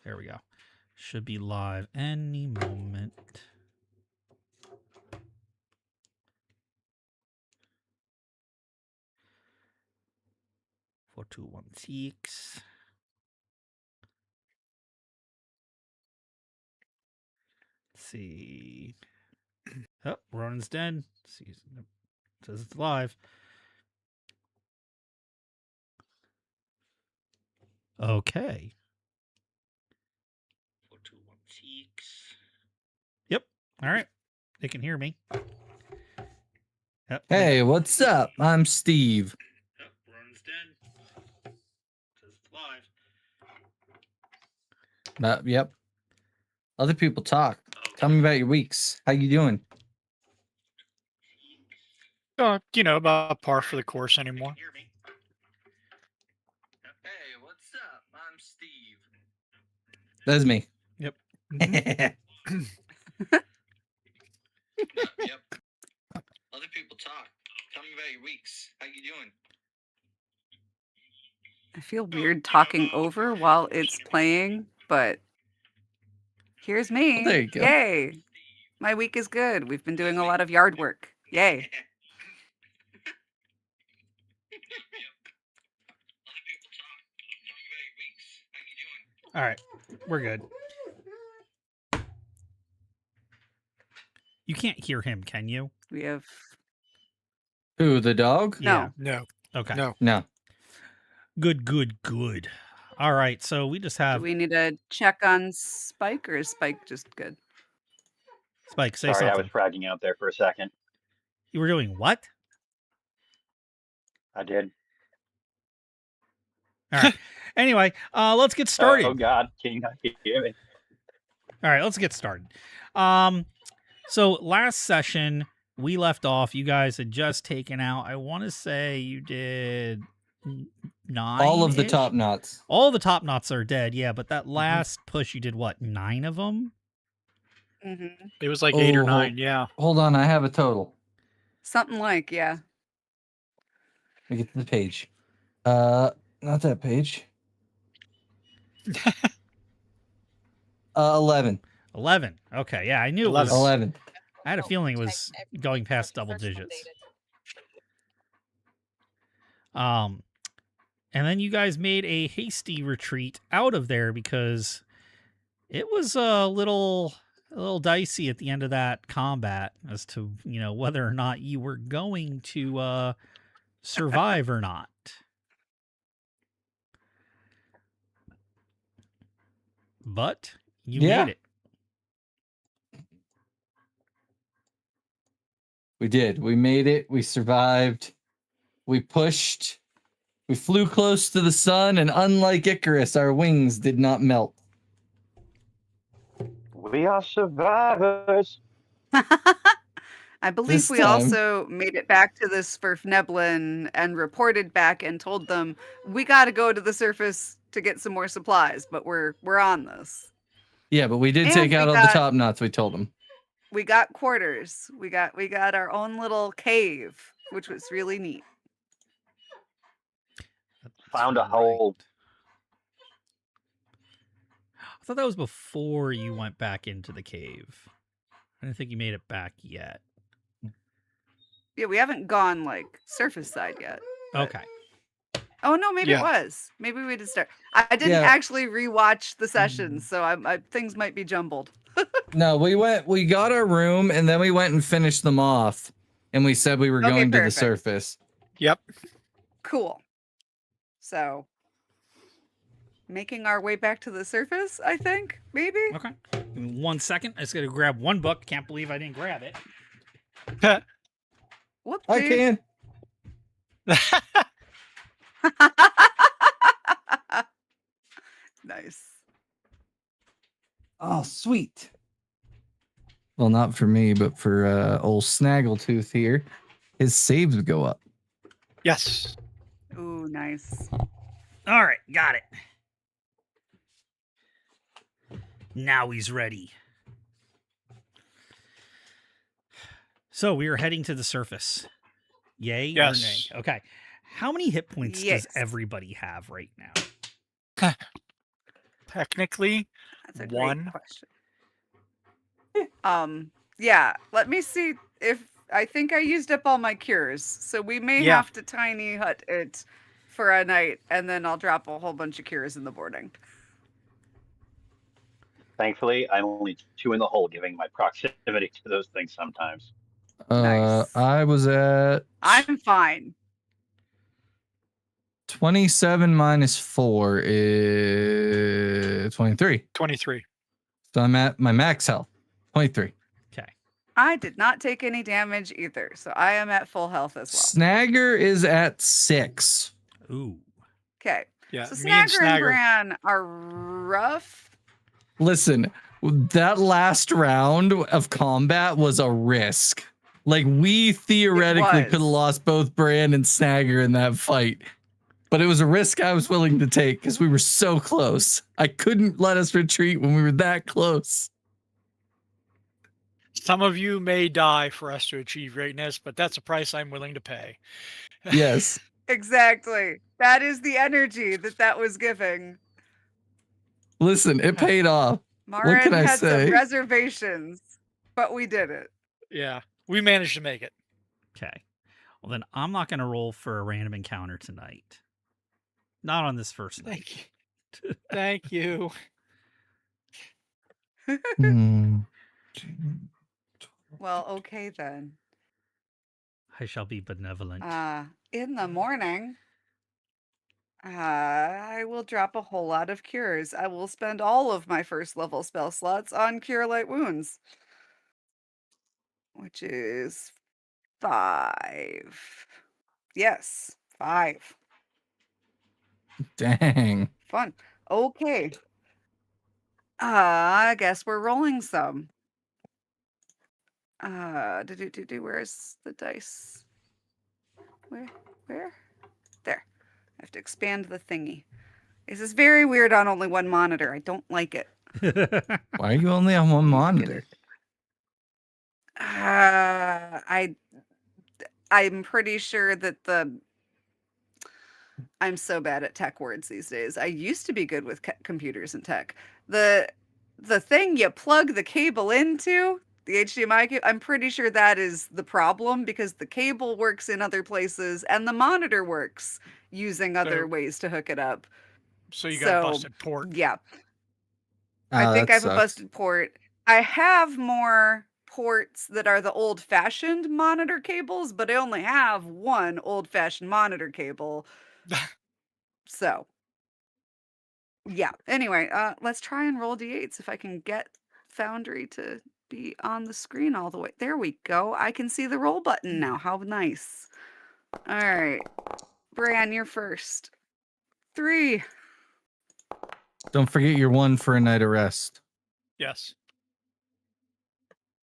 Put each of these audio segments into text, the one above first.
There we go. Should be live any moment. Four, 2, 1, 6. Let's see. Oh, Ronin's dead. See, says it's live. Okay. 4, 2, 1, 6. Yep. All right. They can hear me. Yep. Hey, what's up? I'm Steve. Yep. Ronin's dead. Says it's live. Yep. Other people talk. Okay. Tell me about your weeks. How you doing? About par for the course anymore. Hear me. Hey, what's up? I'm Steve. That's me. Yep. Yep. Other people talk. Tell me about your weeks. How you doing? I feel weird talking over while it's playing, but here's me. Well, there you go. Yay. My week is good. We've been doing a lot of yard work. Yay. All right. We're good. You can't hear him, can you? We have Who, the dog? No. No. Okay. No. No. Good. All right. So we just Do have we need to check on Spike, or is Spike just good? Spike, say Sorry, I something. was fragging out there for a second. You were doing what? I did. All right. Anyway, let's get started. Oh God, can you not hear me? All right, let's get started. So last session we left off. You guys had just taken out. I want to say you did 9. All of the top knots. All the top knots are dead. Yeah, but that last push you did what? 9 of them. Mm-hmm. It was like 8 or Oh, 9. Yeah. Hold on, I have a total. Something like, yeah. Let me get to the page. Not that page. 11. 11. Okay, yeah, I knew it 11. was. 11. I had a feeling it was going past double digits. And then you guys made a hasty retreat out of there because it was a little dicey at the end of that combat as to, whether or not you were going to survive or not. But you made it. We did. We made it. We survived. We pushed. We flew close to the sun, and unlike Icarus, our wings did not melt. We are survivors. I believe This we time- also made it back to the Svirfneblin and reported back and told them we got to go to the surface to get some more supplies, but we're on this. Yeah, but we did And take out we all the got- top knots. We told them. We got quarters. We got our own little cave, which was really neat. Found a That's hole. I thought that was before you went back into the cave. I didn't think you made it back yet. Yeah, we haven't gone like surface side yet. Okay. Oh no, maybe Yeah. it was. Maybe we did start. I didn't Yeah. actually rewatch the sessions, so I things might be jumbled. No, we got our room, and then we went and finished them off, and we said we were Okay, going to the perfect. surface. Yep. Cool. So, making our way back to the surface, I think, maybe. Okay. Give me 1 second. I just got to grab one book. Can't believe I didn't grab it. Whoopsie. I can. Nice. Oh, sweet. Well, not for me, but for old Snaggletooth here. His saves go up. Yes. Ooh, nice. All right. Got it. Now he's ready. So we are heading to the surface. Yay Yes. or nay? Okay. How many hit points Yes. does everybody have right now? Technically, That's a one. great question. Yeah, let me see if I think I used up all my cures, so we may Yeah. have to tiny hut it for a night, and then I'll drop a whole bunch of cures in the morning. Thankfully, I'm only 2 in the hole, giving my proximity to those things sometimes. Nice. I was at I'm fine. 27 minus 4 is 23. 23. So I'm at my max health. 23. Okay. I did not take any damage either, so I am at full health as well. Snagger is at 6. Ooh. Okay. Yeah, So me and Snagger and Snagger. Bran are rough. Listen, that last round of combat was a risk. Like, we theoretically was. could have lost both Bran and Snagger in that fight. But it was a risk I was willing to take because we were so close. I couldn't let us retreat when we were that close. Some of you may die for us to achieve greatness, but that's a price I'm willing to pay. Yes. Exactly. That is the energy that was giving. Listen, it paid off. Marin can I had say? some reservations, but we did it. Yeah, we managed to make it. Okay. Well, then I'm not going to roll for a random encounter tonight. Not on this first night. Thank you. Thank you. Hmm. Well, okay then. I shall be benevolent. In the morning, I will drop a whole lot of cures. I will spend all of my first level spell slots on Cure Light Wounds, which is 5. Yes, 5. Dang. Fun. Okay. I guess we're rolling some. Where's the dice? Where? There. I have to expand the thingy. This is very weird on only one monitor. I don't like it. Why are you only on one monitor? I'm pretty sure that I'm so bad at tech words these days. I used to be good with computers and tech. The thing you plug the cable into, the HDMI cable, I'm pretty sure that is the problem because the cable works in other places and the monitor works using other ways to hook it up. So you got a busted port. Yeah. I think I have a busted port. I have more ports that are the old-fashioned monitor cables, but I only have one old-fashioned monitor cable. So, yeah. Anyway, let's try and roll d8s if I can get Foundry to be on the screen all the way. There we go. I can see the roll button now. How nice. All right. Bran, you're first. 3. Don't forget your 1 for a night of rest. Yes.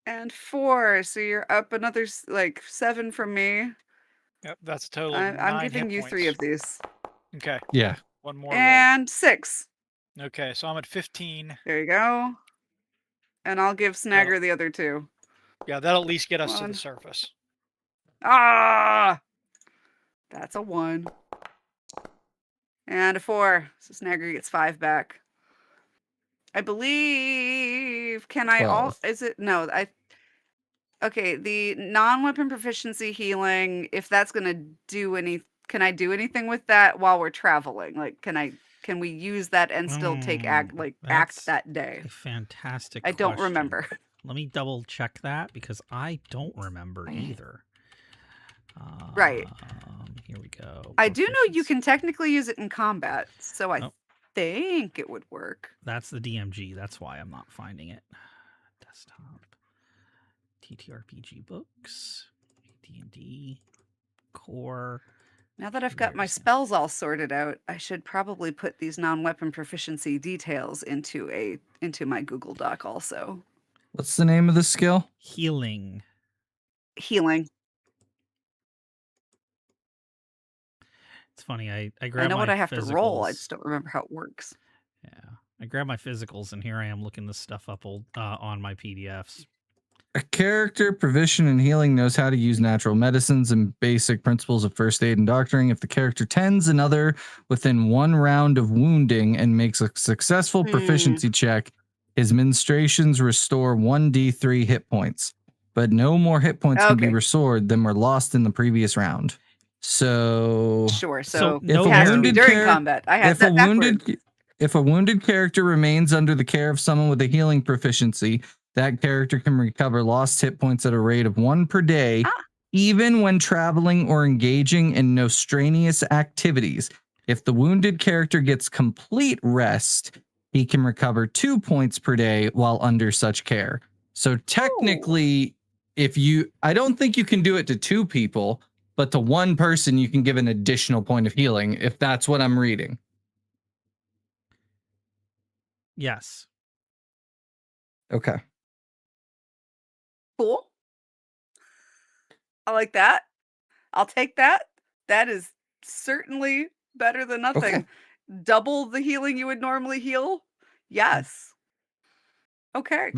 And 4. So you're up another 7 from me. Yep, that's a total of I'm 9 giving hit you points. 3 of these. Okay, Yeah. one more. And 6. Roll. Okay, so I'm at 15. There you go. And I'll give Snagger the other 2. Yeah, that'll at least get us to 1. the surface. Ah! That's a 1. And a 4. So Snagger gets 5 back. I believe. Can I all? 12. Is it? No. Okay, the non-weapon proficiency healing, if that's gonna do can I do anything with that while we're traveling? Like, can we use that and still take act That's that day? a fantastic I don't question. remember. Let me double check that because I don't remember either. Right. Here we go. I do know you Proficiency. can technically use it in combat, so I Oh. think it would work. That's the DMG. That's why I'm not finding it. Desktop. TTRPG books. AD&D. Core. Now that I've got my There's- spells all sorted out, I should probably put these non-weapon proficiency details into my Google Doc also. What's the name of the skill? Healing. Healing. It's funny. I I grabbed know my what I have to roll. I physicals. just don't remember how it works. Yeah. I grabbed my physicals and here I am looking this stuff up on my PDFs. A character proficient in healing knows how to use natural medicines and basic principles of first aid and doctoring. If the character tends another within 1 round of wounding and makes a successful proficiency check, his ministrations restore 1d3 hit points, but no more hit points can be restored than were lost in the previous round. So Sure. So no it has to be during combat. I had that backwards. If a wounded character remains under the care of someone with a healing proficiency, that character can recover lost hit points at a rate of 1 per day, even when traveling or engaging in no strenuous activities. If the wounded character gets complete rest, he can recover 2 points per day while under such care. So technically, I don't think you can do it to 2 people, but to 1 person, you can give an additional point of healing, if that's what I'm reading. Yes. Okay. Cool. I like that. I'll take that. That is certainly better than nothing. Okay. Double the healing you would normally heal? Yes. Okay.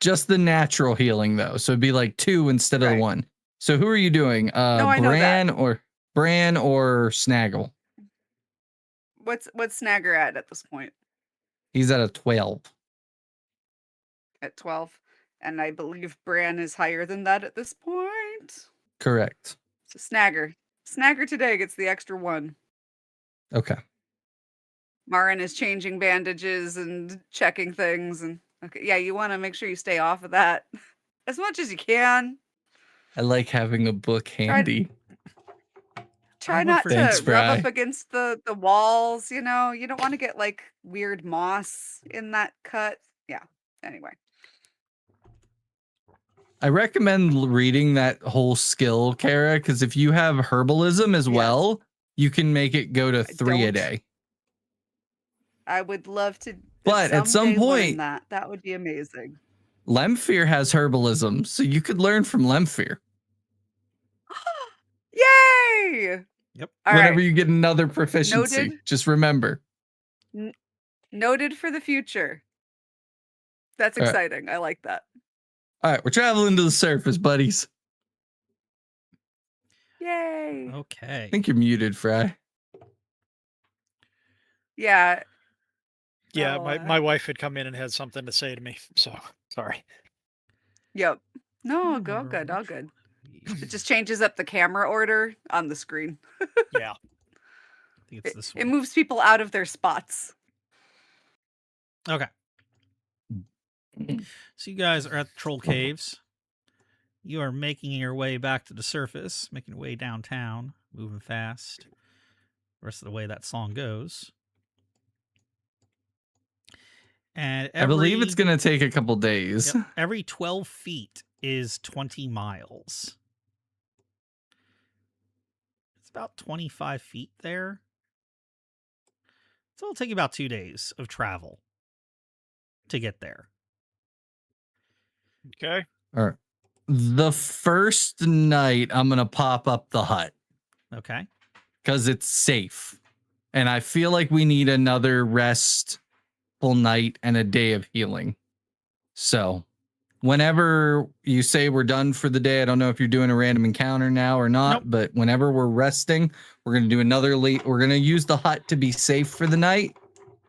Just the natural healing, though. So it'd be like 2 instead of 1. So who are you doing? No, I know Bran that. Bran or Snaggle? What's Snagger at this point? He's at a 12. At 12. And I believe Bran is higher than that at this point. Correct. So Snagger today gets the extra 1. Okay. Marin is changing bandages and checking things. And okay, yeah, you want to make sure you stay off of that as much as you can. I like having a book handy. Try not to rub up against the walls, you know. You don't want to get like weird moss in that cut. Yeah. Anyway. I recommend reading that whole skill, Kara, because if you have herbalism as well, you can make it go to 3 a day. I would love to. But at some point, that would be amazing. Lemfir has herbalism, so you could learn from Lemfir. Yay! Yep. Whenever you get another proficiency, just remember. Noted for the future. That's exciting. I like that. All right, we're traveling to the surface, buddies. Yay. Okay. I think you're muted, Fry. Yeah. Yeah, my wife had come in and had something to say to me, so sorry. Yep. No, all good. It just changes up the camera order on the screen. Yeah. I think it's this one. It moves people out of their spots. Okay. So you guys are at the Troll Caves. You are making your way back to the surface, making your way downtown, moving fast. The rest of the way that song goes. And I believe it's going to take a couple days. Yep, every 12 feet is 20 miles. It's about 25 feet there. So it'll take you about 2 days of travel to get there. Okay. All right. The first night, I'm going to pop up the hut. Okay. Because it's safe. And I feel like we need another restful night and a day of healing. So whenever you say we're done for the day, I don't know if you're doing a random encounter now or not, but whenever we're resting, we're going to do another we're going to use the hut to be safe for the night.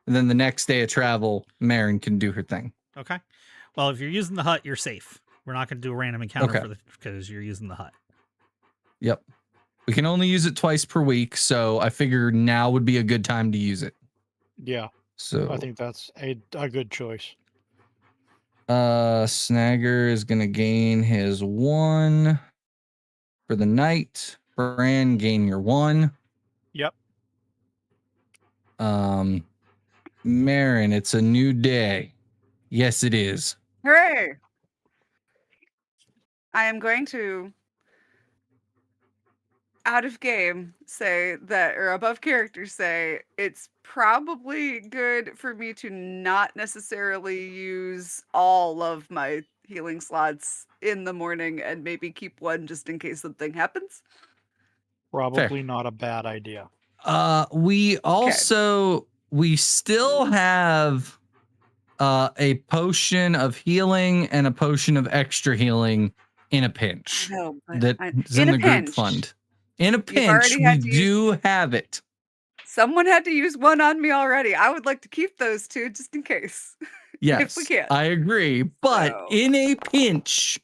And then the next day of travel, Marin can do her thing. Okay. Well, if you're using the hut, you're safe. We're not going to do a random encounter because you're using the hut. Yep. We can only use it twice per week, so I figure now would be a good time to use it. Yeah. So I think that's a good choice. Snagger is going to gain his 1 for the night. Bran, gain your 1. Yep. Marin, it's a new day. Yes, it is. Hooray! I am going to, out of game, say that, or above character say, it's probably good for me to not necessarily use all of my healing slots in the morning and maybe keep 1 just in case something happens. Probably not a bad idea. We also, we still have a potion of healing and a potion of extra healing in a pinch. No, but That is in the group pinch. fund. In a You've pinch, already we had to do have it. Someone had to use one on me already. I would like to keep those two just in case. Yes, if we can. I agree. But So- in a pinch,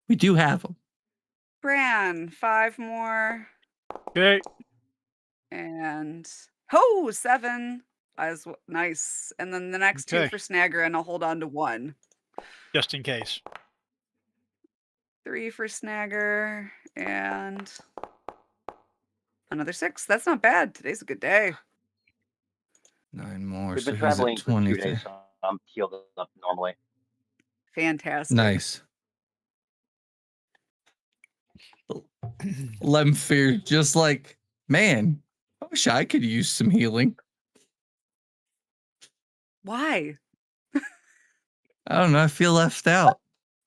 we do have them. Bran, 5 more. Okay. And 7 nice. And then the next 2 Okay. for Snagger, and I'll hold on to 1. Just in case. 3 for Snagger and another 6. That's not bad. Today's a good day. 9 more. We've So been he's at traveling for 2 23. days, so I'm healed up normally. Fantastic. Nice. Lemfir, just like, man, I wish I could use some healing. Why? I don't know. I feel left out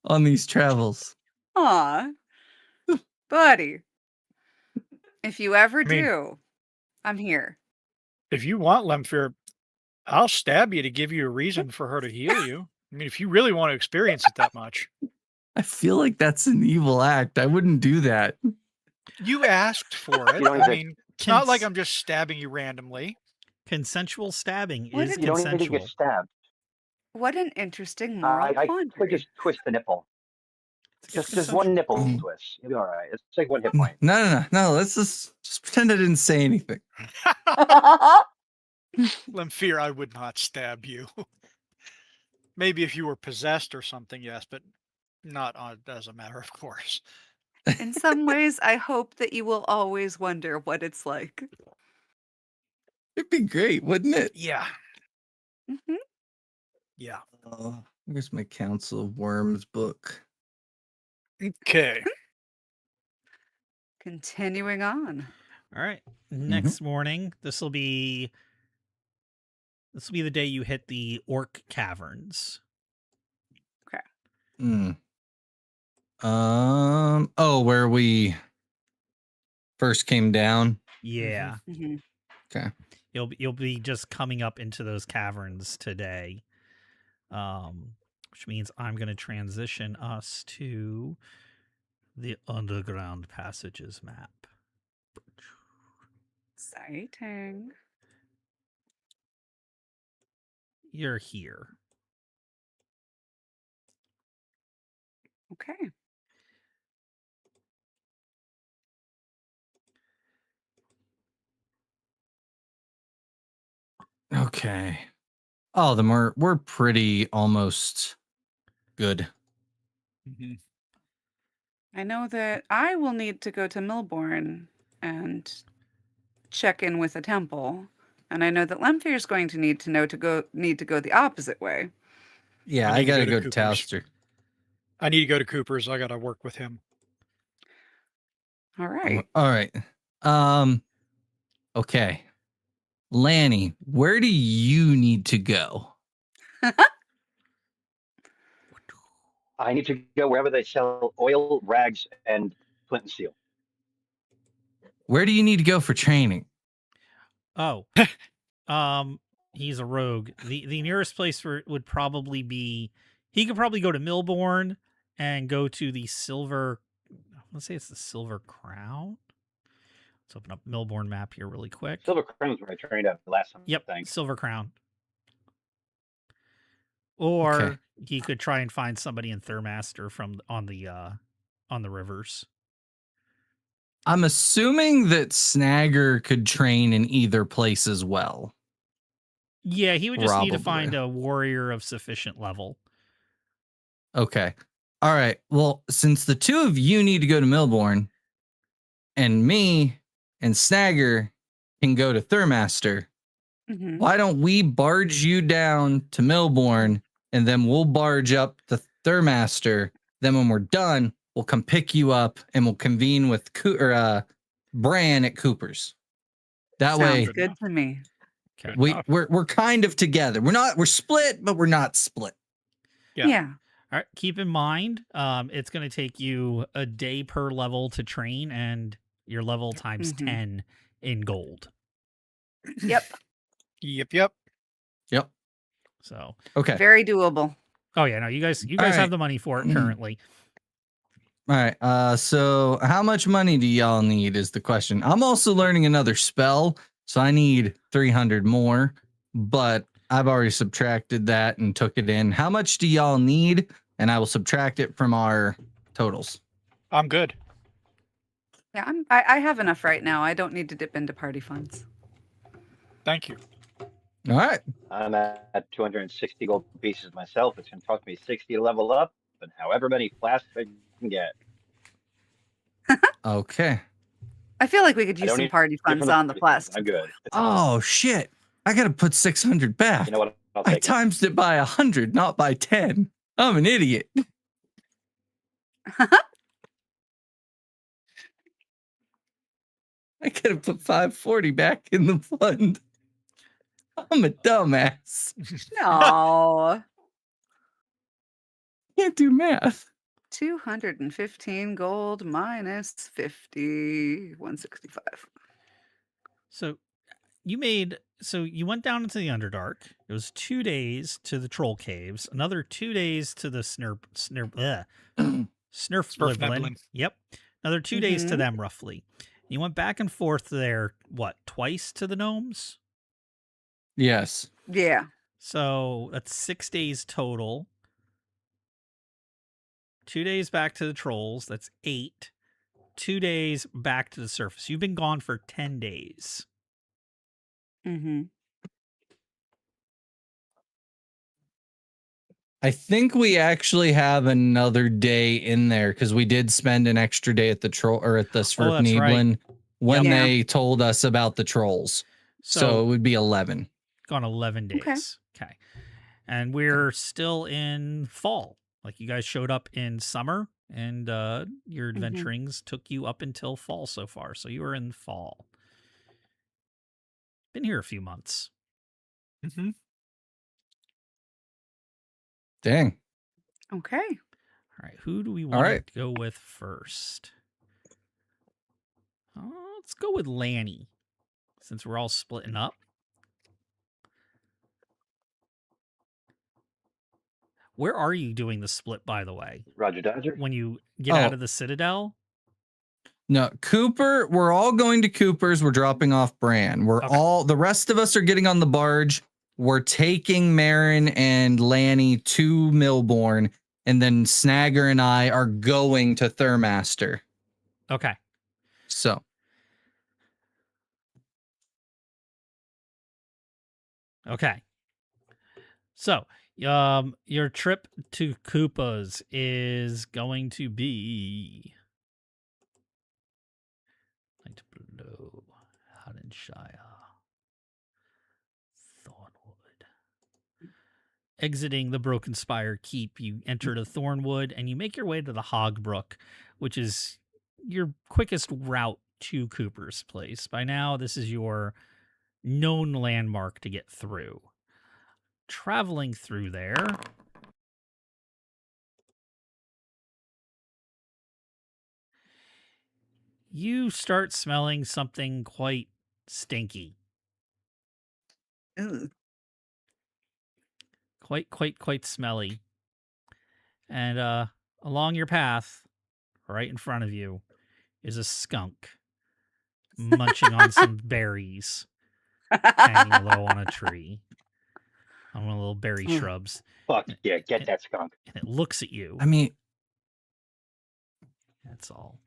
on these travels. Aw. Buddy. If you ever mean- do, I'm here. If you want Lemfir, I'll stab you to give you a reason for her to heal you. I mean, if you really want to experience it that much. I feel like that's an evil act. I wouldn't do that. You asked for it. You don't I even- mean, it's not like I'm just stabbing you randomly. Consensual stabbing What is if- You don't even need to consensual. get stabbed. What an interesting moral I quandary. could just twist the nipple. It's Just consensual. one nipple Mm. twist. You'll be all right. It's like 1 hit point. No. Let's just pretend I didn't say anything. Lemfir, I would not stab you. Maybe if you were possessed or something, yes, but not as a matter of course. In some ways, I hope that you will always wonder what it's like. It'd be great, wouldn't it? Yeah. Mhm. Yeah. Where's my Council of Worms book? Okay. Continuing on. All right. Next morning, this will be the day you hit the orc caverns. Where we first came down. Yeah. Mhm. Okay. You'll be just coming up into those caverns today. Which means I'm going to transition us to the underground passages map. Exciting. You're here. Okay. Okay. Oh, then we're pretty almost good. Mhm. I know that I will need to go to Milbourne and check in with a temple. And I know that Lemfir is going to need to go the opposite way. Yeah, I I need to gotta go go to to Cooper's. Towster. I need to go to Cooper's. I got to work with him. All right. All right. Okay. Lanny, where do you need to go? I need to go wherever they sell oil, rags, and flint and steel. Where do you need to go for training? Oh. He's a rogue. The nearest place would probably be, he could probably go to Milbourne and go to the Silver, let's say it's the Silver Crown. Let's open up Milbourne map here really quick. Silver Crown's where I trained at the last time. Yep, I think. Silver Crown. Or Okay. he could try and find somebody in Thurmaster on the rivers. I'm assuming that Snagger could train in either place as well. Yeah, he would just need to Probably. find a warrior of sufficient level. Okay. All right. Well, since the two of you need to go to Milbourne, and me and Snagger can go to Thurmaster, Mhm. why don't we barge you down to Milbourne, and then we'll barge up to Thurmaster. Then when we're done, we'll come pick you up, and we'll convene with Bran at Cooper's. That way, Sounds good to me. Good we're enough. kind of together. We're split, but we're not split. Yeah. Yeah. All right, keep in mind, it's going to take you a day per level to train, and your level times Mhm. 10 in gold. Yep. Yep. Yep. So Okay. Very doable. Oh yeah, no, you guys right. have the money for it currently. All right. So how much money do y'all need is the question. I'm also learning another spell, so I need 300 more, but I've already subtracted that and took it in. How much do y'all need? And I will subtract it from our totals. I'm good. Yeah, I have enough right now. I don't need to dip into party funds. Thank you. All right. I'm at 260 gold pieces myself. It's going to cost me 60 to level up, and however many flasks I can get. Okay. I feel like we could I use don't some need party it from funds the on the party funds. plastic. I'm good. Oh, shit. I got to put 600 back. You know what? I'll I take it. times it by 100, not by 10. I'm an idiot. I could have put 540 back in the fund. I'm a dumbass. No. Can't do math. 215 gold minus 50, 165. So you went down into the Underdark. It was 2 days to the Troll Caves, another 2 days to the Snurflivlin. Snurflivlin. Yep. Another 2 days to Mhm. them, roughly. You went back and forth there, what, twice to the gnomes? Yes. Yeah. So that's 6 days total. 2 days back to the trolls. That's 8. 2 days back to the surface. You've been gone for 10 days. Mm-hmm. I think we actually have another day in there because we did spend an extra day at the troll or at the Sverfneblin when Yep. Yeah. they told us about the trolls. So it would be 11. Gone 11 days. Okay. And we're still in fall. Like you guys showed up in summer and your adventurings took you up until fall so far. So you were in fall. Been here a few months. Mm-hmm. Dang. Okay. All right. Who do we want right. to go with first? Let's go with Lanny since we're all splitting up. Where are you doing the split, by the way? Roger Dodger. When you get out of the Citadel? No, Cooper, we're all going to Cooper's. We're dropping off Bran. The rest of us are getting on the barge. We're taking Marin and Lanny to Millborn, and then Snagger and I are going to Thurmaster. Okay. So. Okay. So, your trip to Koopa's is going to be Light Below, Haddonshire, Thornwood. Exiting the Broken Spire Keep, you enter the Thornwood and you make your way to the Hogbrook, which is your quickest route to Cooper's place. By now, this is your known landmark to get through. Traveling through there, you start smelling something quite stinky. Ooh. Quite smelly. And along your path, right in front of you, is a skunk munching on some berries, hanging low on a tree, on one of the little berry shrubs. Fuck yeah, get that skunk. And it looks at you. I mean, that's all.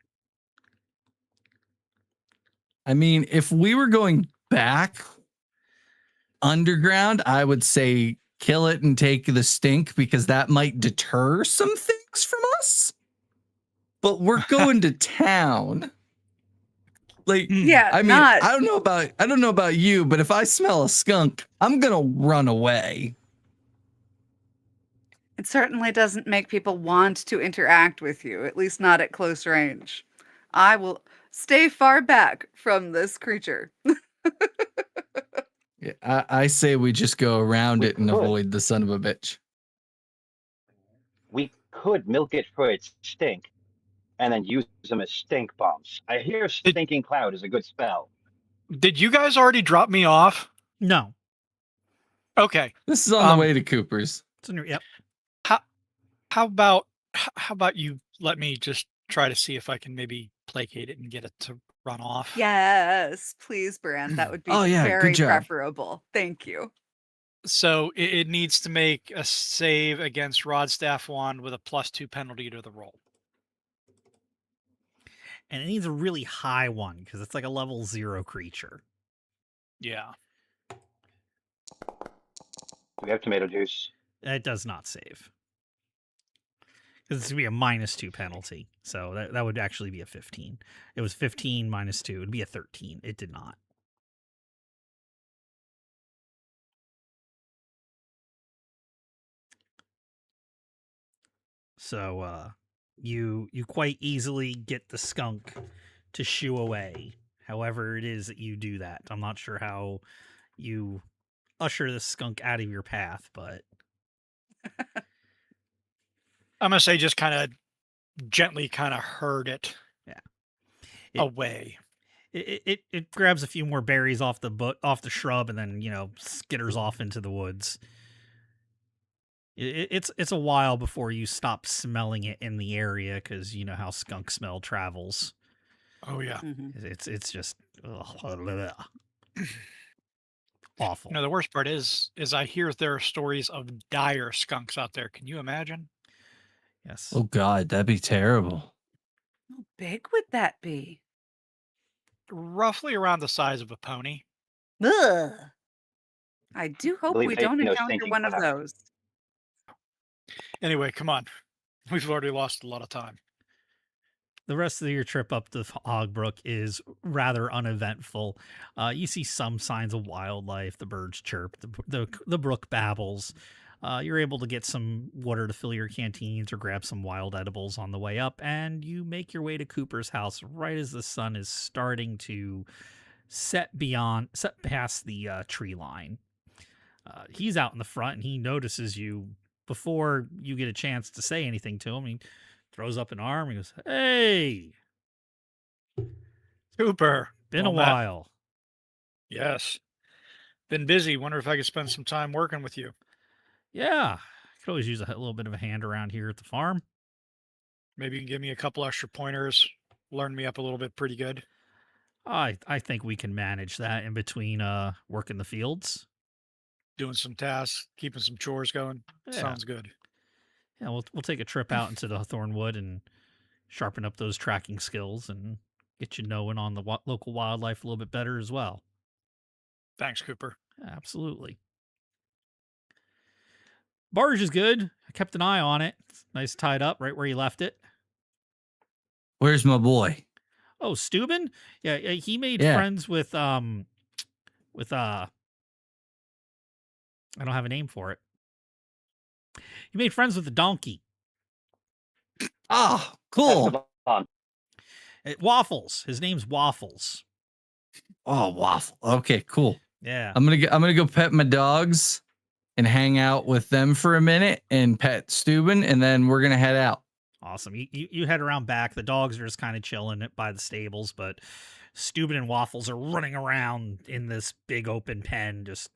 I mean, if we were going back underground, I would say kill it and take the stink because that might deter some things from us. But we're going to town. Like, yeah, I mean, I don't know about you, but if I smell a skunk, I'm gonna run away. It certainly doesn't make people want to interact with you, at least not at close range. I will stay far back from this creature. Yeah, I say we just go around it and avoid the son of a bitch. We could milk it for its stink and then use them as stink bombs. I hear stinking cloud is a good spell. Did you guys already drop me off? No. Okay. This is on the way to Cooper's. Yep. How about you let me just try to see if I can maybe placate it and get it to run off? Yes, please, Brand. That would be Oh, yeah, good very job. preferable. Thank you. So it needs to make a save against Rod Staff Wand with a +2 penalty to the roll. And it needs a really high one because it's like a level 0 creature. Yeah. Do we have tomato juice? It does not save. Because it's going to be a -2 penalty. So that would actually be a 15. It was 15 -2. It would be a 13. It did not. So you quite easily get the skunk to shoo away. However it is that you do that. I'm not sure how you usher the skunk out of your path, but I'm going to say just kind of gently kind of herd it away. It grabs a few more berries off the shrub and then, skitters off into the woods. It's a while before you stop smelling it in the area because you know how skunk smell travels. Oh yeah. It's just awful. The worst part is I hear there are stories of dire skunks out there. Can you imagine? Yes. Oh God, that'd be terrible. How big would that be? Roughly around the size of a pony. Ugh. I do hope we don't encounter stinking one of crap. those. Anyway, come on. We've already lost a lot of time. The rest of your trip up to Hogbrook is rather uneventful. You see some signs of wildlife. The birds chirp. The brook babbles. You're able to get some water to fill your canteens or grab some wild edibles on the way up, and you make your way to Cooper's house right as the sun is starting to set past the tree line. He's out in the front, and he notices you before you get a chance to say anything to him. He throws up an arm. He goes, "Hey, Cooper. been a Well met. while." Yes. Been busy. Wonder if I could spend some time working with you. Yeah, could always use a little bit of a hand around here at the farm. Maybe you can give me a couple extra pointers. Learn me up a little bit pretty good. I think we can manage that in between working the fields. Doing some tasks, keeping some chores going. Yeah. Sounds good. Yeah, we'll take a trip out into the Thornwood and sharpen up those tracking skills and get you knowing on the local wildlife a little bit better as well. Thanks, Cooper. Absolutely. Barge is good. I kept an eye on it. It's nice tied up right where you left it. Where's my boy? Oh, Steuben? Yeah, he made friends with I don't have a name for it. He made friends with the donkey. Oh, cool. Waffles. His name's Waffles. Oh, Waffle. Okay, cool. Yeah. I'm gonna go pet my dogs and hang out with them for a minute and pet Steuben, and then we're gonna head out. Awesome. You head around back. The dogs are just kind of chilling by the stables, but Steuben and Waffles are running around in this big open pen, just,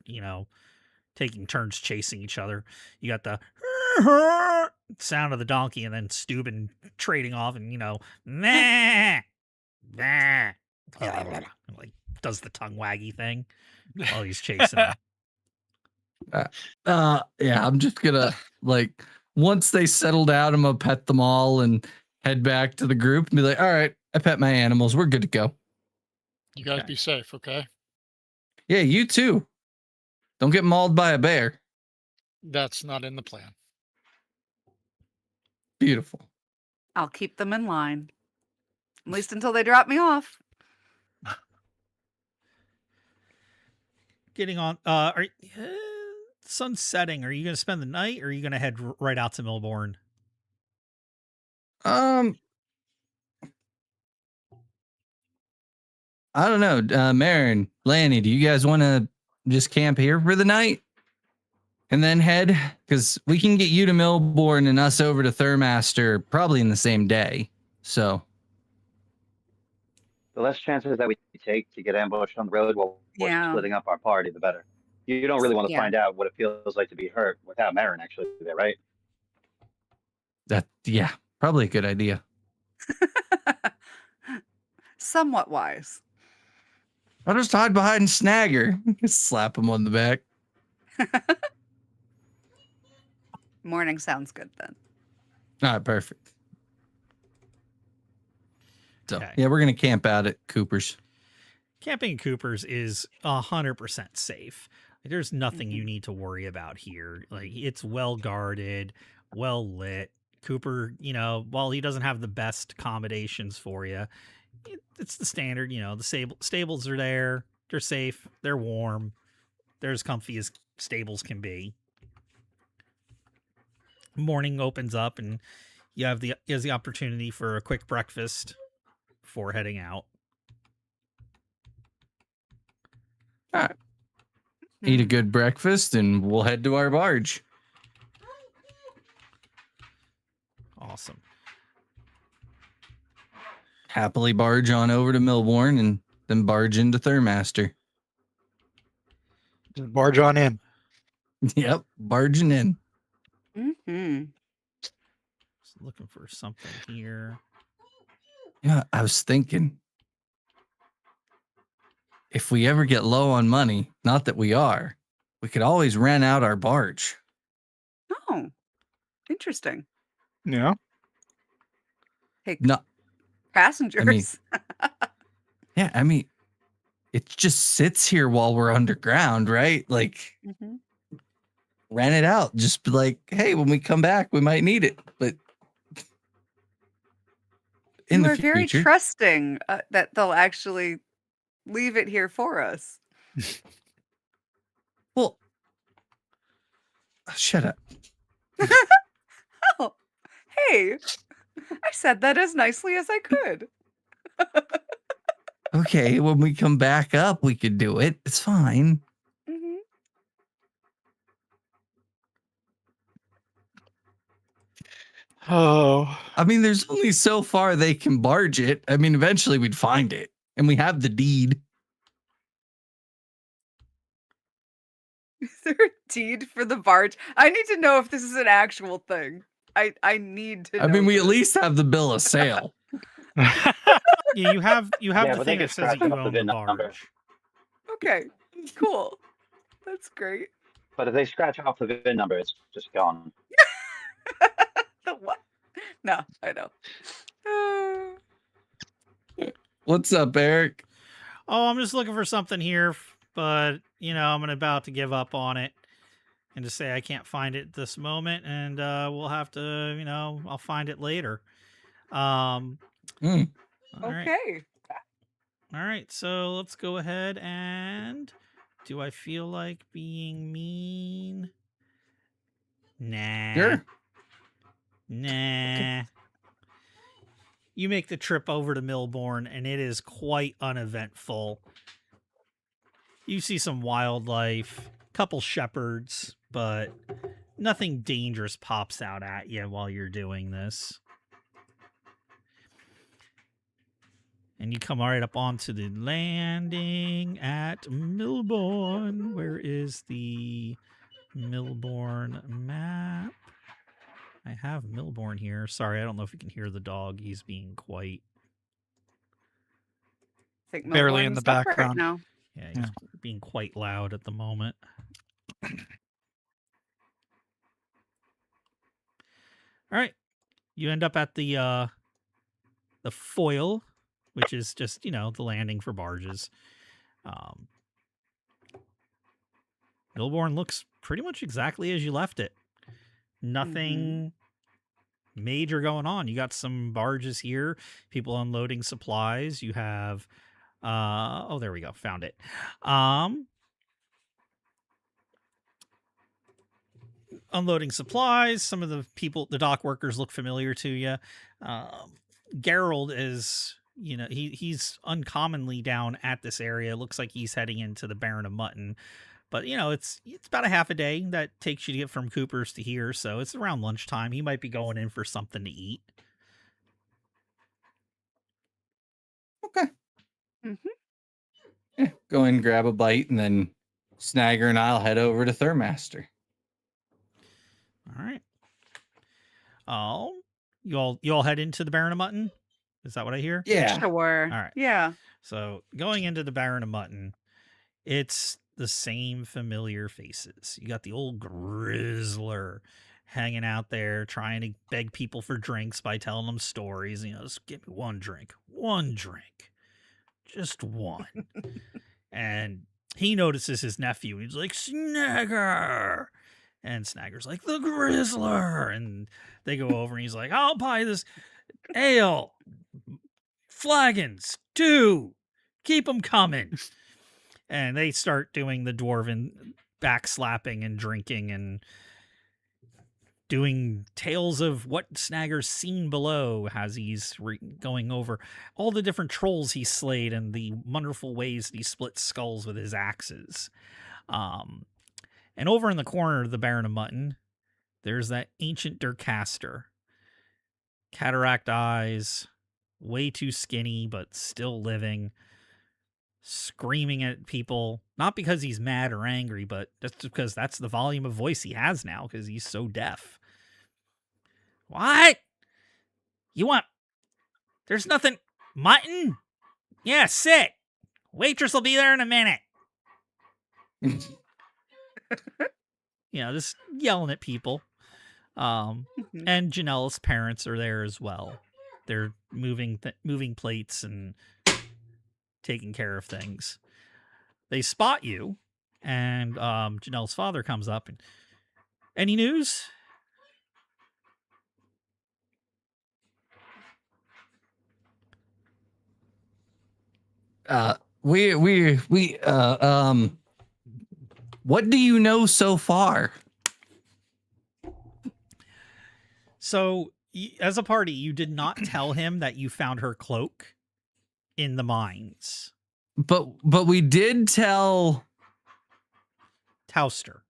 taking turns chasing each other. You got the sound of the donkey and then Steuben trading off and, meh, meh, like does the tongue waggy thing while he's chasing them. Yeah, I'm just gonna once they settle down, I'm gonna pet them all and head back to the group and be like, all right, I pet my animals. We're good to go. You guys be safe, okay? Yeah, you too. Don't get mauled by a bear. That's not in the plan. Beautiful. I'll keep them in line. At least until they drop me off. Getting on, sun's setting. Are you going to spend the night or are you going to head right out to Milbourne? I don't know. Marin, Lanny, do you guys want to just camp here for the night and then head? Because we can get you to Milbourne and us over to Thurmaster probably in the same day. So the less chances that we take to get ambushed on the road while we're splitting up our party, the better. You don't really want to Yeah. find out what it feels like to be hurt without Marin actually there, right? Yeah, probably a good idea. Somewhat wise. I'll just hide behind Snagger. Slap him on the back. Morning sounds good then. All right, perfect. So, Okay. yeah, we're going to camp out at Cooper's. Camping at Cooper's is 100% safe. Like, there's nothing you Mhm. need to worry about here. Like, it's well guarded, well lit. Cooper, while he doesn't have the best accommodations for you, it's the standard. The stables are there. They're safe. They're warm. They're as comfy as stables can be. Morning opens up, and you have the opportunity for a quick breakfast before heading out. All right. Eat a good breakfast, and we'll head to our barge. Awesome. Happily barge on over to Milbourne and then barge into Thurmaster. Just barge on in. Yep, barging in. Mm-hmm. Just looking for something here. Yeah, I was thinking, if we ever get low on money, not that we are, we could always rent out our barge. Oh, interesting. Yeah. Take No, passengers. I mean, it just sits here while we're underground, right? Like, Mhm. rent it out. Just be like, hey, when we come back, we might need it. But in You the are very future, trusting that they'll actually leave it here for us. well, shut up. Oh, hey, I said that as nicely as I could. Okay, when we come back up, we could do it. It's fine. Mhm. Oh. I mean, there's only so far they can barge it. I mean, eventually we'd find it, and we have the deed. Is there a deed for the barge? I need to know if this is an actual thing. I need to know. I mean, we at this. least have the bill of sale. Yeah, you have Yeah, the but they thing could that says that scratch you off the own the VIN number. barge. Okay, cool. That's great. But if they scratch off the VIN number, it's just gone. The what? No, I know. What's up, Eric? Oh, I'm just looking for something here, but I'm about to give up on it and just say I can't find it this moment, and we'll have to, I'll find it later. All right. Okay. All right, so let's go ahead and do I feel like being mean? Nah. Sure. Nah. You make the trip over to Milbourne, and it is quite uneventful. You see some wildlife, couple shepherds, but nothing dangerous pops out at you while you're doing this. And you come right up onto the landing at Milbourne. Where is the Milbourne map? I have Milbourne here. Sorry, I don't know if you can hear the dog. He's being quite... I think Barely in Milbourne's the up right background. now. Yeah, he's being quite loud at the moment. All right. You end up at the foil, which is just, the landing for barges. Milbourne looks pretty much exactly as you left it. Nothing major going on. You got some barges here, people unloading supplies. You have oh, there we go. Found it. Unloading supplies. Some of the people, the dock workers, look familiar to you. Gerald is, he's uncommonly down at this area. Looks like he's heading into the Baron of Mutton. But, it's about a half a day that takes you to get from Cooper's to here. So it's around lunchtime. He might be going in for something to eat. Okay. Mm-hmm. Yeah, go in, grab a bite, and then Snagger and I'll head over to Thurmaster. All right. Oh, you all head into the Baron of Mutton? Is that what I hear? Yeah. Sure. All right. Yeah. So going into the Baron of Mutton, it's the same familiar faces. You got the old grizzler hanging out there trying to beg people for drinks by telling them stories. You know, just give me one drink, just one. And he notices his nephew. He's like, Snagger. And Snagger's like, the grizzler. And they go over and he's like, I'll buy this ale. Flagons, 2. Keep them coming. And they start doing the dwarven backslapping and drinking and doing tales of what Snagger's seen below as he's going over all the different trolls he slayed and the wonderful ways that he split skulls with his axes. And over in the corner of the Baron of Mutton, there's that ancient Durcaster. Cataract eyes, way too skinny, but still living, screaming at people, not because he's mad or angry, but just because that's the volume of voice he has now because he's so deaf. What? You want... There's nothing... Mutton? Yeah, sit. Waitress will be there in a minute. Just yelling at people. And Janelle's parents are there as well. They're moving plates and taking care of things. They spot you, and Janelle's father comes up and, any news? What do you know so far? So, as a party, you did not tell him that you found her cloak in the mines. But we did tell Towster,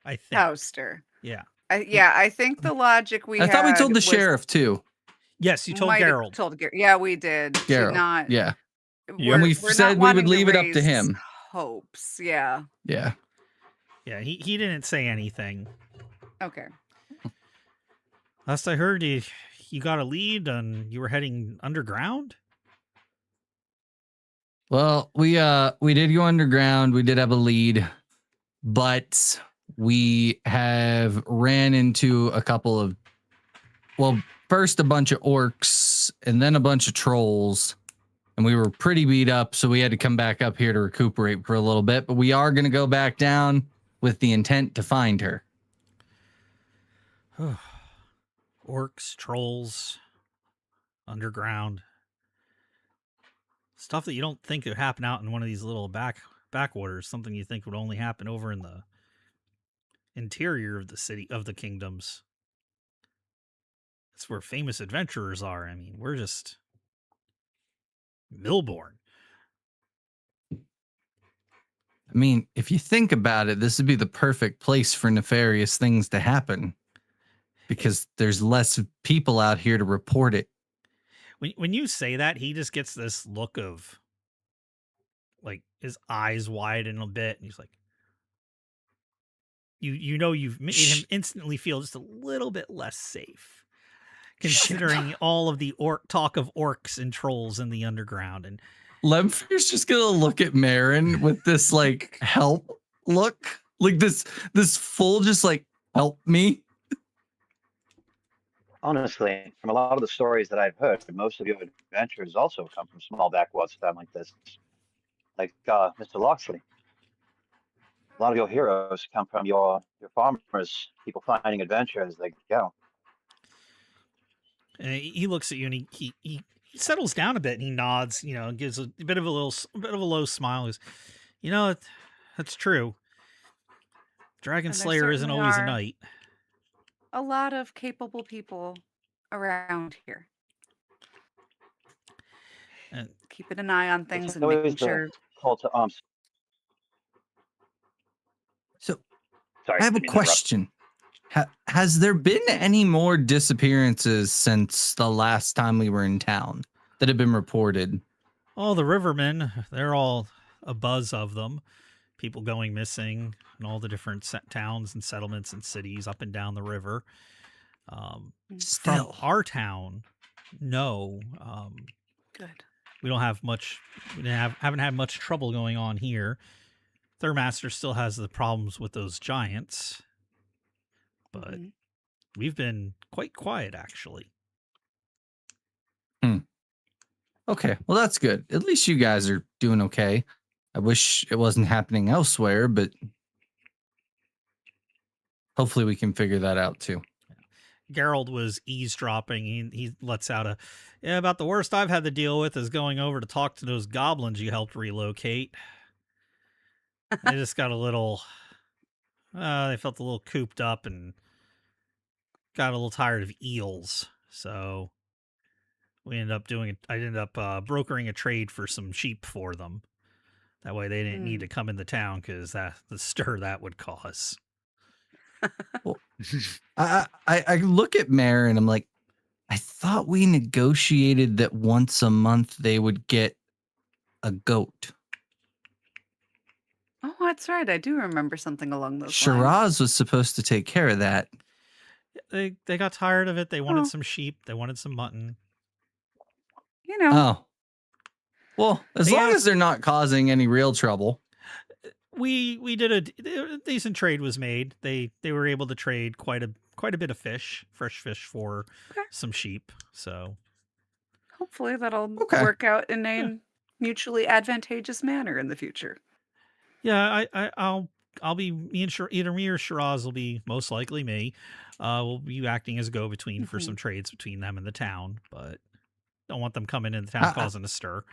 I think. Towster. Yeah. I think the logic I thought we told the sheriff too. Yes, you told Gerald. Yeah, we did. Gerald. Yeah. And we said we would leave it up to him. Hopes. Yeah. Yeah. Yeah, he didn't say anything. Okay. Last I heard, you got a lead and you were heading underground? Well, we did go underground. We did have a lead, but we have ran into a couple of, first a bunch of orcs and then a bunch of trolls, and we were pretty beat up, so we had to come back up here to recuperate for a little bit, but we are going to go back down with the intent to find her. Orcs, trolls, underground. Stuff that you don't think would happen out in one of these little backwaters. Something you think would only happen over in the interior of the city, of the kingdoms. That's where famous adventurers are. I mean, we're just Millborn. I mean, if you think about it, this would be the perfect place for nefarious things to happen because there's less people out here to report it. When you say that, he just gets this look of, like, his eyes widen a bit, and he's like, you've made him instantly feel just a little bit less safe, considering all of the talk of orcs and trolls in the underground. And Lemfir's just gonna look at Marin with this like help look, like this full just like help me. Honestly, from a lot of the stories that I've heard, most of your adventures also come from small backwoods town like this. Like Mr. Loxley. A lot of your heroes come from your farmers, people finding adventure as they go. He looks at you and he settles down a bit and he nods, gives a bit of a low smile. He's, that's true. Dragon Slayer isn't always a knight. A lot of capable people around here. And keeping an eye on things and always making sure. Call to arms. So, sorry, I have a question. Has there been any more disappearances since the last time we were in town that have been reported? Oh, the Rivermen, they're all a buzz of them. people going missing in all the different towns and settlements and cities up and down the river. From our town, no. Good. We don't have much. Haven't had much trouble going on here. Thurmaster still has the problems with those giants, but we've been quite quiet, actually. Okay, well, that's good. At least you guys are doing okay. I wish it wasn't happening elsewhere, but hopefully we can figure that out too. Gerald was eavesdropping. He lets out about the worst I've had to deal with is going over to talk to those goblins you helped relocate. They just got a little, they felt a little cooped up and got a little tired of eels. So I ended up brokering a trade for some sheep for them. That way they didn't need to come into town because the stir that would cause. Well, I look at Mire and I'm like, I thought we negotiated that once a month they would get a goat. Oh, that's right. I do remember something along those lines. Shiraz was supposed to take care of that. They got tired of it. They wanted some sheep. They wanted some mutton. You know. Oh. Well, as long as they're not causing any real trouble. We did a decent trade was made. They were able to trade quite a bit of fresh fish for some sheep. So hopefully that'll work out in a mutually advantageous manner in the future. Yeah, I'll be either me or Shiraz will be most likely me. We'll be acting as a go-between for some trades between them and the town, but don't want them coming in the town causing a stir.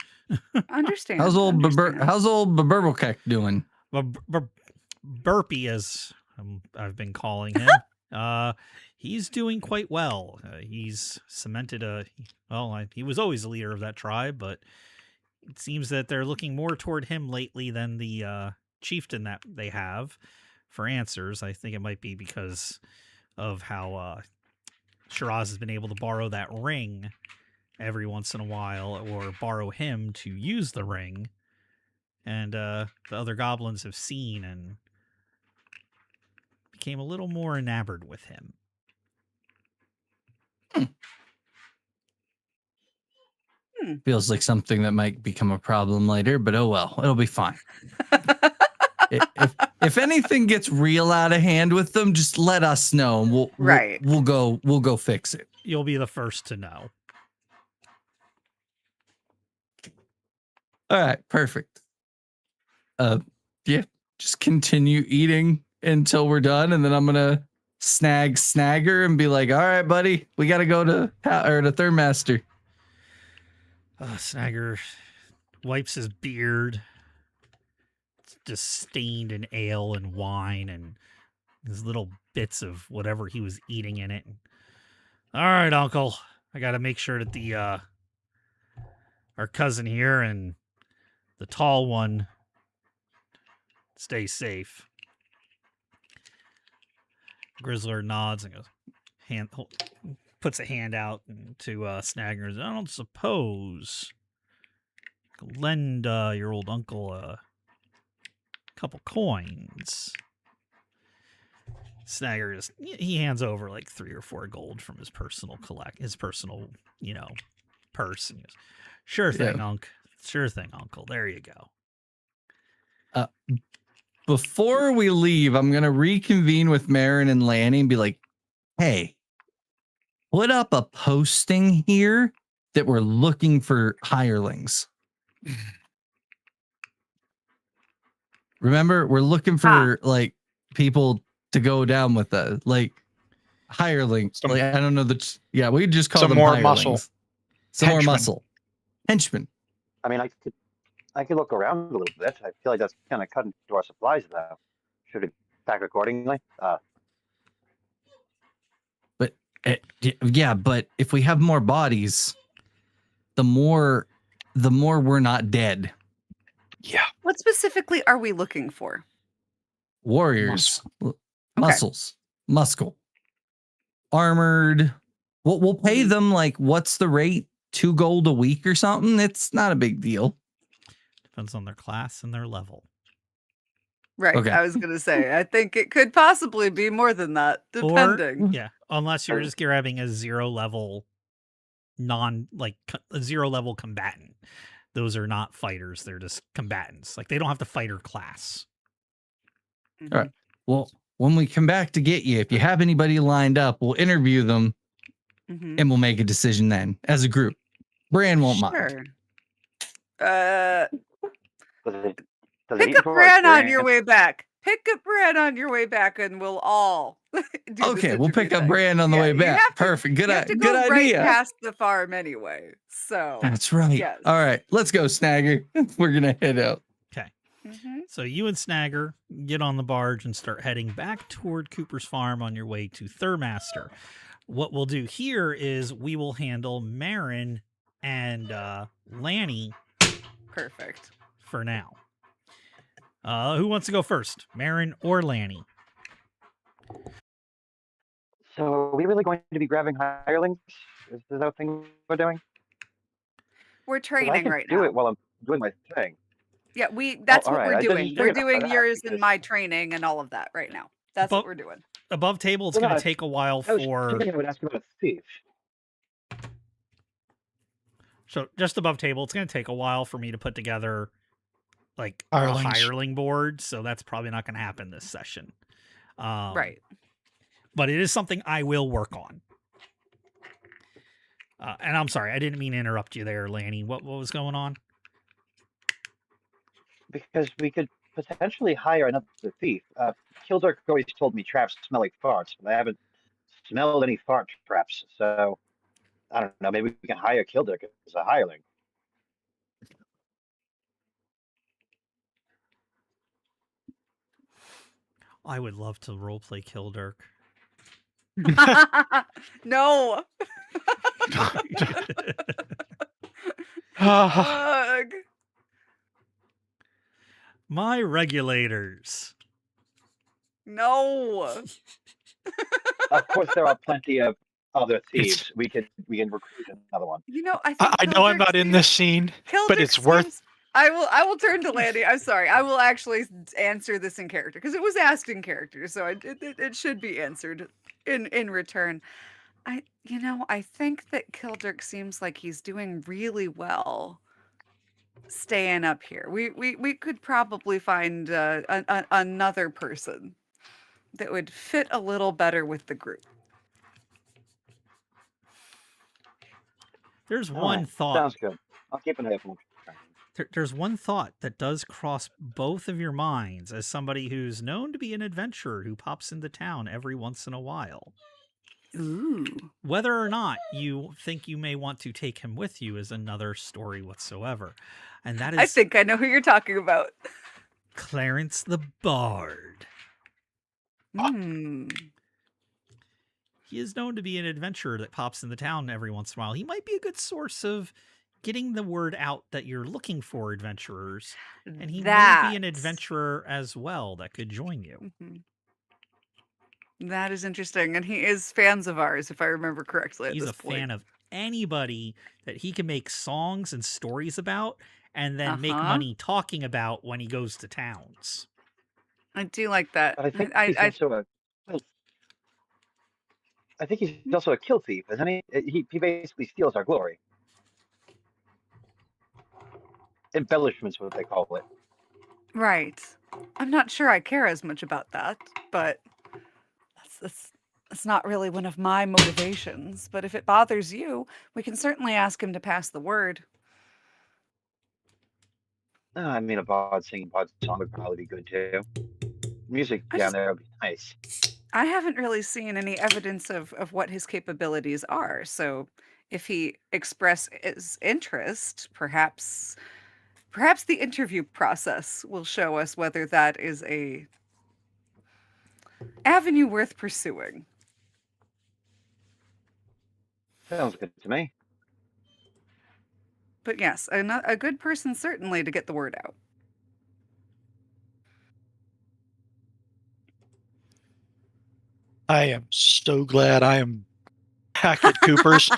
Understand. How's old Burblekek doing? Burpee, as I've been calling him. He's doing quite well. He's cemented he was always the leader of that tribe, but it seems that they're looking more toward him lately than the chieftain that they have for answers. I think it might be because of how Shiraz has been able to borrow that ring every once in a while, or borrow him to use the ring. And the other goblins have seen and became a little more enamored with him. Feels like something that might become a problem later, but oh well, it'll be fine. if anything gets real out of hand with them, just let us know, and we'll go fix it. You'll be the first to know. All right, perfect. Just continue eating until we're done, and then I'm gonna snag Snagger and be like, all right, buddy, we gotta go to Thurmaster. Snagger wipes his beard. It's just stained in ale and wine and his little bits of whatever he was eating in it. All right, Uncle. I got to make sure that our cousin here and the tall one stay safe. Grizzler nods and goes, puts a hand out to Snagger. I don't suppose I could lend your old uncle a couple coins. Snagger he hands over like 3 or 4 gold from his personal purse, and he goes, sure thing, Unc. Sure thing, Uncle. There you go. Before we leave, I'm gonna reconvene with Marin and Lanny and be like, hey, put up a posting here that we're looking for hirelings. Remember, we're looking for like people to go down with us, like hirelings. Like, I don't know we just call them more hirelings. Muscle. Some more muscle. Henchmen. I mean, I could look around a little bit. I feel like that's kind of cutting to our supplies though. Should we pack accordingly? But if we have more bodies, the more we're not dead. Yeah. What specifically are we looking for? Warriors, muscles, muscle, armored. We'll pay them like, what's the rate? 2 gold a week or something. It's not a big deal. Depends on their class and their level. Right. Okay. I was going to say, I think it could possibly be more than that, depending. Yeah, unless you're just grabbing a 0 level a 0 level combatant. Those are not fighters, they're just combatants. Like, they don't have the fighter class. Mhm. All right. Well, when we come back to get you, if you have anybody lined up, we'll interview them Mhm. and we'll make a decision then as a group. Bran won't mind. Sure. Does it Pick eat up for Bran on your experience? way back. Pick up Bran on your way back, and we'll all do this Okay, we'll pick interview up thing. Bran on the way you back. have to- Perfect. Good, You have to good go right idea. past the farm anyway. So That's right. yes. All right, let's go, Snagger. We're gonna head out. Okay. Mhm. So you and Snagger get on the barge and start heading back toward Cooper's farm on your way to Thurmaster. What we'll do here is we will handle Marin and Lanny Perfect. for now. Who wants to go first, Marin or Lanny? So are we really going to be grabbing hirelings? Is that the thing we're doing? We're 'Cause I training can right do now. it while I'm doing my thing. Yeah, that's all what right. we're I just doing. We're figured doing that yours and because- my training and all of that right now. That's what we're doing. Above table, it's Well, going no, to take a while I was for... thinking I would ask you about a thief. So just above table, it's going to take a while for me to put together like a Hirelings. hireling board. So that's probably not going to happen this session. Right. But it is something I will work on. And I'm sorry, I didn't mean to interrupt you there, Lanny. What was going on? Because we could potentially hire another thief. Kildare always told me traps smell like farts, but I haven't smelled any fart traps. So I don't know. Maybe we can hire Kildare as a hireling. I would love to roleplay Kildirk. No. Ugh. My regulators. No. Of course, there are plenty of other thieves. We can recruit another one. You know, I think I know I'm Kildare not in this scene, but Kildare it's worth. seems- I will turn to Lanny. I'm sorry. I will actually answer this in character because it was asked in character, so it should be answered in return. I think that Kildare seems like he's doing really well staying up here. We could probably find another person that would fit a little better with the group. There's All one right, thought. Sounds good. I'll keep an eye open. There's one thought that does cross both of your minds as somebody who's known to be an adventurer who pops into town every once in a while. Ooh. Whether or not you think you may want to take him with you is another story whatsoever. And that is I think I know who you're talking about. Clarence the Bard. Hmm. He is known to be an adventurer that pops in the town every once in a while. He might be a good source of getting the word out that you're looking for adventurers. And he may be an adventurer as well that could join you. Mhm. That is interesting. And he is fans of ours, if I remember correctly. He's a fan of anybody that he can make songs and stories about and then make money talking about when he goes to towns. I do like that. But I think he's also a kill thief, isn't he? He basically steals our glory. Embellishment's what they call it. Right. I'm not sure I care as much about that, but that's not really one of my motivations. But if it bothers you, we can certainly ask him to pass the word. I mean, a bard singing bard song would probably be good too. Music down there would be nice. I haven't really seen any evidence of what his capabilities are. So if he expresses interest, perhaps the interview process will show us whether that is a avenue worth pursuing. Sounds good to me. But yes, a good person certainly to get the word out. I am so glad I am back at Cooper's.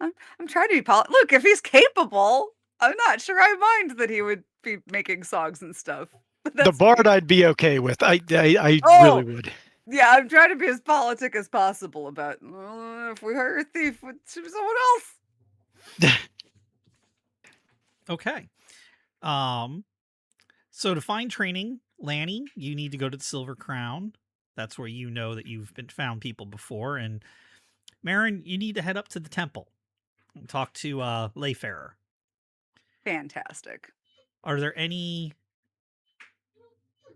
I'm trying to be look, if he's capable, I'm not sure I mind that he would be making songs and stuff. The bard I'd be okay with. I really would. Yeah, I'm trying to be as politic as possible about if we hire a thief, it's someone else. Okay. So to find training, Lanny, you need to go to the Silver Crown. That's where you know that you've been found people before. And Marin, you need to head up to the temple and talk to Layfarer. Fantastic. Are there any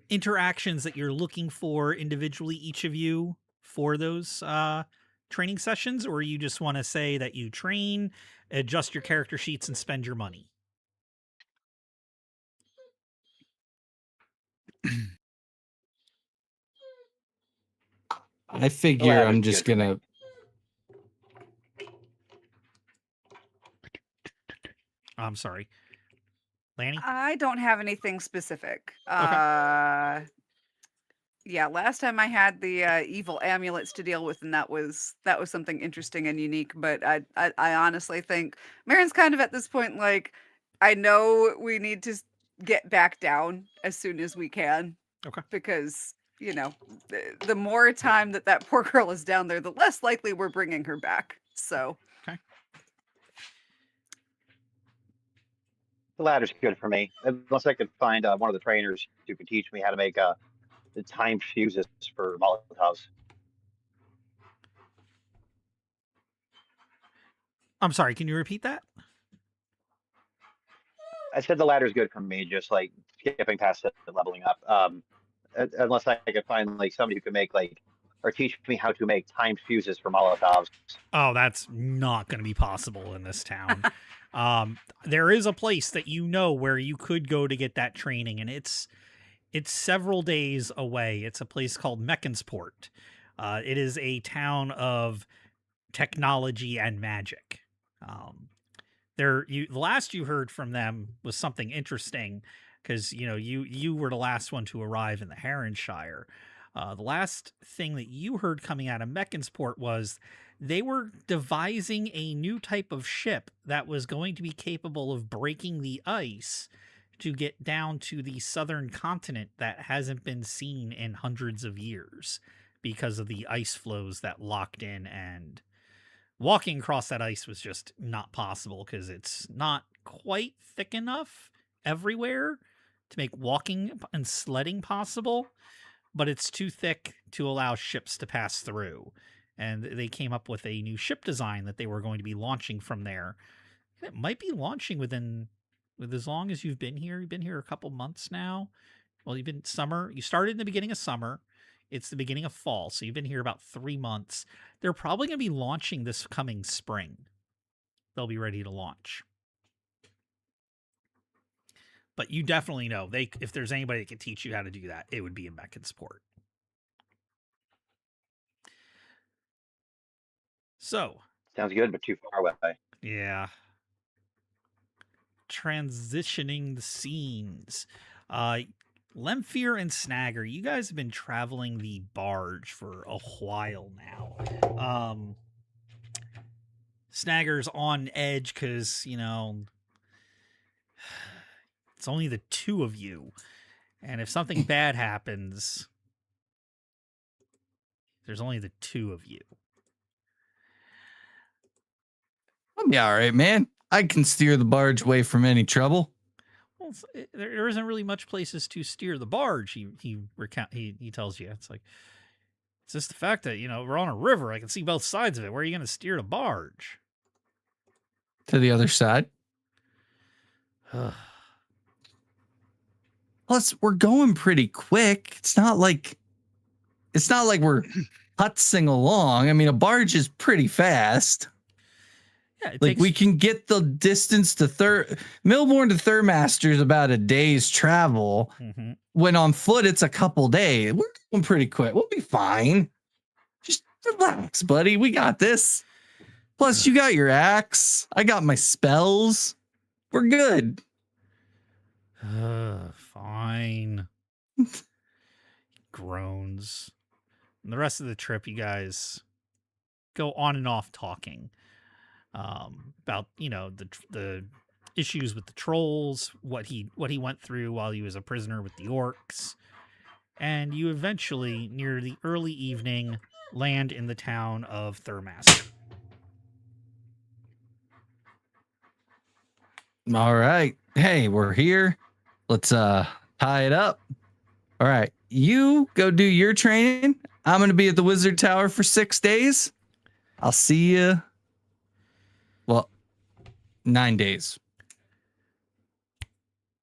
interactions that you're looking for individually, each of you, for those training sessions? Or you just want to say that you train, adjust your character sheets, and spend your money? I figure I'm just good. gonna. I'm sorry, Lanny. I don't have anything specific. Okay. Yeah, last time I had the evil amulets to deal with, and that was something interesting and unique. But I honestly think Marin's kind of at this point like, I know we need to get back down as soon as we can. Okay. Because the more time that poor girl is down there, the less likely we're bringing her back. So. Okay. The ladder's good for me. Unless I could find one of the trainers who could teach me how to make the timed fuses for Molotovs. I'm sorry, can you repeat that? I said the ladder's good for me, just like skipping past it and leveling up. Unless I could find like somebody who could make or teach me how to make timed fuses for Molotovs. Oh, that's not going to be possible in this town. There is a place that where you could go to get that training, and it's several days away. It's a place called Mechansport. It is a town of technology and magic. The last you heard from them was something interesting, because you were the last one to arrive in the Heronshire. The last thing that you heard coming out of Mechansport was they were devising a new type of ship that was going to be capable of breaking the ice to get down to the southern continent that hasn't been seen in hundreds of years because of the ice flows that locked in, and walking across that ice was just not possible because it's not quite thick enough everywhere to make walking and sledding possible, but it's too thick to allow ships to pass through. And they came up with a new ship design that they were going to be launching from there. And it might be launching with as long as you've been here. You've been here a couple months now. Well, you've been summer. You started in the beginning of summer. It's the beginning of fall, so you've been here about 3 months. They're probably going to be launching this coming spring. They'll be ready to launch. But you definitely know if there's anybody that can teach you how to do that, it would be in Mechansport. So. Sounds good, but too far away. Yeah. Transitioning the scenes. Lemfir and Snagger, you guys have been traveling the barge for a while now. Snagger's on edge because, it's only the two of you. And if something bad happens, there's only the two of you. I'll be all right, man. I can steer the barge away from any trouble. Well, there isn't really much places to steer the barge. He tells you. It's like, it's just the fact that we're on a river. I can see both sides of it. Where are you going to steer the barge? To the other side. Plus, we're going pretty quick. It's not like we're putzing along. I mean, a barge is pretty fast. Yeah, we can get the distance to Millbourne to Thurmaster is about a day's travel. Mm-hmm. When on foot, it's a couple days. We're going pretty quick. We'll be fine. Just relax, buddy. We got this. Plus, you got your axe. I got my spells. We're good. Fine. Groans. And the rest of the trip, you guys go on and off talking. About the issues with the trolls, what he went through while he was a prisoner with the orcs, and you eventually, near the early evening, land in the town of Thurmaster. All right. Hey, we're here. Let's tie it up. All right. You go do your training. I'm going to be at the Wizard Tower for 6 days. I'll see you. Well, 9 days.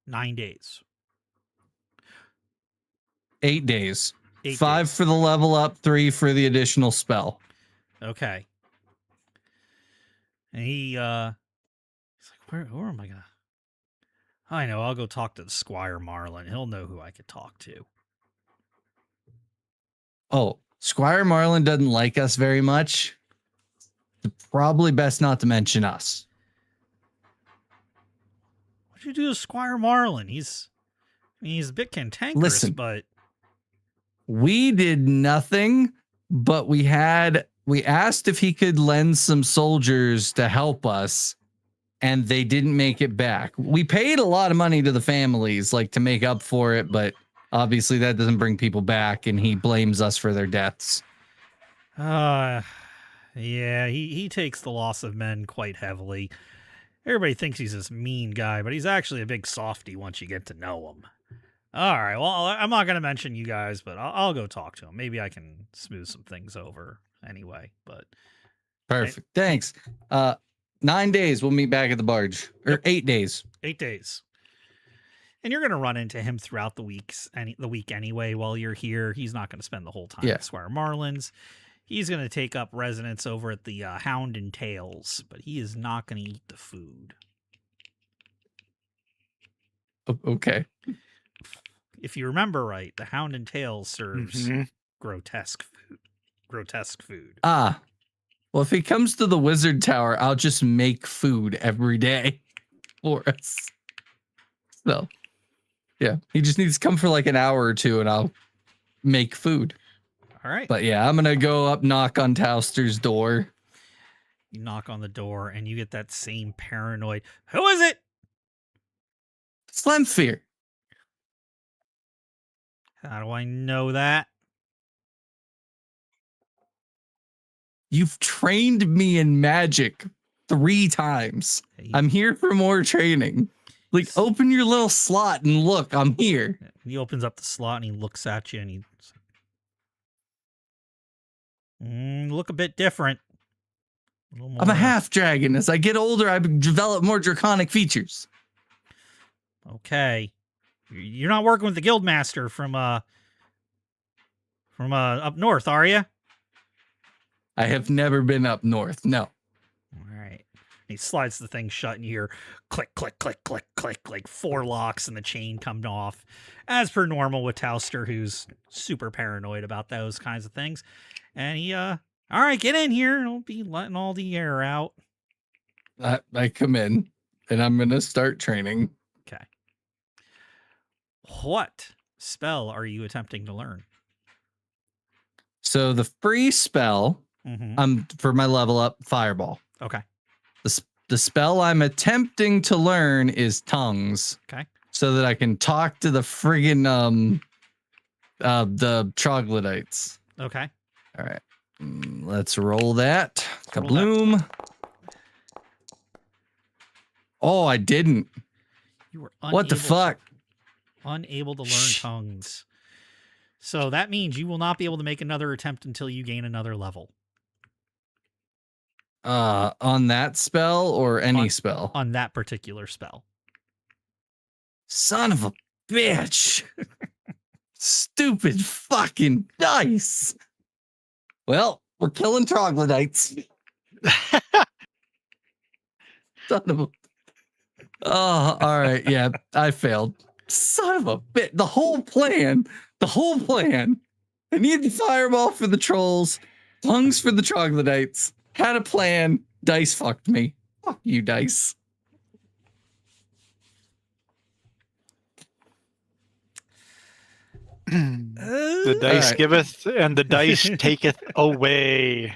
9 days. 8 days. 8 5 days. for the level up, 3 for the additional spell. Okay. And he's like, where am I gonna? I know. I'll go talk to the Squire Marlin. He'll know who I could talk to. Oh, Squire Marlin doesn't like us very much. Probably best not to mention us. What'd you do to Squire Marlin? He's a bit cantankerous, Listen. but We did nothing, but we asked if he could lend some soldiers to help us, and they didn't make it back. We paid a lot of money to the families, like, to make up for it, but obviously that doesn't bring people back, and he blames us for their deaths. yeah, he takes the loss of men quite heavily. Everybody thinks he's this mean guy, but he's actually a big softy once you get to know him. All right, well, I'm not going to mention you guys, but I'll go talk to him. Maybe I can smooth some things over anyway, but... Perfect. Thanks. 9 days, we'll meet back at the barge. Or Yep. 8 days. 8 days. And you're going to run into him throughout the week anyway while you're here. He's not going to spend the whole time at Squire Marlin's. He's going to take up residence over at the Hound and Tails, but he is not going to eat the food. Okay. If you remember right, the Hound and Tails serves grotesque food. Ah. Well, if he comes to the Wizard Tower, I'll just make food every day for us. So, yeah, he just needs to come for like an hour or two and I'll make food. All right. But yeah, I'm going to go up, knock on Towster's door. You knock on the door and you get that same paranoid, "Who is it?" Slemfear. How do I know that? You've trained me in magic 3 times. I'm here for more training. Like, open your little slot and look, I'm here. He opens up the slot and he looks at you and he's look a bit different. I'm a half dragon. As I get older, I develop more draconic features. Okay. You're not working with the guildmaster from up north, are you? I have never been up north. No. All right. He slides the thing shut and you hear click, click, click, click, click, like 4 locks and the chain coming off. As per normal with Towster, who's super paranoid about those kinds of things. And he, all right, get in here. Don't be letting all the air out. I come in and I'm going to start training. Okay. What spell are you attempting to learn? So the free spell, for my level up, Fireball. Okay. The spell I'm attempting to learn is Tongues. Okay. So that I can talk to the friggin' the troglodytes. Okay. All right. Let's roll that. Kabloom. Oh, I didn't. You were What the fuck? Unable to learn tongues. So that means you will not be able to make another attempt until you gain another level. On that spell or any spell? On that particular spell. Son of a bitch. Stupid fucking dice. Well, we're killing troglodytes. Son of a... Oh, all right. Yeah, I failed. Son of a bit. The whole plan. I need the fireball for the trolls, tongues for the troglodytes. Had a plan. Dice fucked me. Fuck you, dice. The dice giveth and the dice taketh away.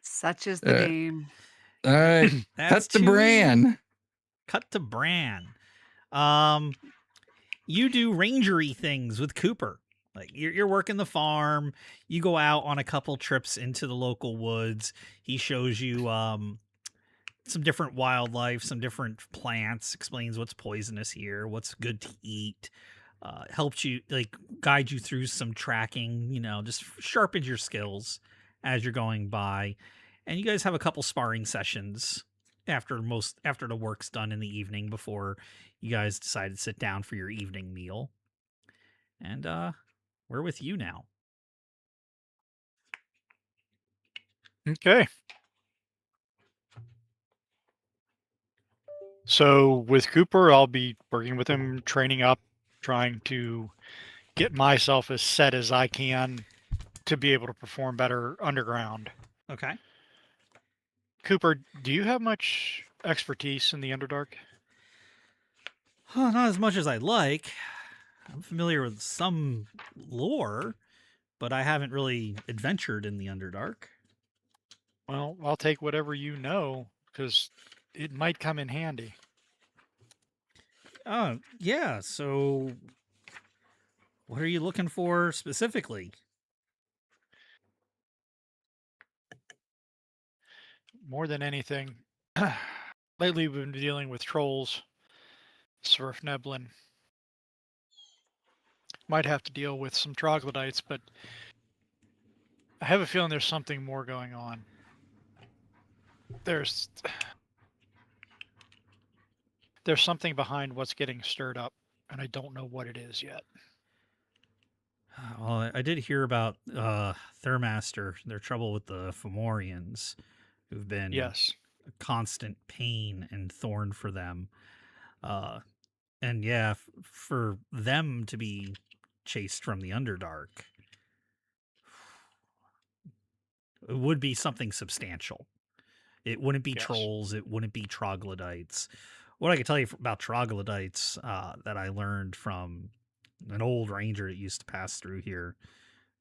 Such is the game. All right. That's the brand. cut to Bran. You do rangery things with Cooper. Like you're working the farm. You go out on a couple trips into the local woods. He shows you some different wildlife, some different plants, explains what's poisonous here, what's good to eat, helps you, like, guide you through some tracking, just sharpens your skills as you're going by. And you guys have a couple sparring sessions after the work's done in the evening before you guys decide to sit down for your evening meal. And we're with you now. Okay. So with Cooper, I'll be working with him, training up, trying to get myself as set as I can to be able to perform better underground. Okay. Cooper, do you have much expertise in the Underdark? Not as much as I'd like. I'm familiar with some lore, but I haven't really adventured in the Underdark. Well, I'll take whatever you know, because it might come in handy. Yeah. So, what are you looking for specifically? More than anything, lately we've been dealing with trolls, Sverfneblin. Might have to deal with some troglodytes, but I have a feeling there's something more going on. There's something behind what's getting stirred up, and I don't know what it is yet. Well, I did hear about Thurmaster, their trouble with the Fomorians, who've been a constant pain and thorn for them. And yeah, for them to be chased from the Underdark, it would be something substantial. It wouldn't be trolls. It wouldn't be troglodytes. What I can tell you about troglodytes that I learned from an old ranger that used to pass through here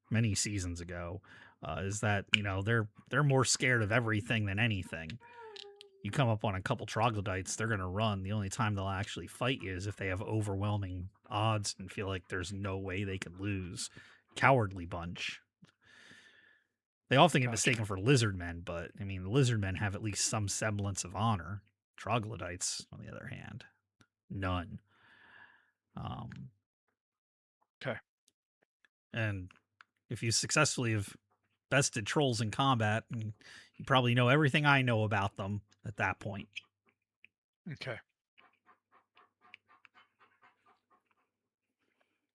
many seasons ago is that they're more scared of everything than anything. You come up on a couple troglodytes, they're going to run. The only time they'll actually fight you is if they have overwhelming odds and feel like there's no way they could lose. Cowardly bunch. They often get mistaken for lizard men, but I mean, the lizard men have at least some semblance of honor. Troglodytes, on the other hand, none. Okay. And if you successfully have bested trolls in combat, you probably know everything I know about them at that point. Okay.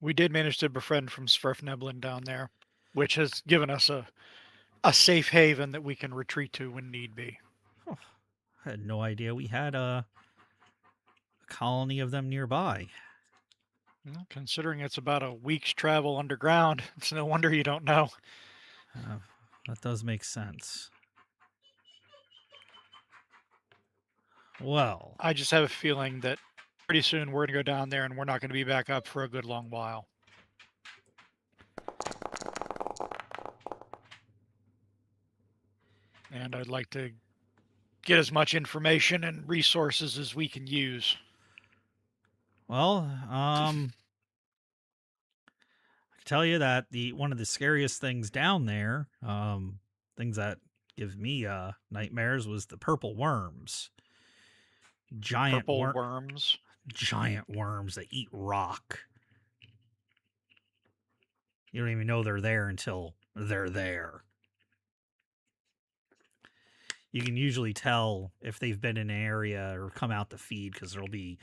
We did manage to befriend from Sverfneblin down there, which has given us a safe haven that we can retreat to when need be. Oh, I had no idea we had a colony of them nearby. Well, considering it's about a week's travel underground, it's no wonder you don't know. That does make sense. Well, I just have a feeling that pretty soon we're going to go down there and we're not going to be back up for a good long while. And I'd like to get as much information and resources as we can use. Well, I can tell you that one of the scariest things down there, things that give me nightmares, was the purple worms. Giant worms. Giant worms that eat rock. You don't even know they're there until they're there. You can usually tell if they've been in an area or come out to feed because there'll be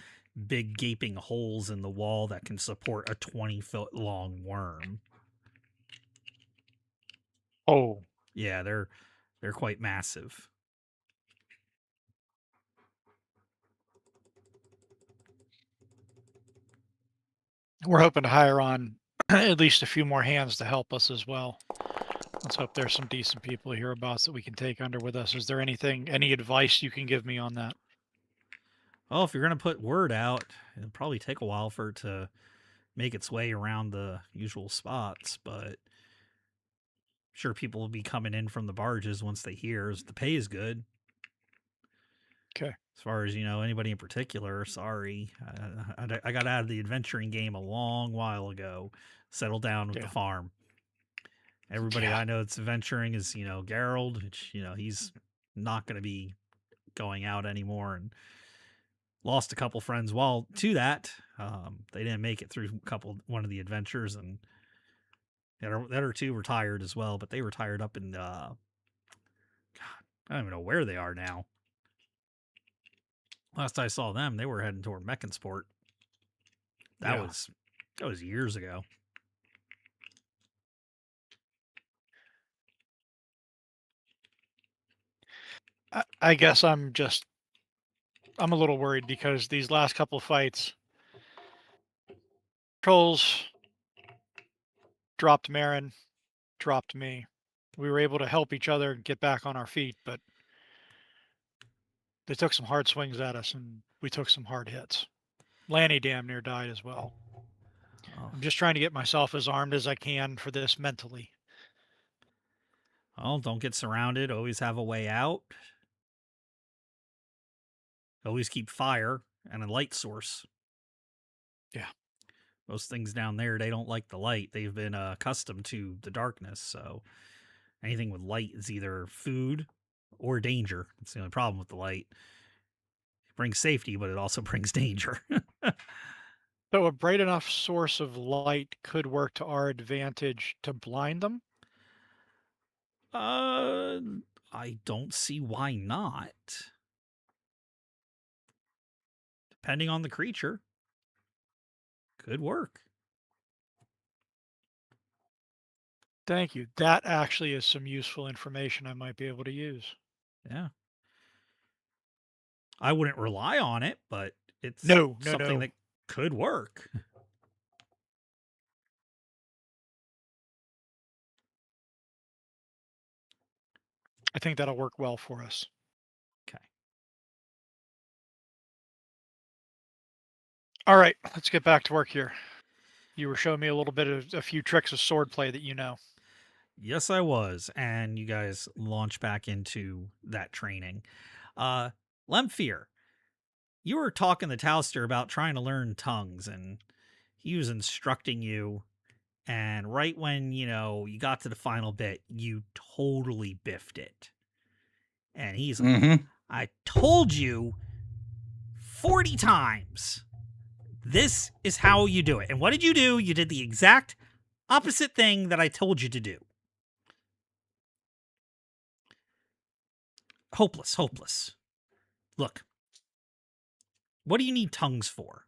big gaping holes in the wall that can support a 20-foot long worm. Oh. Yeah, they're quite massive. We're hoping to hire on at least a few more hands to help us as well. Let's hope there's some decent people hereabouts that we can take under with us. Is there any advice you can give me on that? Well, if you're going to put word out, it'll probably take a while for it to make its way around the usual spots, but I'm sure people will be coming in from the barges once they hear the pay is good. Okay. As far as, anybody in particular, sorry. I got out of the adventuring game a long while ago. Settled down with the farm. Everybody I know that's adventuring is, Gerald, which, he's not going to be going out anymore, and lost a couple friends while to that. They didn't make it through one of the adventures, and the other two retired as well, but they retired up in, God, I don't even know where they are now. Last I saw them, they were heading toward Mechansport. That was years ago. I guess I'm a little worried because these last couple of fights, trolls dropped Marin, dropped me. We were able to help each other and get back on our feet, but they took some hard swings at us, and we took some hard hits. Lanny damn near died as well. Oh. I'm just trying to get myself as armed as I can for this mentally. Well, don't get surrounded. Always have a way out. Always keep fire and a light source. Yeah. Most things down there, they don't like the light. They've been accustomed to the darkness, so anything with light is either food or danger. That's the only problem with the light. It brings safety, but it also brings danger. So a bright enough source of light could work to our advantage to blind them? I don't see why not. Depending on the creature. Could work. Thank you. That actually is some useful information I might be able to use. Yeah. I wouldn't rely on it, but it's something that could work. I think that'll work well for us. Okay. All right, let's get back to work here. You were showing me a little bit of a few tricks of swordplay that you know. Yes, I was. And you guys launch back into that training. Lemfir, you were talking to Tauster about trying to learn tongues, and he was instructing you. And right when, you got to the final bit, you totally biffed it. And he's like, I told you 40 times. This is how you do it. And what did you do? You did the exact opposite thing that I told you to do. Hopeless. Look, what do you need tongues for?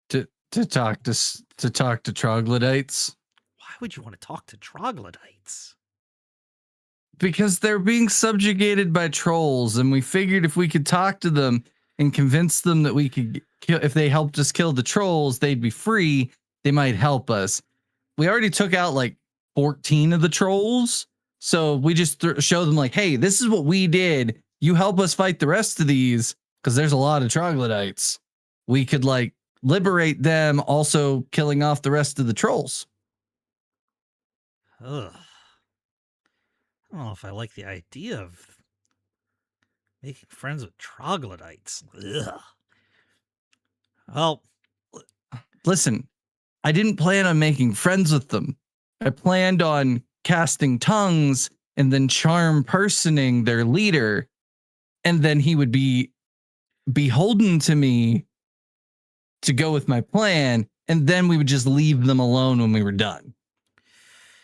To talk to troglodytes. Why would you want to talk to troglodytes? Because they're being subjugated by trolls, and we figured if we could talk to them and convince them that we could kill, if they helped us kill the trolls, they'd be free. They might help us. We already took out like 14 of the trolls, so we just show them like, hey, this is what we did. You help us fight the rest of these, because there's a lot of troglodytes. We could like liberate them, also killing off the rest of the trolls. Ugh. I don't know if I like the idea of making friends with troglodytes. Ugh. Well, listen, I didn't plan on making friends with them. I planned on casting tongues and then charm personing their leader, and then he would be beholden to me to go with my plan, and then we would just leave them alone when we were done.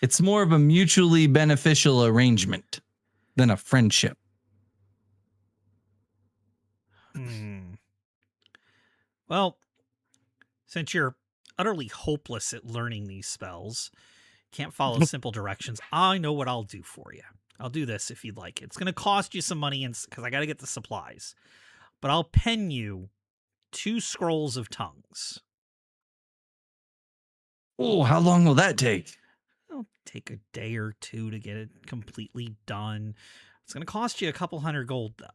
It's more of a mutually beneficial arrangement than a friendship. Well, since you're utterly hopeless at learning these spells, can't follow simple directions, I know what I'll do for you. I'll do this if you'd like. It's going to cost you some money because I got to get the supplies. But I'll pen you 2 scrolls of tongues. Oh, how long will that take? It'll take a day or 2 to get it completely done. It's going to cost you a couple hundred gold, though.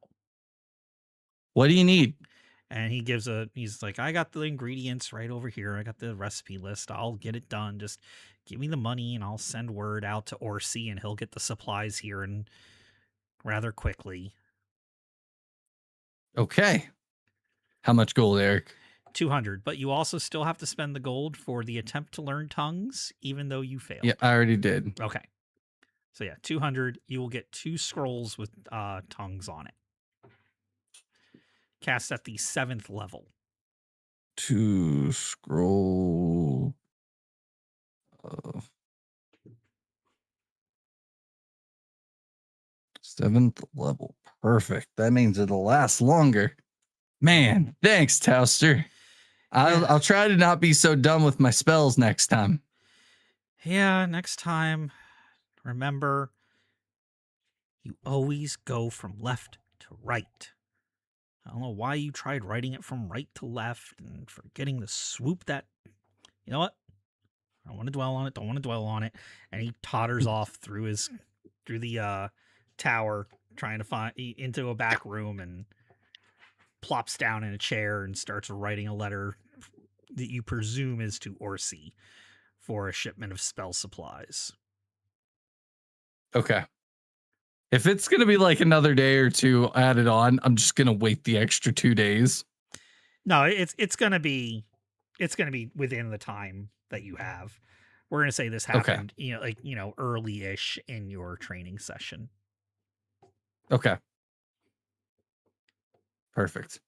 What do you need? And he's like, I got the ingredients right over here. I got the recipe list. I'll get it done. Just give me the money and I'll send word out to Orsi and he'll get the supplies here and rather quickly. Okay. How much gold, Eric? 200, but you also still have to spend the gold for the attempt to learn tongues, even though you failed. Yeah, I already did. Okay. So yeah, 200. You will get 2 scrolls with tongues on it. Cast at the 7th level. 2 scroll. 7th level. Perfect. That means it'll last longer. Man, thanks, Towster. I'll try to not be so dumb with my spells next time. Yeah, next time, remember, you always go from left to right. I don't know why you tried writing it from right to left and forgetting the swoop that. You know what? I don't want to dwell on it. Don't want to dwell on it. And he totters off through the tower, trying to find into a back room, and plops down in a chair and starts writing a letter that you presume is to Orsi for a shipment of spell supplies. Okay. If it's going to be like another day or two added on, I'm just going to wait the extra 2 days. No, it's going to be within the time that you have. We're going to say this happened, early-ish in your training session. Okay. Perfect.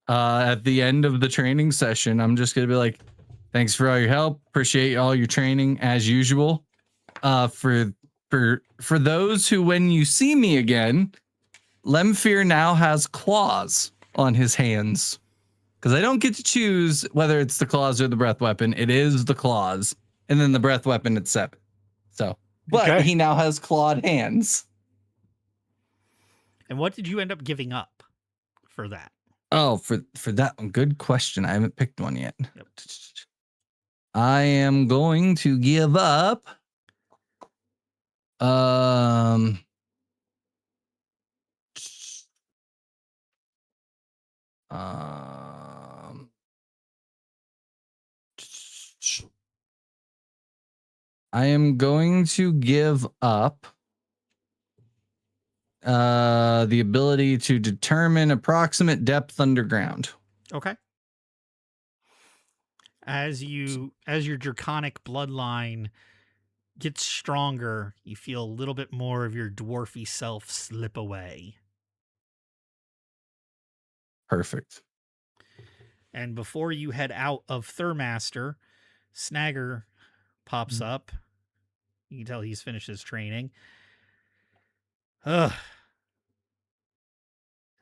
At the end of the training session, I'm just going to be like, thanks for all your help. Appreciate all your training as usual. For those who, when you see me again, Lemfir now has claws on his hands. Because I don't get to choose whether it's the claws or the breath weapon. It is the claws. And then the breath weapon at 7. So, but he now has clawed hands. And what did you end up giving up for that? Oh, for that one. Good question. I haven't picked one yet. Yep. I am going to give up. I am going to give up the ability to determine approximate depth underground. Okay. As your draconic bloodline gets stronger, you feel a little bit more of your dwarfy self slip away. Perfect. And before you head out of Thurmaster, Snagger pops up. You can tell he's finished his training. Ugh.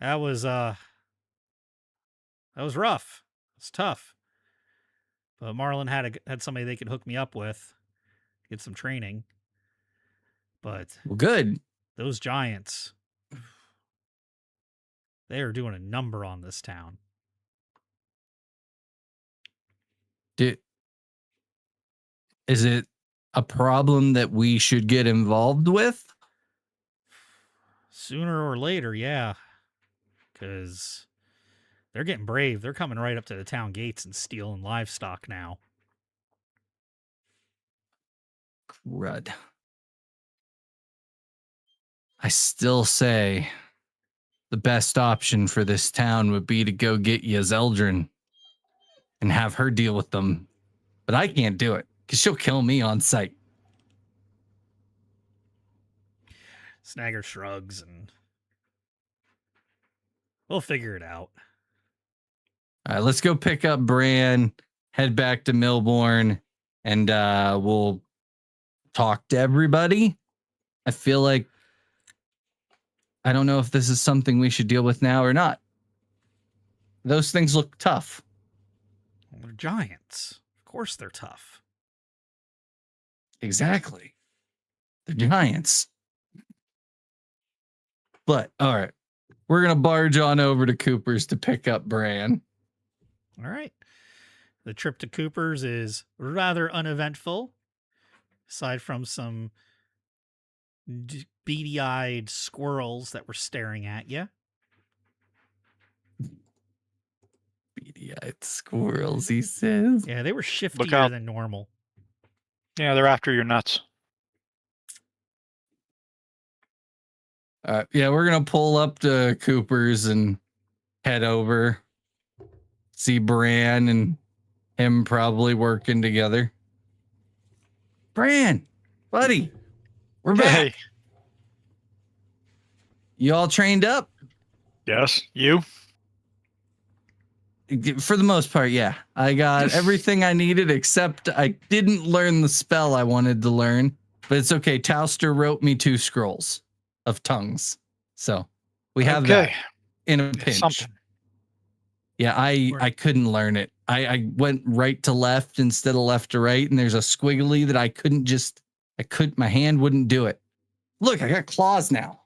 That was rough. It was tough. But Marlin had somebody they could hook me up with, get some training. But well, good. Those giants, they are doing a number on this town. Is it a problem that we should get involved with? Sooner or later, yeah. Because they're getting brave. They're coming right up to the town gates and stealing livestock now. Crud. I still say the best option for this town would be to go get Yezeldrin and have her deal with them. But I can't do it because she'll kill me on sight. Snagger shrugs and we'll figure it out. All right, let's go pick up Bran, head back to Milbourne, and we'll talk to everybody. I feel like I don't know if this is something we should deal with now or not. Those things look tough. Well, they're giants. Of course they're tough. Exactly. They're giants. But, all right. We're going to barge on over to Cooper's to pick up Bran. All right. The trip to Cooper's is rather uneventful, aside from some beady-eyed squirrels that were staring at you. Beady-eyed squirrels, he says. Yeah, they were shiftier than normal. Yeah, they're after your nuts. Yeah, we're going to pull up to Cooper's and head over. See Bran and him probably working together. Bran, buddy, we're back. You all trained up? Yes. You? For the most part, yeah. I got everything I needed except I didn't learn the spell I wanted to learn. But it's okay. Tauster wrote me 2 scrolls of tongues. So we have that in a pinch. Something. Yeah, I couldn't learn it. I went right to left instead of left to right, and there's a squiggly that my hand wouldn't do it. Look, I got claws now.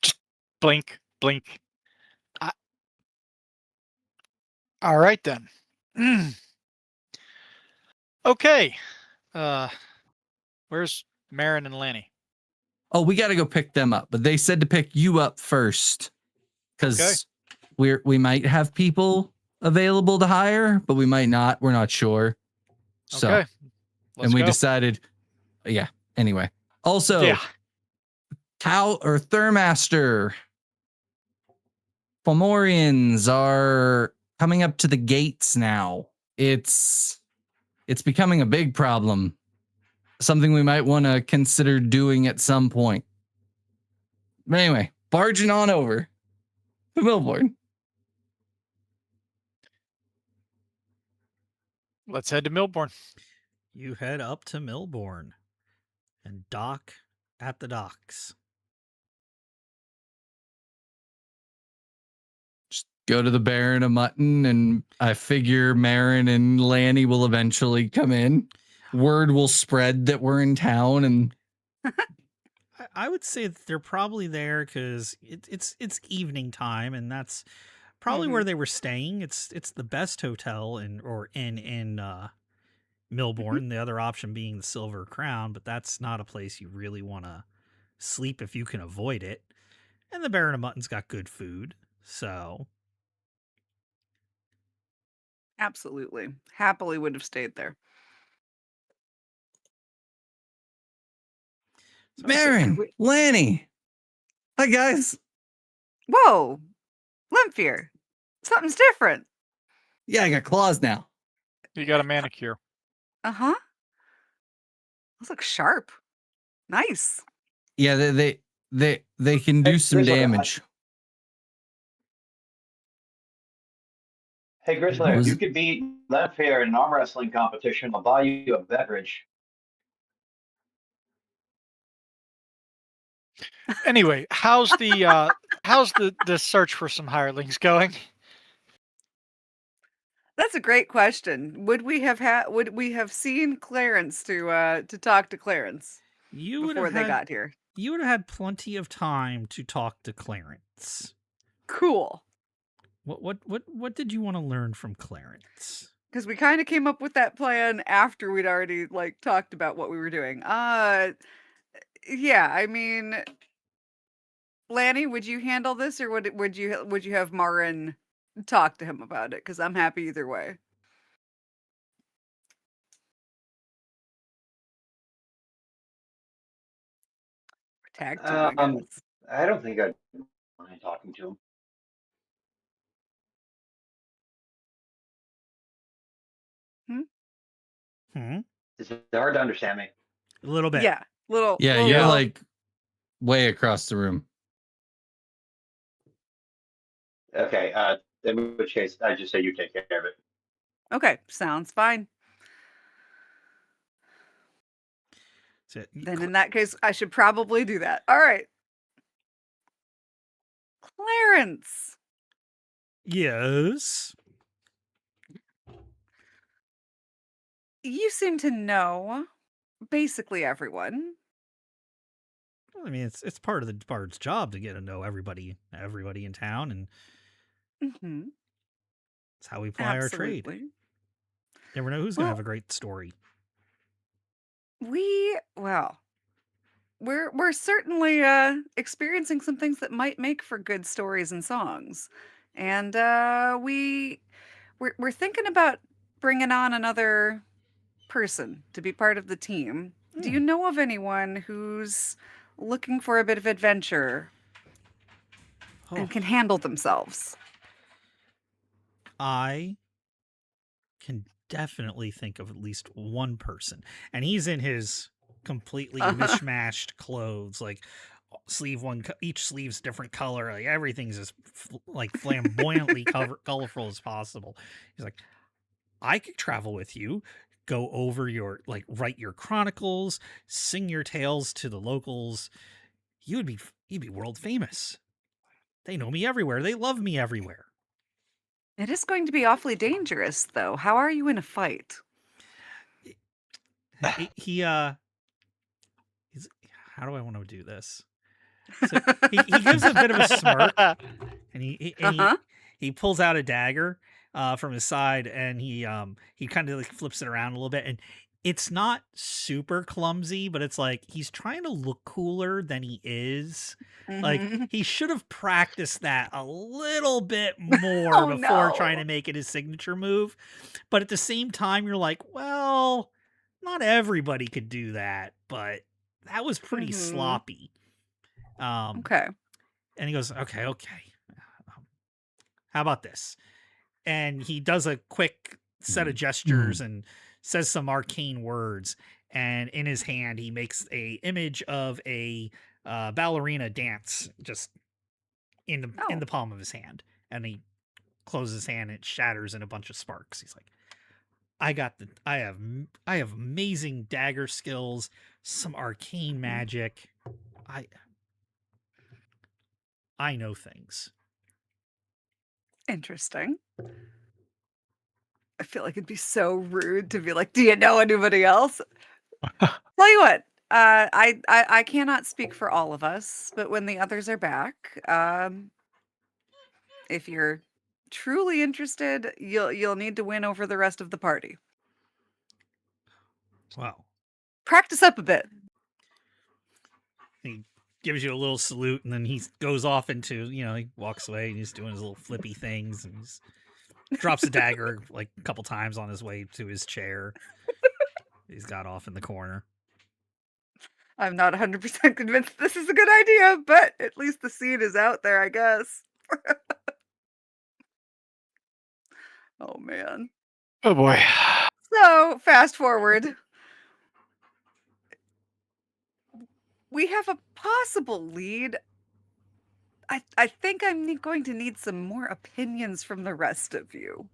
Just blink, blink. All right then. Okay. Where's Marin and Lanny? Oh, we got to go pick them up, but they said to pick you up first because we might have people available to hire, but we might not. We're not sure. So, okay. And we decided, yeah. Anyway, also, Thermaster Fomorians are coming up to the gates now. It's becoming a big problem. Something we might want to consider doing at some point. But anyway, barging on over to Milbourne. Let's head to Milbourne. You head up to Milbourne and dock at the docks. Just go to the Baron of Mutton, and I figure Marin and Lanny will eventually come in. Word will spread that we're in town, and I would say that they're probably there because it's evening time, and that's probably where they were staying. It's the best hotel in Milbourne. The other option being the Silver Crown, but that's not a place you really want to sleep if you can avoid it. And the Baron of Mutton's got good food, so absolutely, happily would have stayed there. Marin, Lanny, hi guys. Whoa, Limfear, something's different. Yeah, I got claws now. You got a manicure. Uh-huh. Those look sharp. Nice. Yeah, they can do some damage. Hey, Grizzly, you could beat Limfear in an arm wrestling competition. I'll buy you a beverage. Anyway, how's the search for some hirelings going? That's a great question. Would we have seen Clarence to talk to Clarence before they got here? You would have had plenty of time to talk to Clarence. Cool. What did you want to learn from Clarence? Because we kind of came up with that plan after we'd already talked about what we were doing. Yeah, I mean, Lanny, would you handle this, or would you have Marin talk to him about it? Because I'm happy either way. Tag team, I guess. I don't think I'd mind talking to him. Is it hard to understand me? A little bit. Yeah, little. Yeah, little you're little. like way across the room. Okay. In which case, I just say you take care of it. Okay, sounds fine. Then in that case, I should probably do that. All right. Clarence. Yes. You seem to know basically everyone. Well, I mean, it's part of the bard's job to get to know everybody in town, and it's how we ply our trade. Never know who's gonna have a great story. We're certainly experiencing some things that might make for good stories and songs, and we're thinking about bringing on another person to be part of the team. Do you know of anyone who's looking for a bit of adventure? and can handle themselves. I can definitely think of at least one person, and he's in his completely mishmashed clothes, like each sleeve's different color, like everything's as like flamboyantly colorful as possible. He's like, I could travel with you, go over write your chronicles, sing your tales to the locals. You'd be world famous. They know me everywhere. They love me everywhere. It is going to be awfully dangerous, though. How are you in a fight? He's, how do I want to do this? So he gives a bit of a smirk, and he pulls out a dagger from his side, and he kind of like flips it around a little bit, and it's not super clumsy, but it's like he's trying to look cooler than he is. Like he should have practiced that a little bit more before trying to make it his signature move. But at the same time, you're like, well, not everybody could do that, but that was pretty sloppy. Okay. And he goes, okay. How about this? And he does a quick set of gestures and says some arcane words. And in his hand, he makes a image of a ballerina dance just in the palm of his hand. And he closes his hand and it shatters in a bunch of sparks. He's like, I have amazing dagger skills, some arcane magic. I know things. Interesting. I feel like it'd be so rude to be like, do you know anybody else? Tell you what, I cannot speak for all of us, but when the others are back, if you're truly interested, you'll need to win over the rest of the party. Wow. Practice up a bit. He gives you a little salute, and then he goes off into, he walks away, and he's doing his little flippy things, and he drops the dagger like a couple times on his way to his chair. He's got off in the corner. I'm not 100% convinced this is a good idea, but at least the seed is out there, I guess. Oh, man. Oh, boy. So, fast forward. We have a possible lead. I think I'm going to need some more opinions from the rest of you.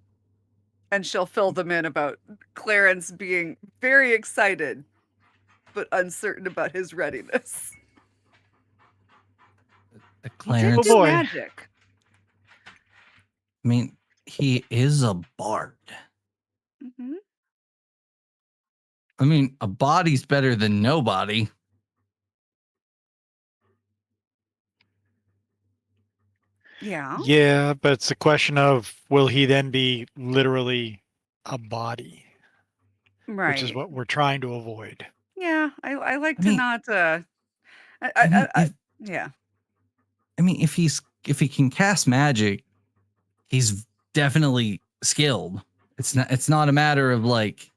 And she'll fill them in about Clarence being very excited, but uncertain about his readiness. Clarence, Oh boy. Magic. I mean, he is a bard. Mm-hmm. I mean, a body's better than nobody. Yeah. Yeah, but it's a question of, will he then be literally a body? Right. Which is what we're trying to avoid. Yeah, I like to not. Yeah. I mean, if he can cast magic, he's definitely skilled. It's not a matter of like,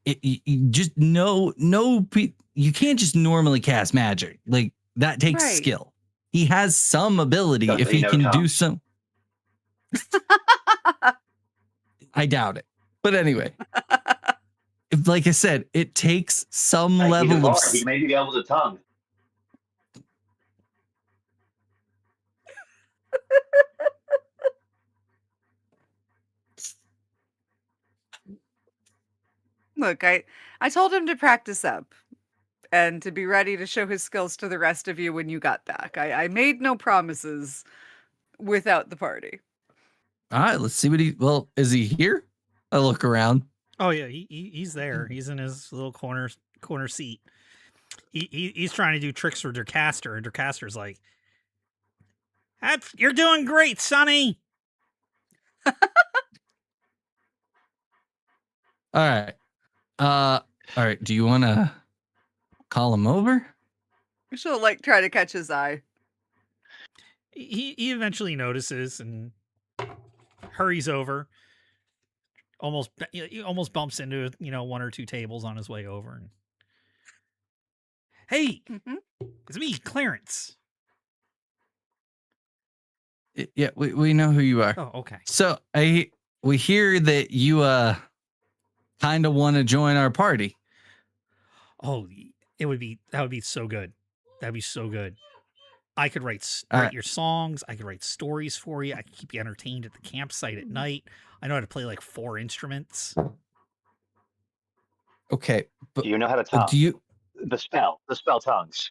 you just you can't just normally cast magic. Like that takes skill. He has some ability if he can do some. I doubt it. But anyway, like I said, it takes some level of. He may be able to tongue. Look, I told him to practice up and to be ready to show his skills to the rest of you when you got back. I made no promises without the party. All right, let's see what is he here? I look around. Oh yeah, he's there. He's in his little corner seat. He's trying to do tricks for Dercaster, and Dercaster's like, "You're doing great, Sonny." All right. Do you want to call him over? She'll try to catch his eye. He eventually notices and hurries over. Almost bumps into one or two tables on his way over. And, hey, It's me, Clarence. Yeah, we know who you are. Oh, okay. So we hear that you kind of want to join our party. Oh, that would be so good. That'd be so good. I could write All right. your songs. I could write stories for you. I could keep you entertained at the campsite at night. I know how to play like 4 instruments. Okay, but Do you know how to do you? the spell tongues?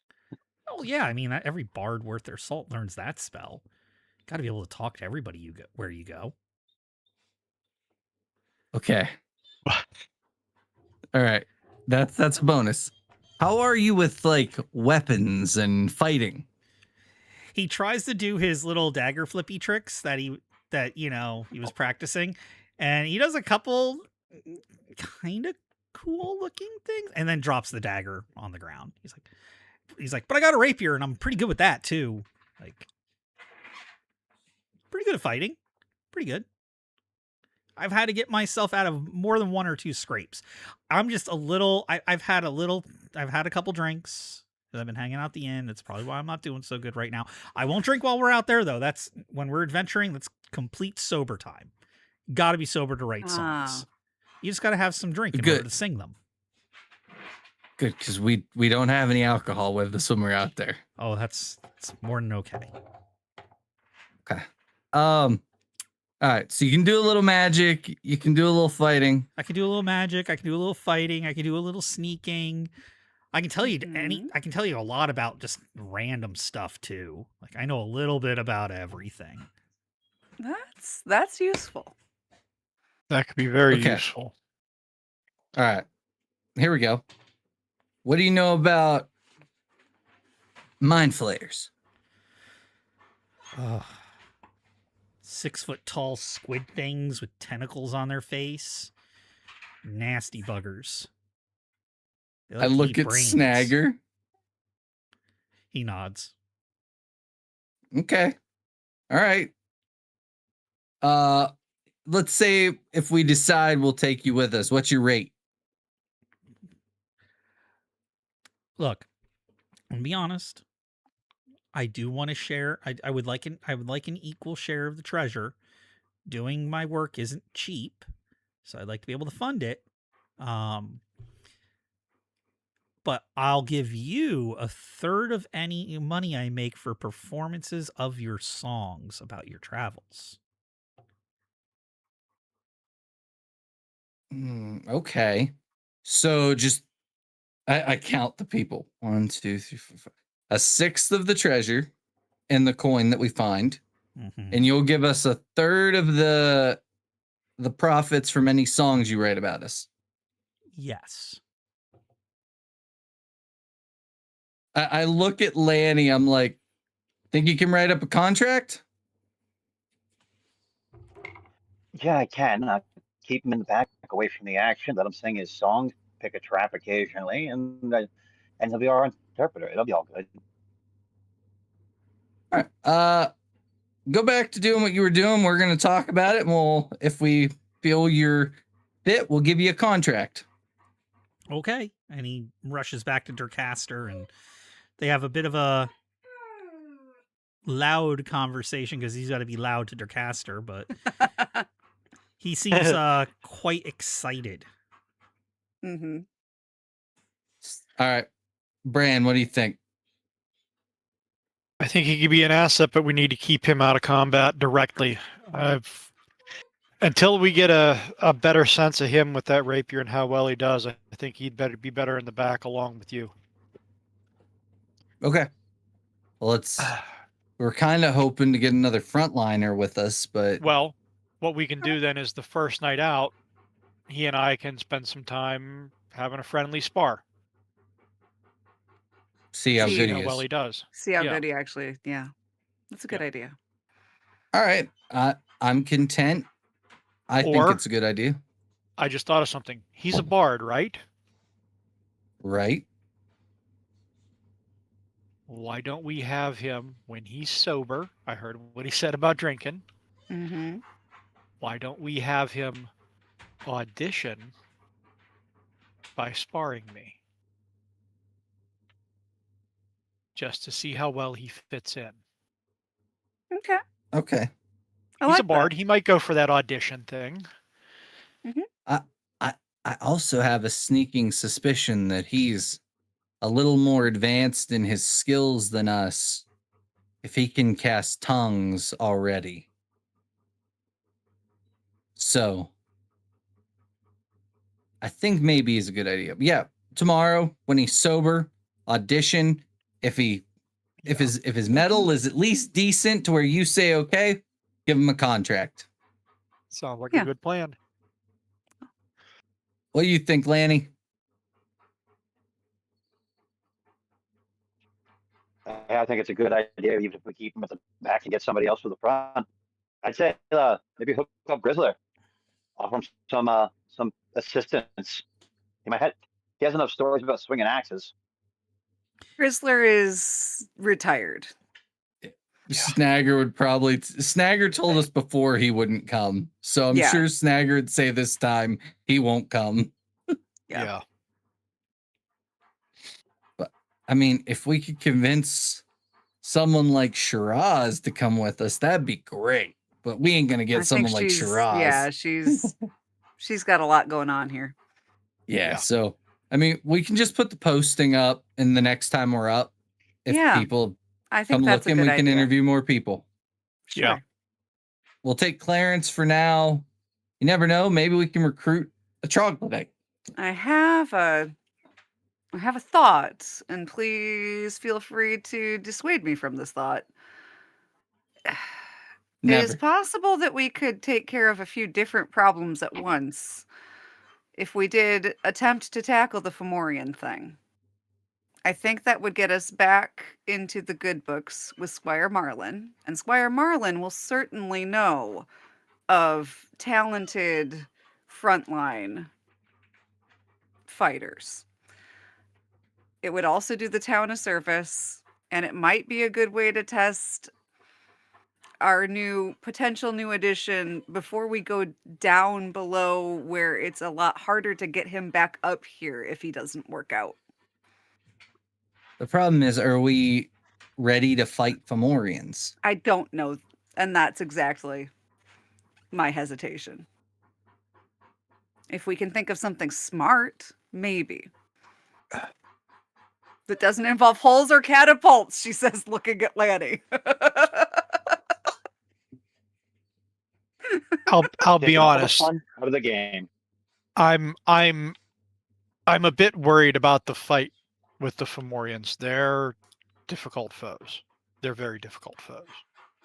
Oh yeah, I mean every bard worth their salt learns that spell. Got to be able to talk to everybody where you go. Okay. All right, that's a bonus. How are you with like weapons and fighting? He tries to do his little dagger flippy tricks that he was practicing, and he does a couple kind of cool looking things, and then drops the dagger on the ground. He's like, but I got a rapier, and I'm pretty good with that too. Like, pretty good at fighting. Pretty good. I've had to get myself out of more than 1 or 2 scrapes. I'm just a little. I've had a couple drinks. I've been hanging out the inn. That's probably why I'm not doing so good right now. I won't drink while we're out there, though. That's when we're adventuring. That's complete sober time. Got to be sober to write songs. You just got to have some drink in order to sing them. Good, because we don't have any alcohol with us when we're out there. Oh, that's more than okay. Okay. All right. So you can do a little magic. You can do a little fighting. I can do a little magic. I can do a little fighting. I can do a little sneaking. I can tell you I can tell you a lot about just random stuff too. Like I know a little bit about everything. That's useful. That could be very useful. All right. Here we go. What do you know about mind flayers? 6 foot tall squid things with tentacles on their face. Nasty buggers. I look at Snagger. He nods. Okay. All right. Let's say if we decide we'll take you with us, what's your rate? Look, to be honest, I do want to share. I would like an equal share of the treasure. Doing my work isn't cheap, so I'd like to be able to fund it. But I'll give you 1/3 of any money I make for performances of your songs about your travels. Okay. So just I count the people. 1, 2, 3, 4, 5. 1/6 of the treasure and the coin that we find. Mm-hmm. And you'll give us 1/3 of the profits from any songs you write about us. Yes. I look at Lanny. I'm like, think you can write up a contract? Yeah, I can. Keep him in the back, away from the action. Let him sing his songs, pick a trap occasionally, and he'll be our interpreter. It'll be all good. All right. Go back to doing what you were doing. We're going to talk about it. And if we feel you're fit, we'll give you a contract. Okay. And he rushes back to Durcaster, and they have a bit of a loud conversation because he's got to be loud to Durcaster, but he seems quite excited. Mm-hmm. All right. Bran, what do you think? I think he could be an asset, but we need to keep him out of combat directly. Until we get a better sense of him with that rapier and how well he does, I think he'd better be better in the back along with you. Okay. Well, we're kind of hoping to get another frontliner with us, but... Well, what we can do then is the first night out, he and I can spend some time having a friendly spar. See how good he is. Well he does. See how good he actually, yeah. That's a good idea. All right. I'm content. I think it's a good idea. I just thought of something. He's a bard, right? Right. Why don't we have him when he's sober? I heard what he said about drinking. Mm-hmm. Why don't we have him audition by sparring me? Just to see how well he fits in. Okay. Okay. He's a bard. He might go for that audition thing. I also have a sneaking suspicion that he's a little more advanced in his skills than us if he can cast tongues already. So I think maybe is a good idea. Yeah, tomorrow when he's sober, audition. If his metal is at least decent to where you say okay, give him a contract. Sounds like a good plan. What do you think, Lanny? I think it's a good idea, even if we keep him at the back and get somebody else for the front. I'd say maybe hook up Grizzler, offer him some assistance. He has enough stories about swinging axes. Grizzler is retired. Snagger would probably. Snagger told us before he wouldn't come, so I'm sure Snagger would say this time he won't come. Yeah. But I mean, if we could convince someone like Shiraz to come with us, that'd be great. But we ain't gonna get someone like Shiraz. Yeah, she's got a lot going on here. Yeah. So I mean, we can just put the posting up, and the next time we're up, if people I think come that's looking, a good we can idea. interview more people. Sure. Yeah. We'll take Clarence for now. You never know. Maybe we can recruit a troglodyte. I have a thought, and please feel free to dissuade me from this thought. It is possible that we could take care of a few different problems at once if we did attempt to tackle the Fomorian thing. I think that would get us back into the good books with Squire Marlin, and Squire Marlin will certainly know of talented frontline fighters. It would also do the town a service, and it might be a good way to test our potential new addition before we go down below, where it's a lot harder to get him back up here if he doesn't work out. The problem is, are we ready to fight Fomorians? I don't know, and that's exactly my hesitation. If we can think of something smart, maybe. That doesn't involve holes or catapults, she says, looking at Lanny. I'll be honest. Out of the game. I'm a bit worried about the fight with the Fomorians. They're difficult foes. They're very difficult foes.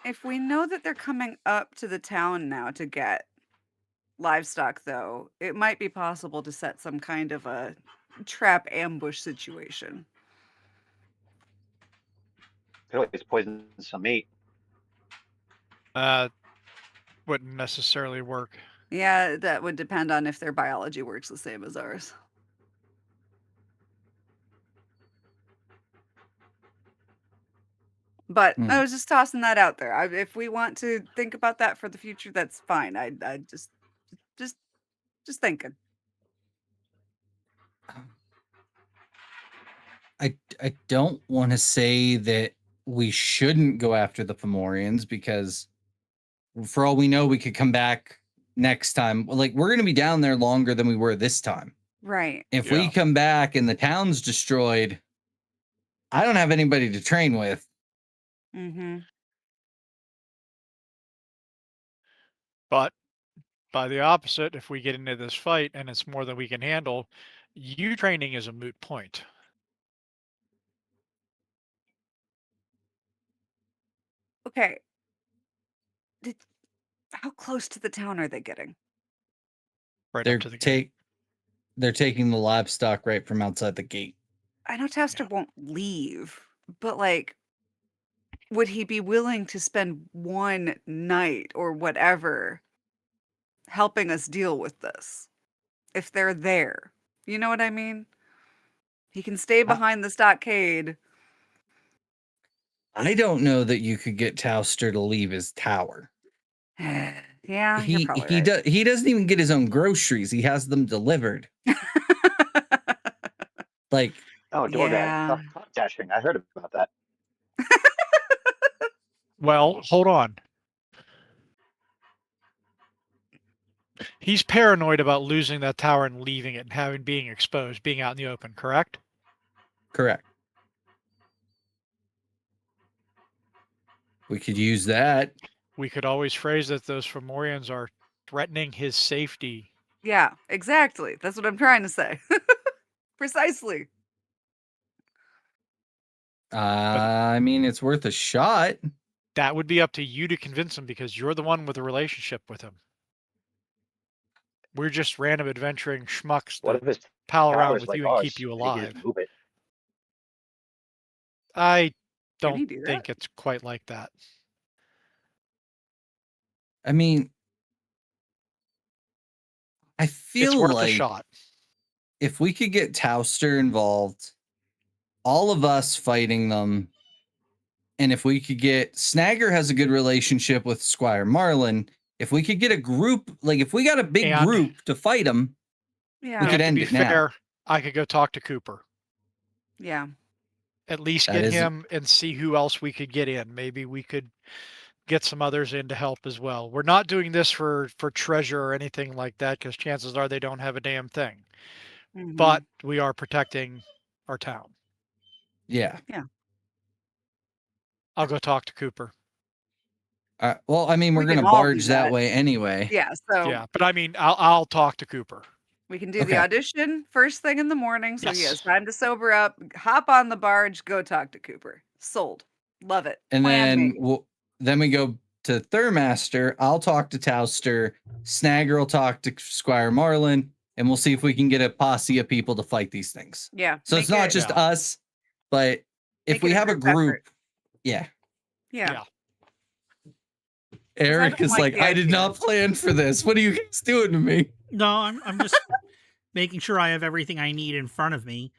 If we know that they're coming up to the town now to get livestock, though, it might be possible to set some kind of a trap ambush situation. Could always poison some meat. Wouldn't necessarily work. Yeah, that would depend on if their biology works the same as ours. But I was just tossing that out there. If we want to think about that for the future, that's fine. I just thinking. I don't want to say that we shouldn't go after the Fomorians, because for all we know, we could come back next time. Like, we're going to be down there longer than we were this time. Right. If we come back and the town's destroyed, I don't have anybody to train with. Mm-hmm. But by the opposite, if we get into this fight and it's more than we can handle, you training is a moot point. Okay. How close to the town are they getting? Right up to the gate. They're taking the livestock right from outside the gate. I know Taster won't leave, but like, would he be willing to spend one night or whatever helping us deal with this? If they're there, you know what I mean? He can stay behind the stockade. I don't know that you could get Tauster to leave his tower. Yeah, you're probably right. He doesn't even get his own groceries. He has them delivered. Like, DoorDash. Dashing. I heard about that. Well, hold on. He's paranoid about losing that tower and leaving it and being exposed, being out in the open, correct? Correct. We could use that. We could always phrase that those Fomorians are threatening his safety. Yeah, exactly. That's what I'm trying to say. Precisely. I mean, it's worth a shot. That would be up to you to convince him because you're the one with a relationship with him. We're just random adventuring schmucks What that if his pal around tower's with like you and ours keep you and he can alive. just move it? I Can he don't do that? think it's quite like that. I mean, I It's feel worth a like shot. if we could get Towster involved, all of us fighting them, and if we could get Snagger has a good relationship with Squire Marlin, if we could get a group, like if we got a big And- group to fight them, Yeah. we could And to end be it now. fair, I could go talk to Cooper. Yeah. At least That get is- him and see who else we could get in. Maybe we could get some others in to help as well. We're not doing this for treasure or anything like that because chances are they don't have a damn thing. Mhm. But we are protecting our town. Yeah. I'll go talk to Cooper. Well, I mean, we're We going can to all do barge that that. way anyway. Yeah, so Yeah, but I mean, I'll talk to Cooper. we can do Okay. the audition first thing in the morning, so he Yes. has time to sober up, hop on the barge, go talk to Cooper. Sold. Love it. And Plan then made. we go to Thurmaster. I'll talk to Towster. Snagger will talk to Squire Marlin, and we'll see if we can get a posse of people to fight these things. Yeah. So it's make not it- just Yeah. us, but if Make we it a have a group group, effort. yeah. Yeah. Eric don't is like like, the I did idea. not plan for this. What are you guys doing to me? No, I'm just making sure I have everything I need in front of me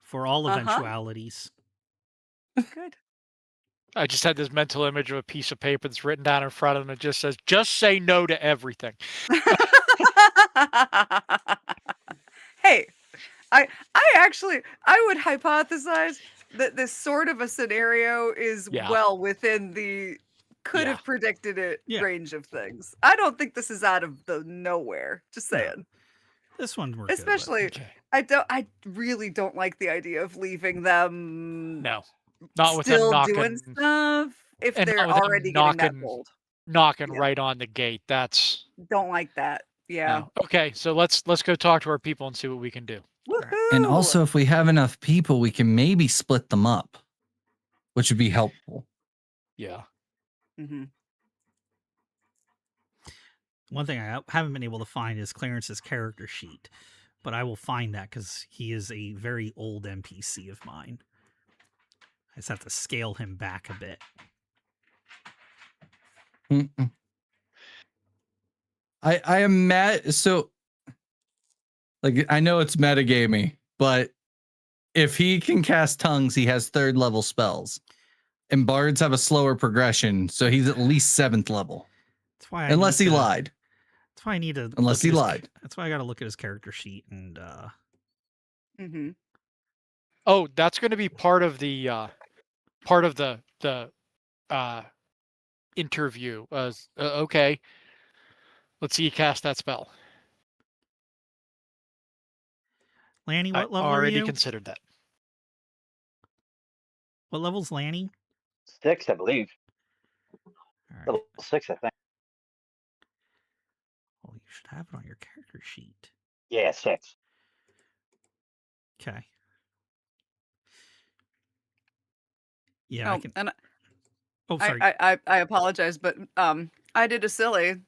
for all Uh-huh. eventualities. Good. I just had this mental image of a piece of paper that's written down in front of him. It just says, just say no to everything. Hey, I would hypothesize that this sort of a scenario is Yeah. well within the could Yeah. have predicted it Yeah. range of things. I don't think this is out of the nowhere. Just No. saying. This one we're good with. Especially Okay. I really don't like the idea of leaving them No. Not with them still knocking, doing stuff if and they're not with them already getting that knocking- bold. knocking Yeah. right on the gate. That's Don't like that. Yeah. no. Okay, so let's go talk to our people and see what we can do. Woohoo! And also, if we have enough people, we can maybe split them up, which would be helpful. Yeah. Mhm. One thing I haven't been able to find is Clarence's character sheet, but I will find that because he is a very old NPC of mine. I just have to scale him back a bit. Mm-mm. I am mad. So, like, I know it's metagamey, but if he can cast tongues, he has 3rd level spells, and bards have a slower progression, so he's at least 7th level, That's why unless he lied. That's why I need to. Unless he lied. That's why I got to look at his character sheet and. Mhm. Oh, that's going to be part of the interview. Okay. Let's see you cast that spell. Lanny, I what level are already you? considered that. What level's Lanny? 6, I believe. All right. Level 6, I think. Well, you should have it on your character sheet. Yeah, 6. Okay. Yeah, I Oh, can. and Oh, sorry. I apologize, but I did a silly.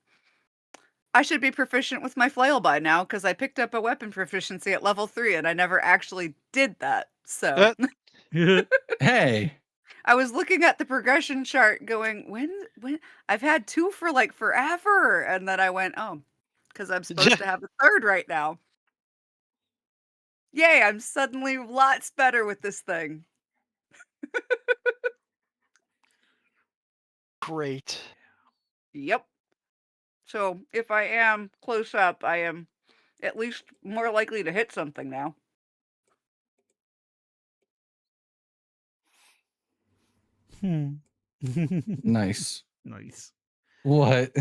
I should be proficient with my flail by now because I picked up a weapon proficiency at level 3 and I never actually did that. So Hey, I was looking at the progression chart going, when I've had 2 for like forever. And then I went, oh, because I'm supposed to have a 3rd right now. Yay, I'm suddenly lots better with this thing. Great. Yep. So if I am close up, I am at least more likely to hit something now. nice. Nice. What?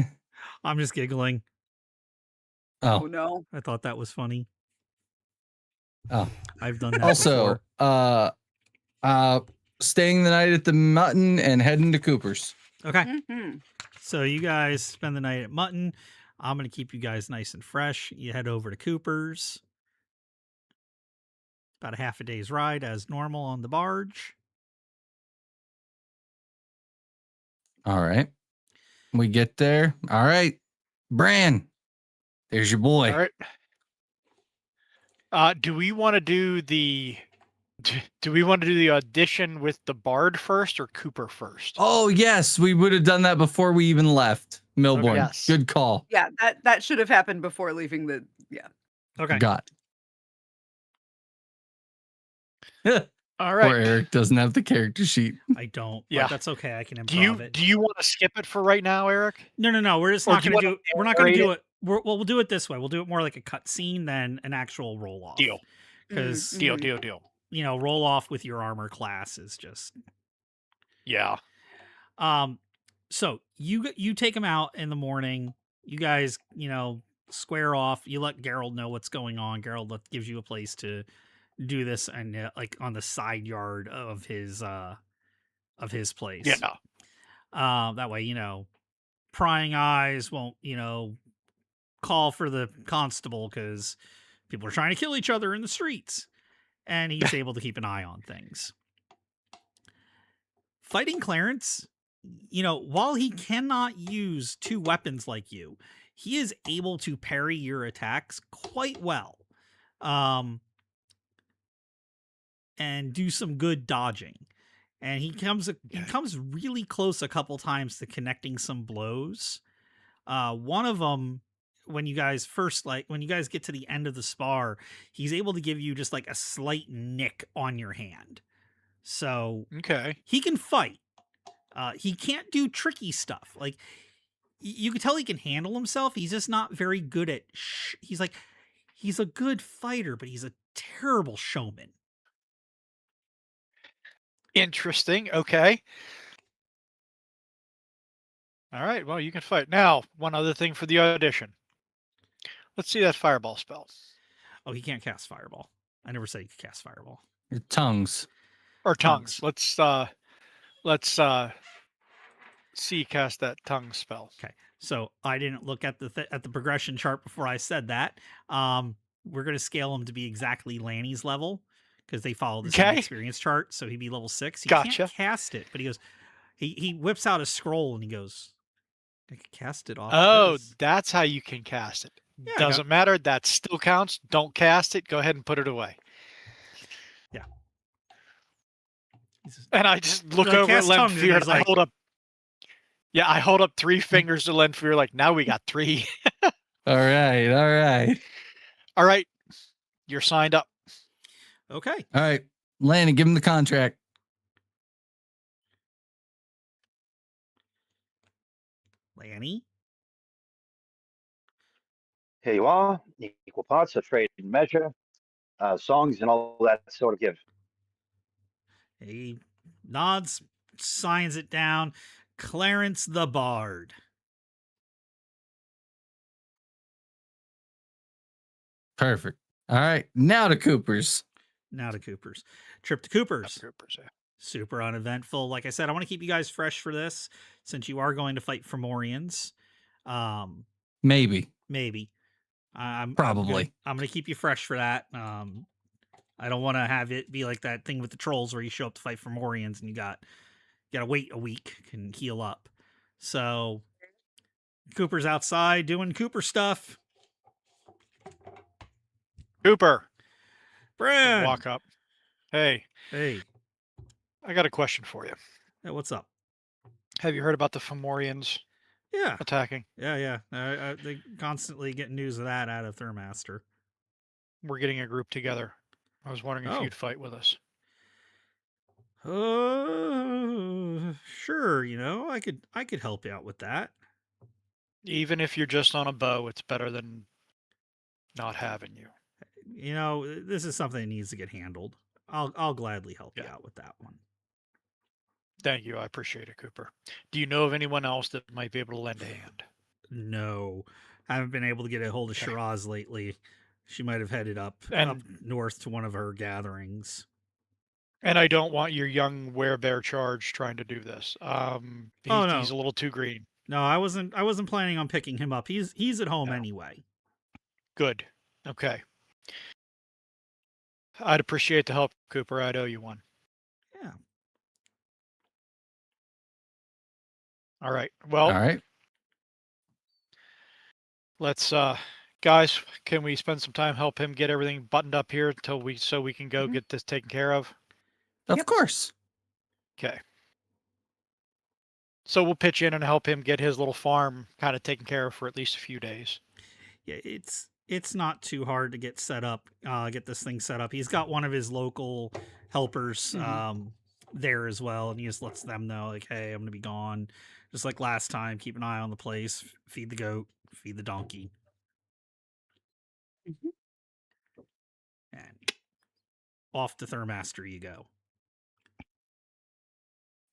I'm just giggling. Oh Oh, no. I thought that was funny. oh. I've done that Also, before. staying the night at the Mutton and heading to Cooper's. Okay. Mhm. So you guys spend the night at Mutton. I'm going to keep you guys nice and fresh. You head over to Cooper's. About a half a day's ride as normal on the barge. All right. We get there. All right. Bran, there's your boy. All right. Do we want to do the audition with the Bard first or Cooper first? Oh, yes. We would have done that before we even left Milbourne. Yes. Good call. Yeah, that should have happened before leaving the. Yeah. Okay. Got. All Poor right. Eric doesn't have the character sheet. I don't. Yeah. But that's okay. I can improv it. Do you want to skip it for right now, Eric? No. We're just Or not do you going to wanna do it. We're not going to do narrate it. We'll do it this way. We'll do it more like a cut scene than an actual roll off. Deal. Because Deal. roll off with your armor class is just. Yeah. So you take him out in the morning. You guys, square off. You let Geralt know what's going on. Geralt gives you a place to do this, and like on the side yard of his place. Yeah. That way, prying eyes won't, call for the constable because people are trying to kill each other in the streets, and he's able to keep an eye on things. Fighting Clarence, while he cannot use two weapons like you, he is able to parry your attacks quite well. And do some good dodging. And he comes really close a couple times to connecting some blows. One of them, when you guys get to the end of the spar, he's able to give you just like a slight nick on your hand. So Okay. he can fight. He can't do tricky stuff. Like you can tell he can handle himself. He's just not very good at. He's a good fighter, but he's a terrible showman. Interesting. Okay. All right. Well, you can fight. Now, one other thing for the audition. Let's see that fireball spell. Oh, he can't cast fireball. I never said he could cast fireball. Your tongues. Or tongues. Let's see cast that tongue spell. Okay. So I didn't look at the progression chart before I said that. We're going to scale him to be exactly Lanny's level because they follow the same experience chart. So he'd be level 6. He can't cast it, but he goes, he whips out a scroll and he goes, I could cast it off. Oh, this. that's how you can cast it. Yeah, Doesn't matter. That still counts. Don't cast it. Go ahead and put it away. Yeah. And I just look over at Lenfear and I hold up. Yeah, I hold up 3 fingers to Lenfear like, now we got 3. All right. All right. You're signed up. Okay. All right. Lanny, give him the contract. Lanny? Here you are, equal parts of trade and measure, songs and all that sort of give. He nods, signs it down. Clarence the Bard. Perfect. All right. Now to Cooper's. Trip to Cooper's. Yeah. Super uneventful. Like I said, I want to keep you guys fresh for this since you are going to fight Fomorians. Maybe. Probably. I'm going to keep you fresh for that. I don't want to have it be like that thing with the trolls where you show up to fight Fomorians and you got to wait a week and heal up. So Cooper's outside doing Cooper stuff. Cooper. Brad. Walk up. Hey. I got a question for you. Hey, what's up? Have you heard about the Fomorians attacking? Yeah. They constantly get news of that out of Thurmaster. We're getting a group together. I was wondering if you'd fight with us. Sure. I could help you out with that. Even if you're just on a bow, it's better than not having you. This is something that needs to get handled. I'll gladly help you out with that one. Thank you. I appreciate it, Cooper. Do you know of anyone else that might be able to lend a hand? No. haven't been able to get a hold of Shiraz lately. She might have headed up north to one of her gatherings. And I don't want your young werebear charge trying to do this. He's a little too green. No, I wasn't planning on picking him up. He's at home anyway. Good. Okay. I'd appreciate the help, Cooper. I'd owe you one. Yeah. All right. Well, All right. Let's guys, can we spend some time help him get everything buttoned up here so we can go get this taken care of? Of course. Okay. So we'll pitch in and help him get his little farm kind of taken care of for at least a few days. Yeah, it's not too hard to get set up, get this thing set up. He's got one of his local helpers there as well, and he just lets them know, like, hey, I'm gonna be gone. Just like last time, keep an eye on the place, feed the goat, feed the donkey. And off to Thurmaster you go.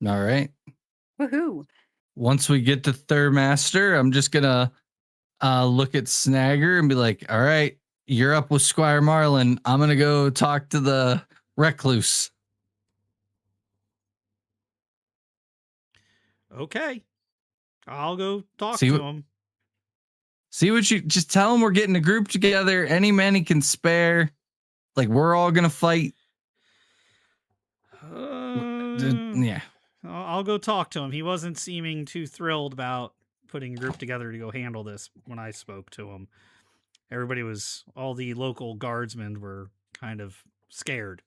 All right. Woohoo. Once we get to Thurmaster, I'm just gonna look at Snagger and be like, all right, you're up with Squire Marlin. I'm gonna go talk to the recluse. Okay. I'll go talk to him. See what you just tell him we're getting a group together. Any man he can spare. Like, we're all gonna fight. Yeah. I'll go talk to him. He wasn't seeming too thrilled about putting a group together to go handle this when I spoke to him. All the local guardsmen were kind of scared.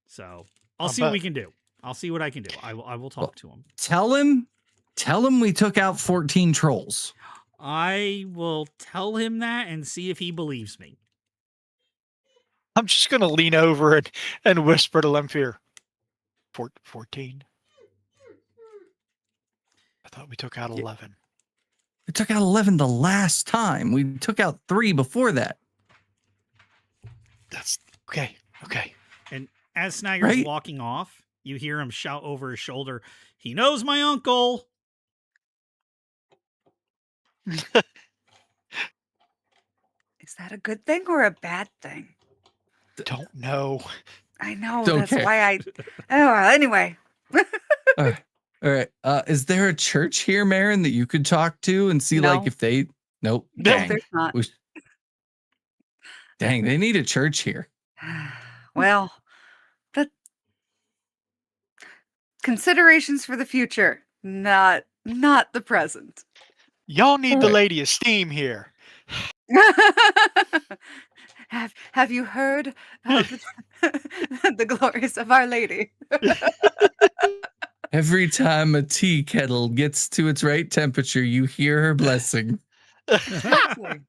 So I'll see what we can do. I'll see what I can do. I will talk to him. Tell him we took out 14 trolls. I will tell him that and see if he believes me. I'm just going to lean over and whisper to Lemfir. 14. I thought we took out 11. We took out 11 the last time. We took out 3 before that. That's okay. Okay. And as Snagger's walking off, you hear him shout over his shoulder, "He knows my uncle." Is that a good thing or a bad thing? Don't know. I know. That's why anyway. All right. Is there a church here, Marin, that you could talk to and see like if they Nope. No, there's not. Dang, they need a church here. Well, the considerations for the future, not the present. Y'all need the Lady of Steam here. Have you heard of the glories of Our Lady? Every time a tea kettle gets to its right temperature, you hear her blessing. Exactly.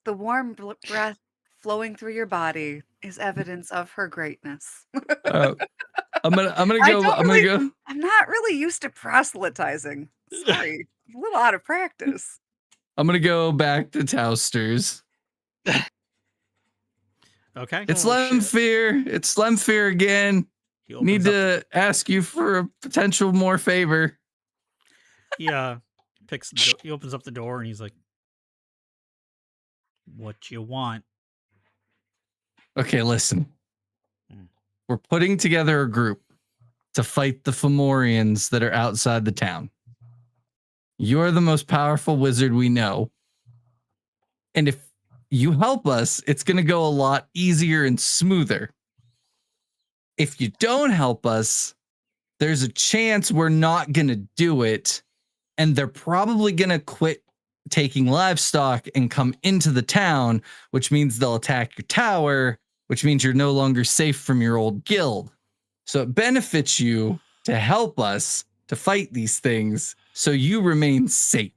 The warm breath flowing through your body is evidence of her greatness. I'm gonna go. I'm not really used to proselytizing. Sorry, a little out of practice. I'm gonna go back to Toasters. Okay. It's Lemfir. It's Lemfir again. Need to ask you for a potential more favor. He he opens up the door and he's like, "What you want?" Okay, listen. We're putting together a group to fight the Fomorians that are outside the town. You're the most powerful wizard we know. And if you help us, it's going to go a lot easier and smoother. If you don't help us, there's a chance we're not going to do it. And they're probably going to quit taking livestock and come into the town, which means they'll attack your tower, which means you're no longer safe from your old guild. So it benefits you to help us to fight these things so you remain safe.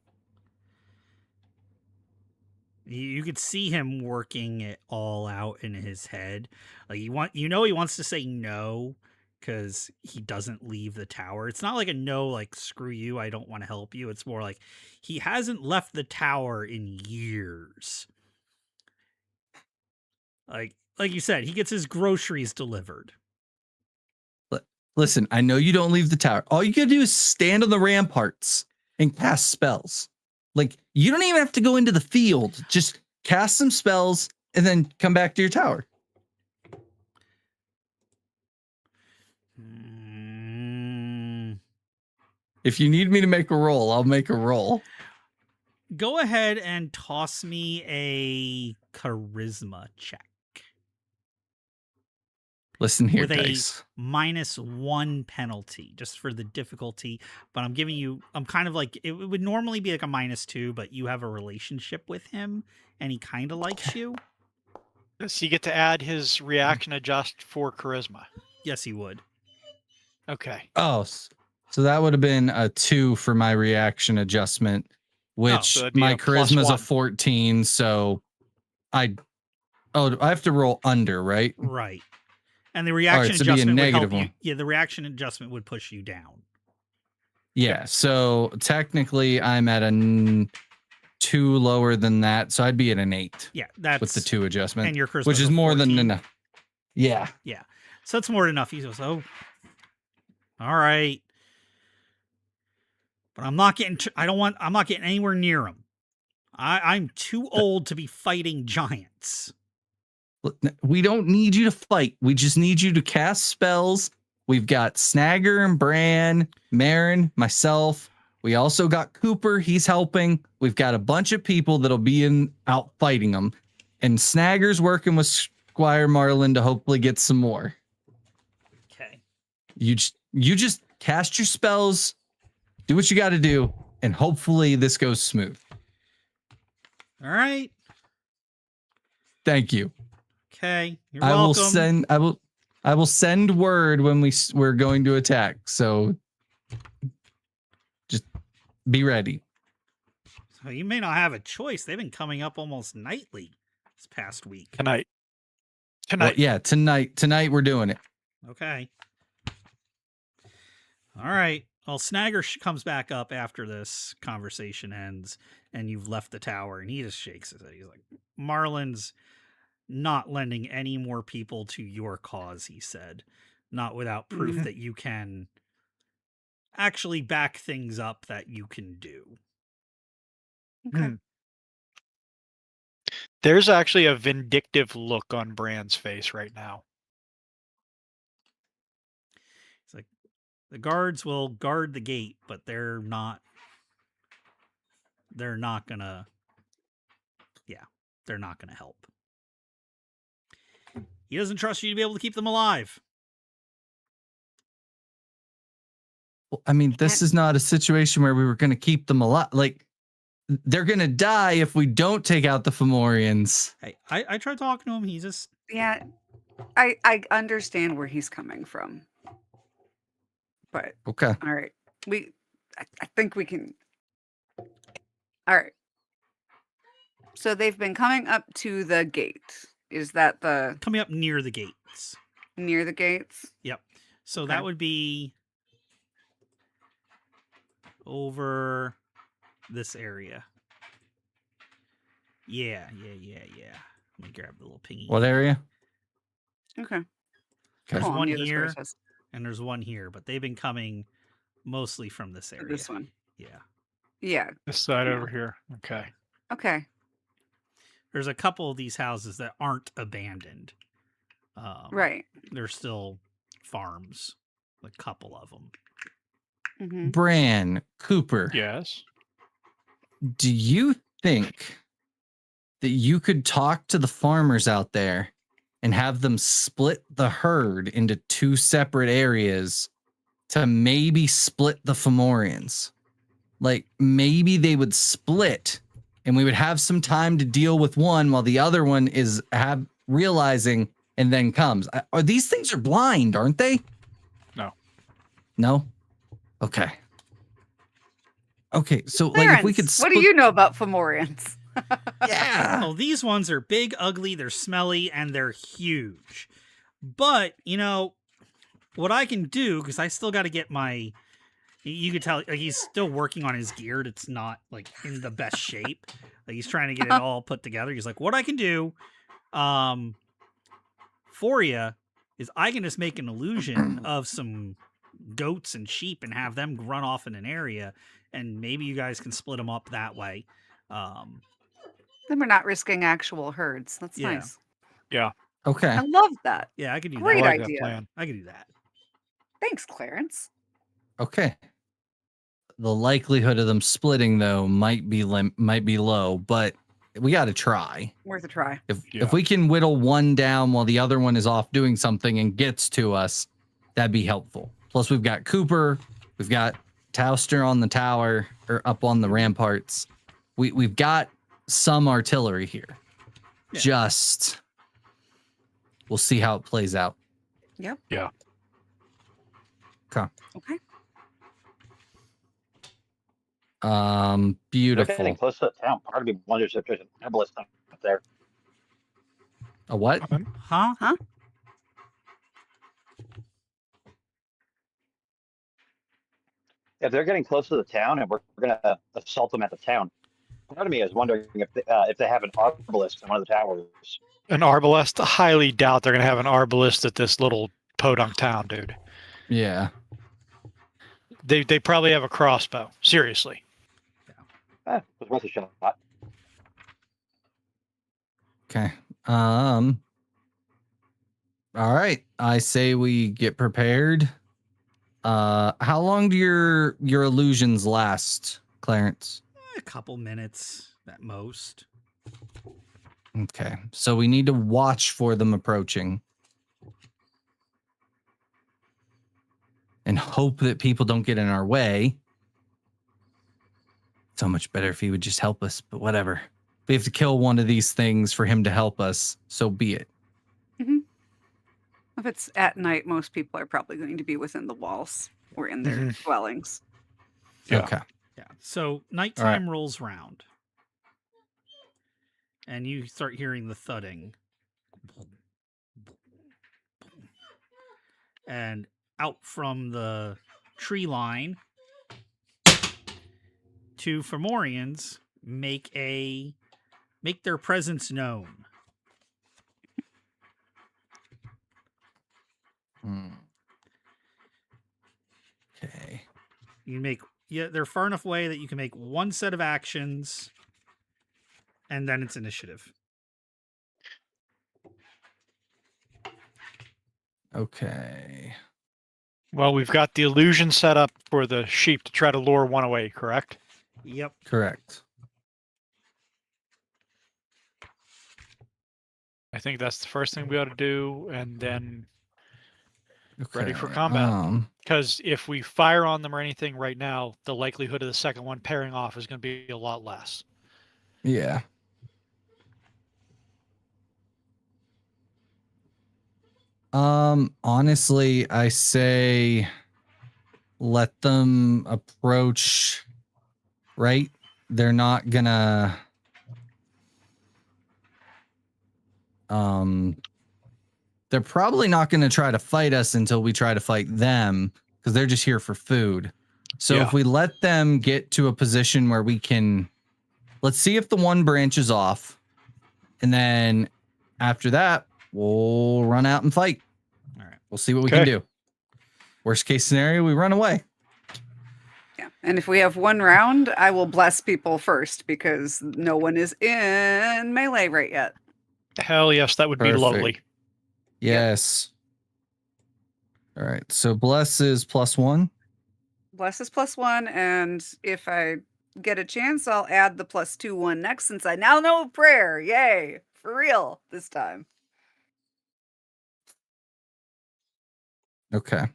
You could see him working it all out in his head. Like he wants to say no because he doesn't leave the tower. It's not like a no, like screw you, I don't want to help you. It's more like he hasn't left the tower in years. Like you said, he gets his groceries delivered. Listen, I know you don't leave the tower. All you gotta do is stand on the ramparts and cast spells. Like, you don't even have to go into the field. Just cast some spells and then come back to your tower. If you need me to make a roll, I'll make a roll. Go ahead and toss me a charisma check. Listen here, with dice. a -1 penalty just for the difficulty. But I'm giving you, I'm kind of like, it would normally be like a -2, but you have a relationship with him and he kind of likes you. Does he get to add his reaction adjust for charisma? Yes, he would. Okay. Oh, so that would have been a 2 for my reaction adjustment, which so that'd be my a charisma's a +1. 14. So I have to roll under, right? Right. And the reaction so be a adjustment would help negative you. one. Yeah, the reaction adjustment would push you down. Yeah. So technically, I'm at a 2 lower than that. So I'd be at an 8. Yeah, that's with the 2 adjustment, and your charisma, which is more 14. than enough. Yeah. Yeah. So that's more than enough. He goes, oh, all right. But I'm not getting, I'm not getting anywhere near him. I'm too old to be fighting giants. We don't need you to fight. We just need you to cast spells. We've got Snagger and Bran, Marin, myself. We also got Cooper. He's helping. We've got a bunch of people that'll be out fighting them. And Snagger's working with Squire Marlin to hopefully get some more. Okay. You just cast your spells, do what you got to do, and hopefully this goes smooth. All right. Thank you. Okay. You're welcome. I will send word when we're going to attack. So just be ready. So you may not have a choice. They've been coming up almost nightly this past week. Tonight. Well, yeah, tonight we're doing it. Okay. All right. Well, Snagger comes back up after this conversation ends and you've left the tower, and he just shakes his head. He's like, Marlin's not lending any more people to your cause, he said. Not without proof that you can actually back things up that you can do. Okay. There's actually a vindictive look on Bran's face right now. It's like, the guards will guard the gate, but they're not gonna help. He doesn't trust you to be able to keep them alive. Well, I mean, this is not a situation where we were going to keep them alive. Like, they're going to die if we don't take out the Fomorians. Hey, I tried talking to him. He's just... Yeah, I understand where he's coming from. But, okay. All right. I think we can... All right. So they've been coming up to the gate. Is that the... Coming up near the gates. Near the gates? Yep. So Okay. that would be over this area. Yeah. Let me grab the little pingy. What area? Okay. There's Cool, one near this here, process. and there's one here, but they've been coming mostly from this area. This one. Yeah. Yeah. This side Yeah. over here. Okay. Okay. There's a couple of these houses that aren't abandoned. Right. They're still farms, a couple of them. Mm-hmm. Bran, Cooper. Yes. Do you think that you could talk to the farmers out there and have them split the herd into 2 separate areas to maybe split the Fomorians? Like, maybe they would split and we would have some time to deal with one while the other one is realizing and then comes. These things are blind, aren't they? No? Okay. Okay, so like if we could What do you know about Fomorians? Yeah. Oh, these ones are big, ugly, they're smelly, and they're huge. But, what I can do, because I still got to get my... You could tell he's still working on his gear. It's not like in the best shape. Like he's trying to get it all put together. He's like, what I can do for you is I can just make an illusion of some goats and sheep and have them run off in an area, and maybe you guys can split them up that way. Then we're not risking actual herds. That's Yeah. nice. Yeah. Okay. I love that. Yeah, I could do I Great that. like that idea. plan. I could do that. Thanks, Clarence. Okay. The likelihood of them splitting though might be low, but we got to try. Worth a try. If we can whittle one down while the other one is off doing something and gets to us, that'd be helpful. Plus, we've got Cooper, we've got Towster on the tower or up on the ramparts. We've got some artillery here. Yeah. Just we'll see how it plays out. Yep. Yeah. Okay. Okay. They're Beautiful. getting close to the town. Part of me wonders if there's an herbalist up there. A what? Huh? If they're getting close to the town and we're going to assault them at the town, part of me is wondering if they have an arbalist in one of the towers. An arbalist? I highly doubt they're going to have an arbalist at this little podunk town, dude. Yeah. They probably have a crossbow. Seriously. It was worth a shot. Okay. All right. I say we get prepared. How long do your illusions last, Clarence? A couple minutes at most. Okay. So we need to watch for them approaching. And hope that people don't get in our way. So much better if he would just help us, but whatever. If we have to kill one of these things for him to help us, so be it. Mm-hmm. If it's at night, most people are probably going to be within the walls or in their dwellings. Yeah. Okay. Yeah. So nighttime rolls round. And you start hearing the thudding. And out from the tree line, two Fomorians make their presence known. Okay. They're far enough away that you can make one set of actions, and then it's initiative. Okay. Well, we've got the illusion set up for the sheep to try to lure one away, correct? Yep. Correct. I think that's the first thing we ought to do, and then Okay. ready for combat. Because if we fire on them or anything right now, the likelihood of the second one pairing off is going to be a lot less. Yeah. Honestly, I say let them approach, right? They're not gonna they're probably not gonna try to fight us until we try to fight them, because they're just here for food. So Yeah. if we let them get to a position where we can, let's see if the one branches off, and then after that, we'll run out and fight. All right. We'll see what we can do. Worst case scenario, we run away. Yeah. And if we have one round, I will bless people first because no one is in melee right yet. Hell yes, that would be lovely. Yes. All right. So bless is +1. Bless is +1, and if I get a chance, I'll add the +2 one next since I now know prayer. Yay. For real this time. Okay.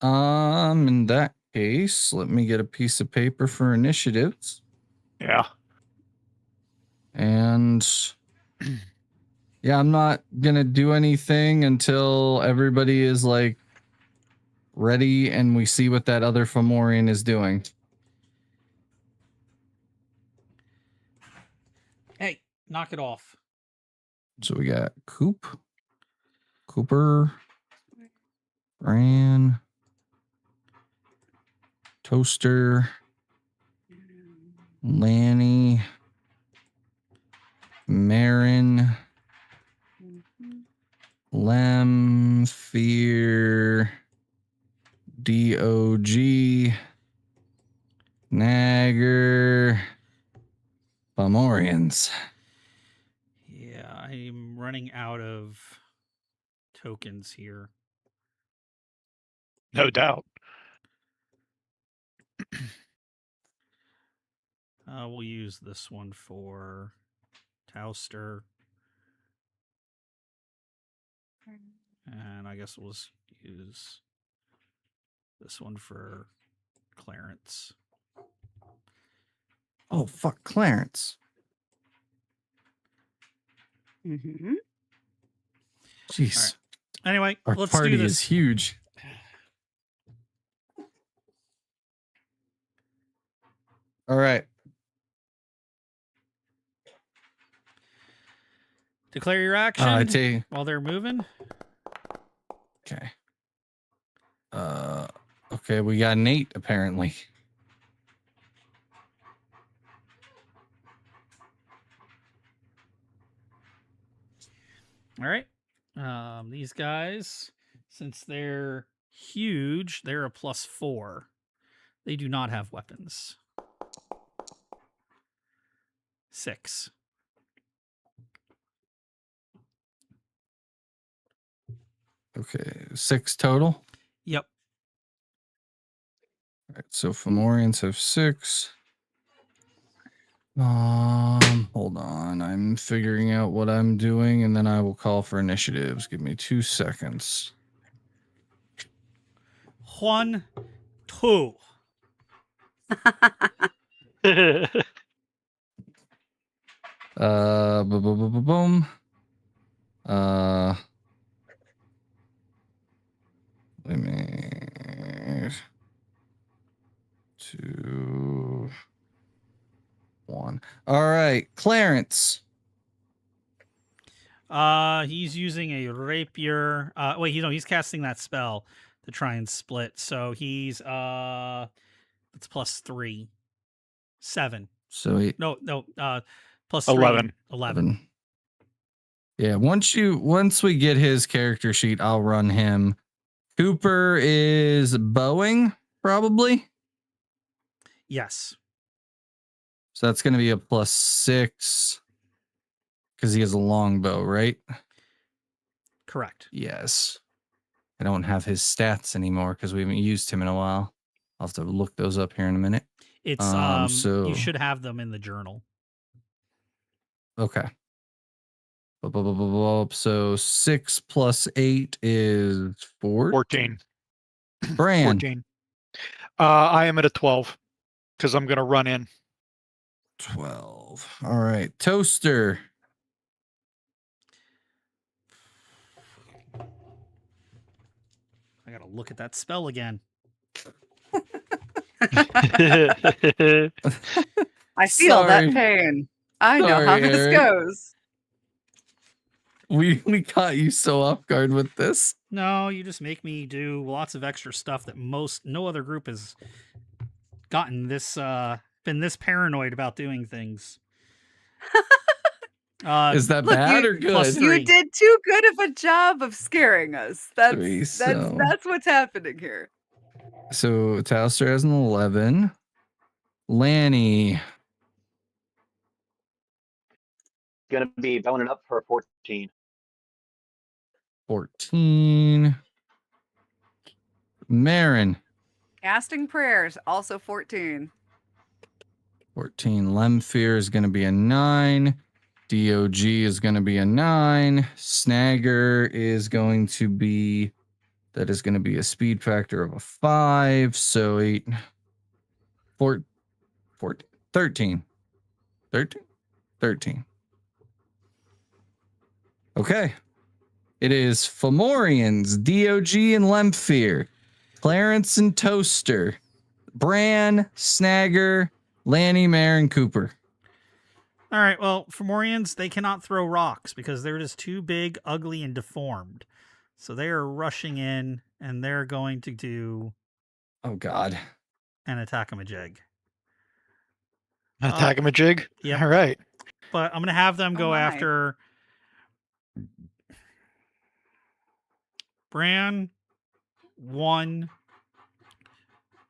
In that case, let me get a piece of paper for initiatives. Yeah. And yeah, I'm not gonna do anything until everybody is like ready and we see what that other Fomorian is doing. Hey, knock it off. So we got Cooper, Bran, Toaster, Lanny, Marin, Lem, Fear, DOG, Nagger, Fomorians. Yeah, I'm running out of tokens here. No doubt. We'll use this one for Towster. And I guess we'll just use this one for Clarence. Oh, fuck, Clarence. Mm-hmm. Jeez. Right. Anyway, Our let's party do this. is huge. All right. Declare your action take. while they're moving. Okay. Okay, we got an 8 apparently. All right. These guys, since they're huge, they're a +4. They do not have weapons. 6. Okay, 6 total. Yep. All right, so Fomorians have 6. Hold on. I'm figuring out what I'm doing, and then I will call for initiatives. Give me 2 seconds. 1, 2. Boom. Let me 2, 1. All right, Clarence. He's using a rapier. Wait, he's casting that spell to try and split. So he's it's +3. 7. So he, No, +3. 11. 11. Yeah, once we get his character sheet, I'll run him. Cooper is bowing, probably. Yes. So that's going to be a +6 because he has a long bow, right? Correct. Yes. I don't have his stats anymore because we haven't used him in a while. I'll have to look those up here in a minute. It's so you should have them in the journal. Okay. So 6 + 8 is 14. Bran. 14. I am at a 12 because I'm going to run in. 12. All right. Toaster. I gotta look at that spell again. I feel that Sorry. pain. I know how Sorry, this Eric. goes. We caught you so off guard with this. No, you just make me do lots of extra stuff that no other group has gotten this been this paranoid about doing things. Is that Look, bad or good? +3. You did too good of a job of scaring us. That's 3, that's what's happening here. So Towster has an 11. Lanny. Gonna be bowing it up for a 14. 14. Marin. Casting prayers, also 14. 14. Lemfear is going to be a 9. DOG is going to be a 9. Snagger is going to be, that is going to be a speed factor of a 5. So 8, 4, 14, 13. 13? 13. Okay. It is Fomorians, DOG, and Lemfear. Clarence and Toaster. Bran, Snagger, Lanny, Marin, Cooper. All right, well, Fomorians, they cannot throw rocks because they're just too big, ugly, and deformed. So they are rushing in, and they're going to do... Oh, God. An attack-a-majig. Attack-a-majig? Yep. All right. But I'm going to have them go after... Bran, 1,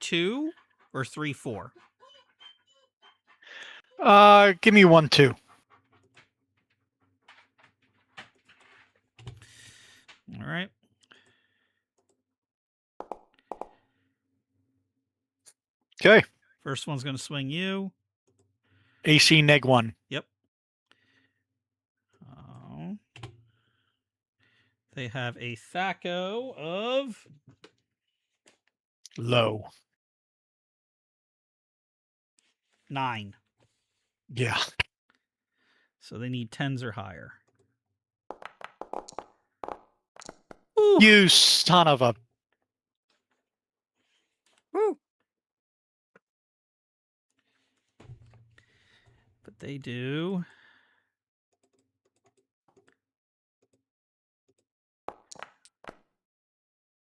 2 or 3, 4? Give me 1, 2. All right. Okay. First one's going to swing you. AC -1. Yep. Oh. They have a THAC0 of Low. 9. Yeah. So they need 10s or higher. You son of a... Woo. But they do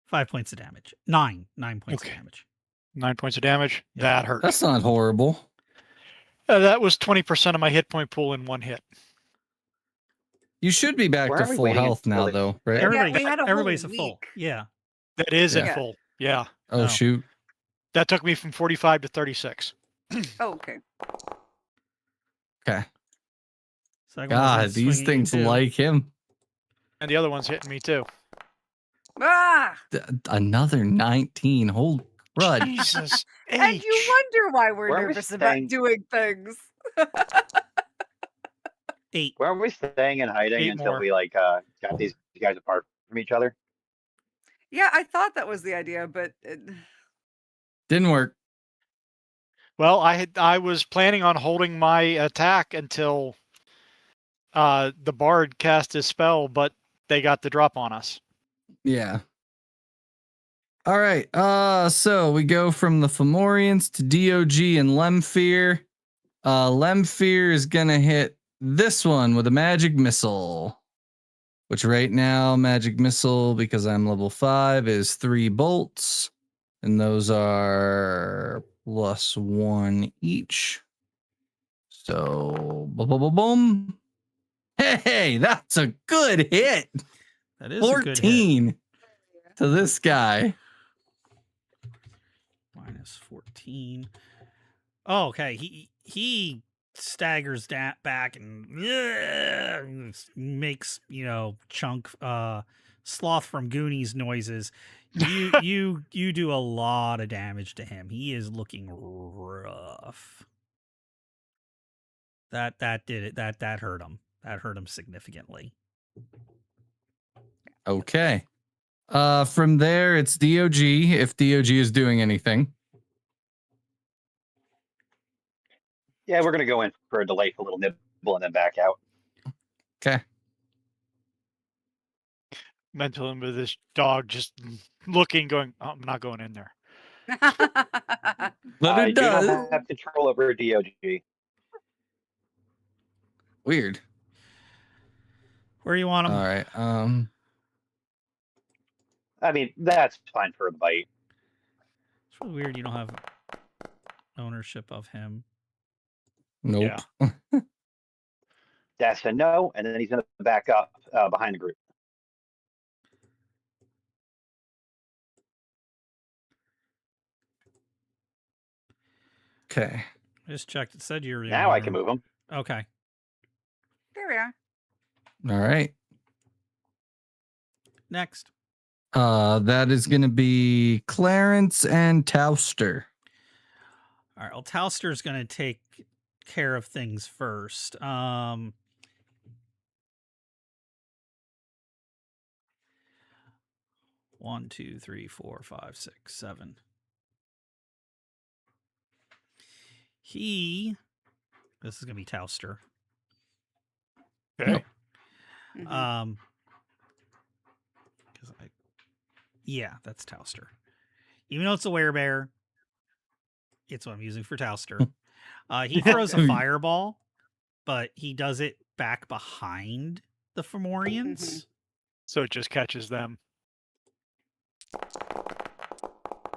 5 points of damage. 9 points of Okay. damage. 9 points of damage. Yeah. That hurt. That's not horrible. That was 20% of my hit point pool in 1 hit. You should be back Why to are we full waiting health now, until though, right? Yeah, we had a whole everybody's a full. week. Yeah. That is Yeah. in full. Yeah. Oh, No. shoot. That took me from 45 to 36. Oh, okay. Okay. Second one's God, gonna these swing at you things too. like him. And the other one's hitting me too. Ah! Another 19. Holy crud. Jesus. And you wonder why we're Where are we nervous about staying? doing things. 8. Where were we staying and hiding 8 until more. we like got these guys apart from each other? Yeah, I thought that was the idea, but Didn't work. Well, I was planning on holding my attack until the bard cast his spell, but they got the drop on us. Yeah. All right. So we go from the Fomorians to DOG and Lemfear. Lemfear is gonna hit this one with a magic missile. Which right now, magic missile, because I'm level 5, is 3 bolts. And those are +1 each. So boom, boom, boom, boom. Hey, that's a good hit. That is a good hit. 14 to this guy. -14. Oh, okay. He staggers back and makes, chunk sloth from Goonies noises. You do a lot of damage to him. He is looking rough. That did it. That hurt him. That hurt him significantly. Okay. From there, it's DOG, if DOG is doing anything. Yeah, we're gonna go in for a delightful little nibble and then back out. Okay. Mental him with this dog just looking, going, oh, I'm not going in there. But I it do not does. have control over DOG. Weird. Where you want him? All right. I mean, that's fine for a bite. It's really weird you don't have ownership of him. Nope. Yeah. That's a no, and then he's gonna back up behind the group. Okay. I just checked. It said you're. Now I can move him. Okay. there we are. All right. Next. That is going to be Clarence and Tauster. All right. Well, Tauster's going to take care of things first. 1, 2, 3, 4, 5, 6, 7. This is gonna be Tauster. Okay. Mhm. Yeah, that's Tauster. Even though it's a werebear, it's what I'm using for Tauster. He throws a fireball, but he does it back behind the Fomorians. So it just catches them.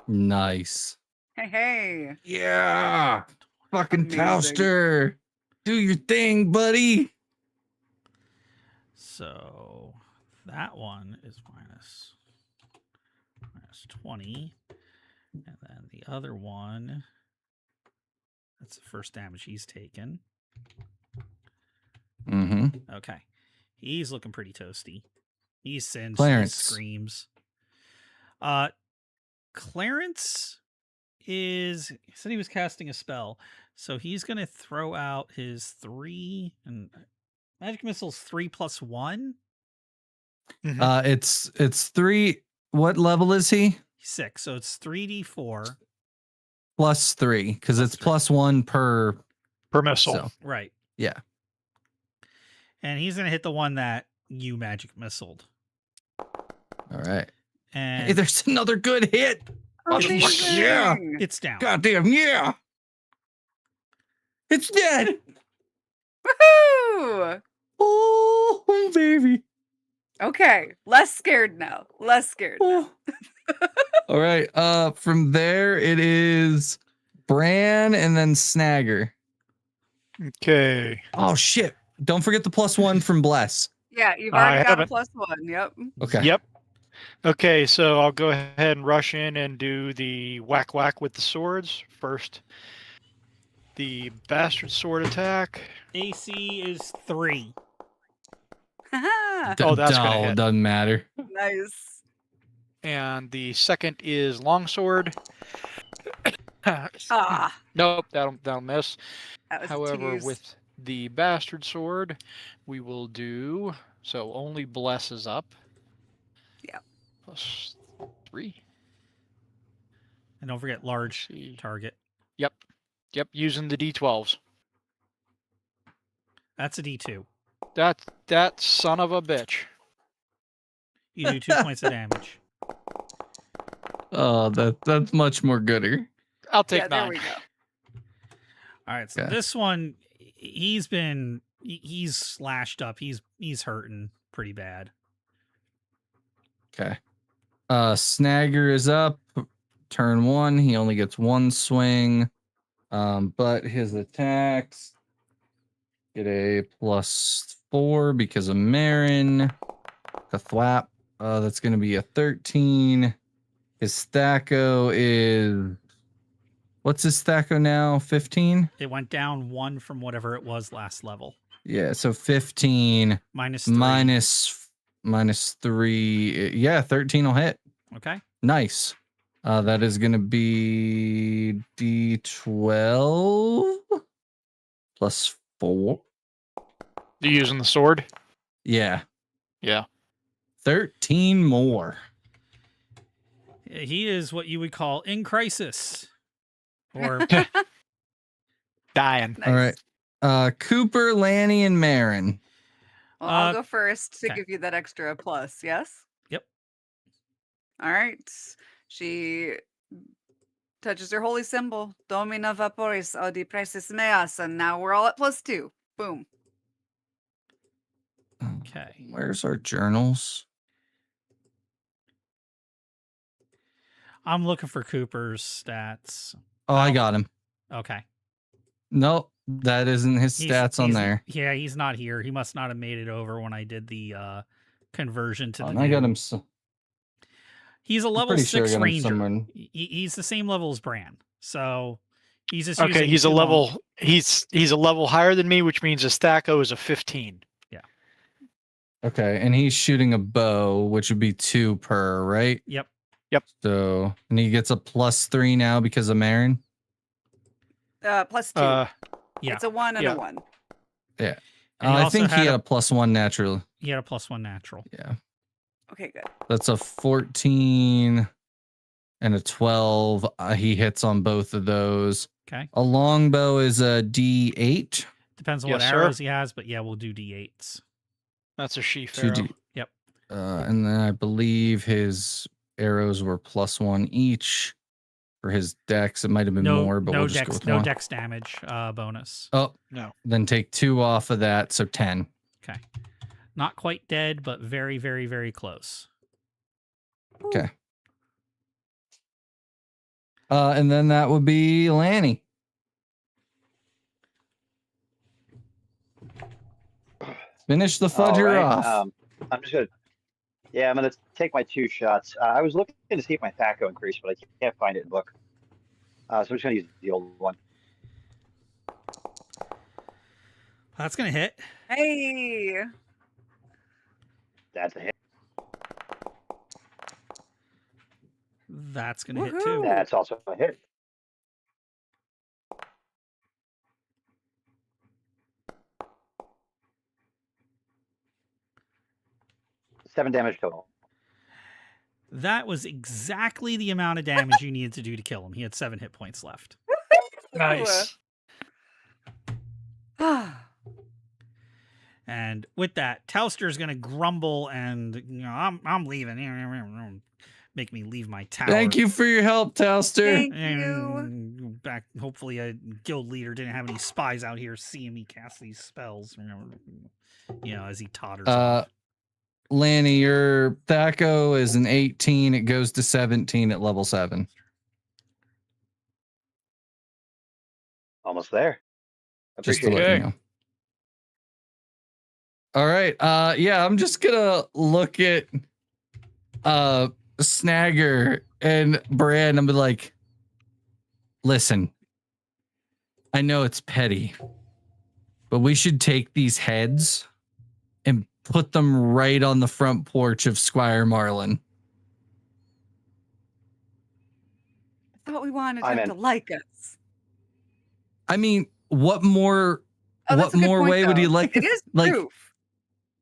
Nice. Hey. Yeah. Fucking Amazing. Tauster. Do your thing, buddy. So that one is minus 20. And then the other one, that's the first damage he's taken. Mm-hmm. Okay. He's looking pretty toasty. He's singed. Clarence. He screams. Clarence he said he was casting a spell. So he's going to throw out his 3 and magic missile's 3 + 1. It's 3. What level is he? 6. So it's 3d4 plus 3 because it's 3. +1 per missile. So, right. yeah. And he's going to hit the one that you magic missiled. All right. And hey, there's another good hit. Amazing. Yeah. it's down. Goddamn, yeah. It's dead. Woohoo! Oh, baby. Okay, less scared now. Less scared now. All right. From there it is Bran and then Snagger. Okay. Oh shit! Don't forget the +1 from Bless. Yeah, you've I already got a haven't. +1. Yep. Okay. Yep. Okay, so I'll go ahead and rush in and do the whack whack with the swords. First, the bastard sword attack. AC is 3. Haha, Oh, that's gonna hit. Doesn't matter. nice. And the second is longsword. Ah, Nope, that'll miss. that was a However, tease. with the bastard sword, we will do so only bless is up. Yep. +3. And don't forget large Let's see. target. Yep, using the D12s. That's a D2. That son of a bitch. You do 2 points of damage. Oh, that's much more gooder. I'll take Yeah, there 9. we go. All right, so Okay. this one, he's slashed up. He's hurting pretty bad. Okay. Snagger is up. Turn 1. He only gets 1 swing. But his attacks get a +4 because of Marin. A thwap. That's going to be a 13. His Stacko is. What's his Stacko now? 15? It went down 1 from whatever it was last level. Yeah, so 15 -3. minus 3. Yeah, 13 will hit. Okay. Nice. That is going to be D12 +4. You using the sword? Yeah. Yeah. 13 more. He is what you would call in crisis. Or Dying. Nice. All right. Cooper, Lanny, and Marin. Well, I'll Uh, go first to okay. give you that extra plus. Yes. Yep. All right. She touches her holy symbol, Domina Vaporis Audi Praesis Meas, and now we're all at +2. Boom. Okay. Where's our journals? I'm looking for Cooper's stats. Oh, I got him. Okay. Nope, that isn't his stats on there. Yeah, he's not here. He must not have made it over when I did the conversion to the I got new- him. He's a level pretty sure I 6 got him ranger. somewhere. He's the same level as Bran. So he's just Okay, using he's a 2 level. long- He's a level higher than me, which means his Stacko is a 15. Okay, and he's shooting a bow, which would be 2 per, right? Yep. So, and he gets a +3 now because of Marin. +2. Yeah. It's a 1 and yeah. a 1. And he I also think he had had a +1 natural. He had a +1 natural. Yeah. Okay, good. That's a 14 and a 12. He hits on both of those. Okay. A longbow is a D8. Depends on Yes, what sir. arrows he has, but yeah, we'll do D8s. That's a sheaf 2 arrow. D. Yep. And then I believe his arrows were +1 each. For his dex, it might have been more, but we'll just go with no 1. dex damage bonus. Oh, No. then take 2 off of that, so 10. Okay. Not quite dead, but very, very, very close. Okay. And then that would be Lanny. Finish the All fudger right, off. I'm just gonna Yeah, I'm gonna take my 2 shots. I was looking to see if my THACO increased, but I can't find it in book. So I'm just gonna use the old one. That's gonna hit. Hey. That's a hit. That's gonna hit too. Woohoo. That's also a hit. Seven damage total. That was exactly the amount of damage you needed to do to kill him. He had 7 hit points left. Nice. And with that, Towster's gonna grumble and I'm leaving. Make me leave my tower. Thank you for your help, Towster. Thank you. And back. Hopefully, a guild leader didn't have any spies out here seeing me cast these spells. As he totters off. Lanny, your THACO is an 18. It goes to 17 at level 7. Almost there. Just to Appreciate let it. you know. All right. Yeah, I'm just gonna look at Snagger and Brand. I'm like, listen, I know it's petty, but we should take these heads and put them right on the front porch of Squire Marlin. I thought we wanted I'm him in. to like us. I mean, what more? Oh, what that's a good more point, way would though. you like? It is like, proof.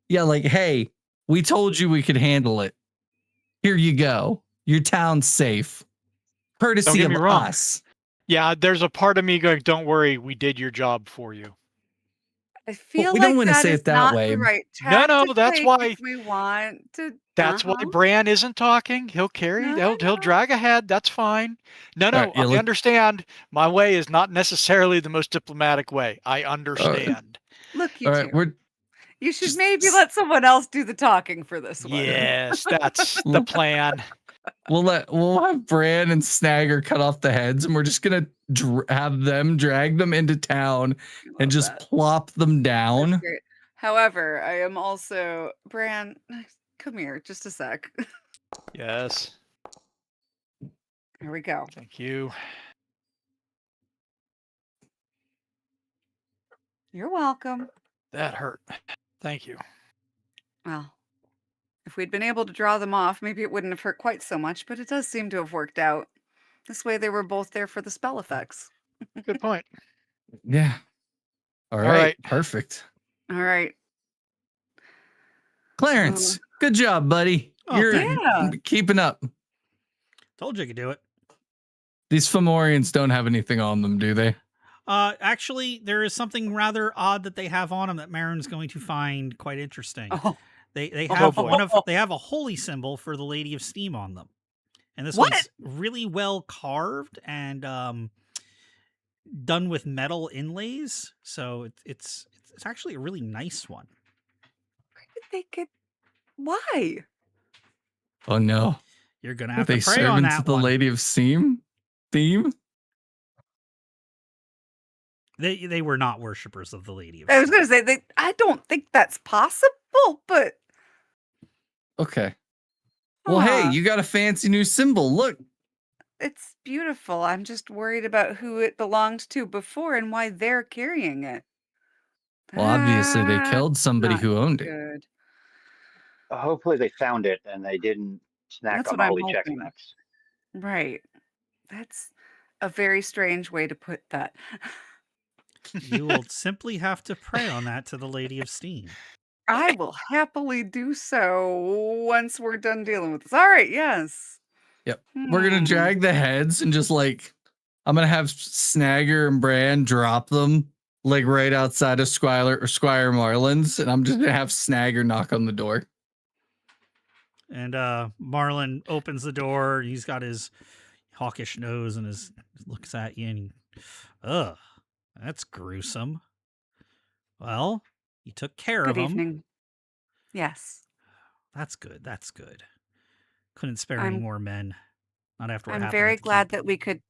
yeah, like, hey, we told you we could handle it. Here you go. Your town's safe. Don't Courtesy get of me wrong. us. Yeah, there's a part of me going, don't worry, we did your job for you. I feel we like don't wanna that say is it that not way. the right No, tack to that's take why- if we want to. That's why Bran isn't talking. He'll carry, No, he'll drag ahead. That's fine. No, All right, yeah, I look- understand. My way is not necessarily the most diplomatic way. I understand. Look, you All two. right, You should just- maybe let someone else do the talking for this one. Yes, that's the plan. we'll have Bran and Snagger cut off the heads, and we're just gonna have them drag them into town and Love just that. plop them down. That's great. However, I am also Bran. Come here, just a sec. Yes. Here we go. Thank you. You're welcome. That hurt. Thank you. Well, if we'd been able to draw them off, maybe it wouldn't have hurt quite so much, but it does seem to have worked out. This way they were both there for the spell effects. Good point. Yeah. All right. right. Perfect. All right. Clarence, good job, buddy. Oh, You're yeah. keeping up. Told you I could do it. These Fomorians don't have anything on them, do they? Actually, there is something rather odd that they have on them that Marin's going to find quite interesting. Oh, They Oh, have boy. they have a holy symbol for the Lady of Steam on them, and this What? one's really well carved and done with metal inlays. So it's actually a really nice one. where did they get? Why? Oh no. You're gonna Are have they to pray on servants that of the one. Lady of Steam theme? They were not worshippers of the Lady of I was Steam. going to say I don't think that's possible, but Okay. Well, hey, Aw. you got a fancy new symbol. Look. it's beautiful. I'm just worried about who it belonged to before and why they're carrying it. Well, obviously they That's killed somebody not who owned it. good. Hopefully they found it and they didn't snack That's on what I'm holy hoping. Chex-Mix. Right. That's a very strange way to put that. You will simply have to pray on that to the Lady of Steam. I will happily do so once we're done dealing with this. All right, yes. Yep. We're gonna drag the heads and just like I'm gonna have Snagger and Bran drop them like right outside of Squire Marlin's, and I'm just gonna have Snagger knock on the door. And Marlin opens the door. He's got his hawkish nose and looks at you and he, ugh, that's gruesome. Well, you took care Good of him. evening. Yes. That's good. That's good. Couldn't spare any I'm- more men. Not after what I'm happened. very at the glad keep. that we could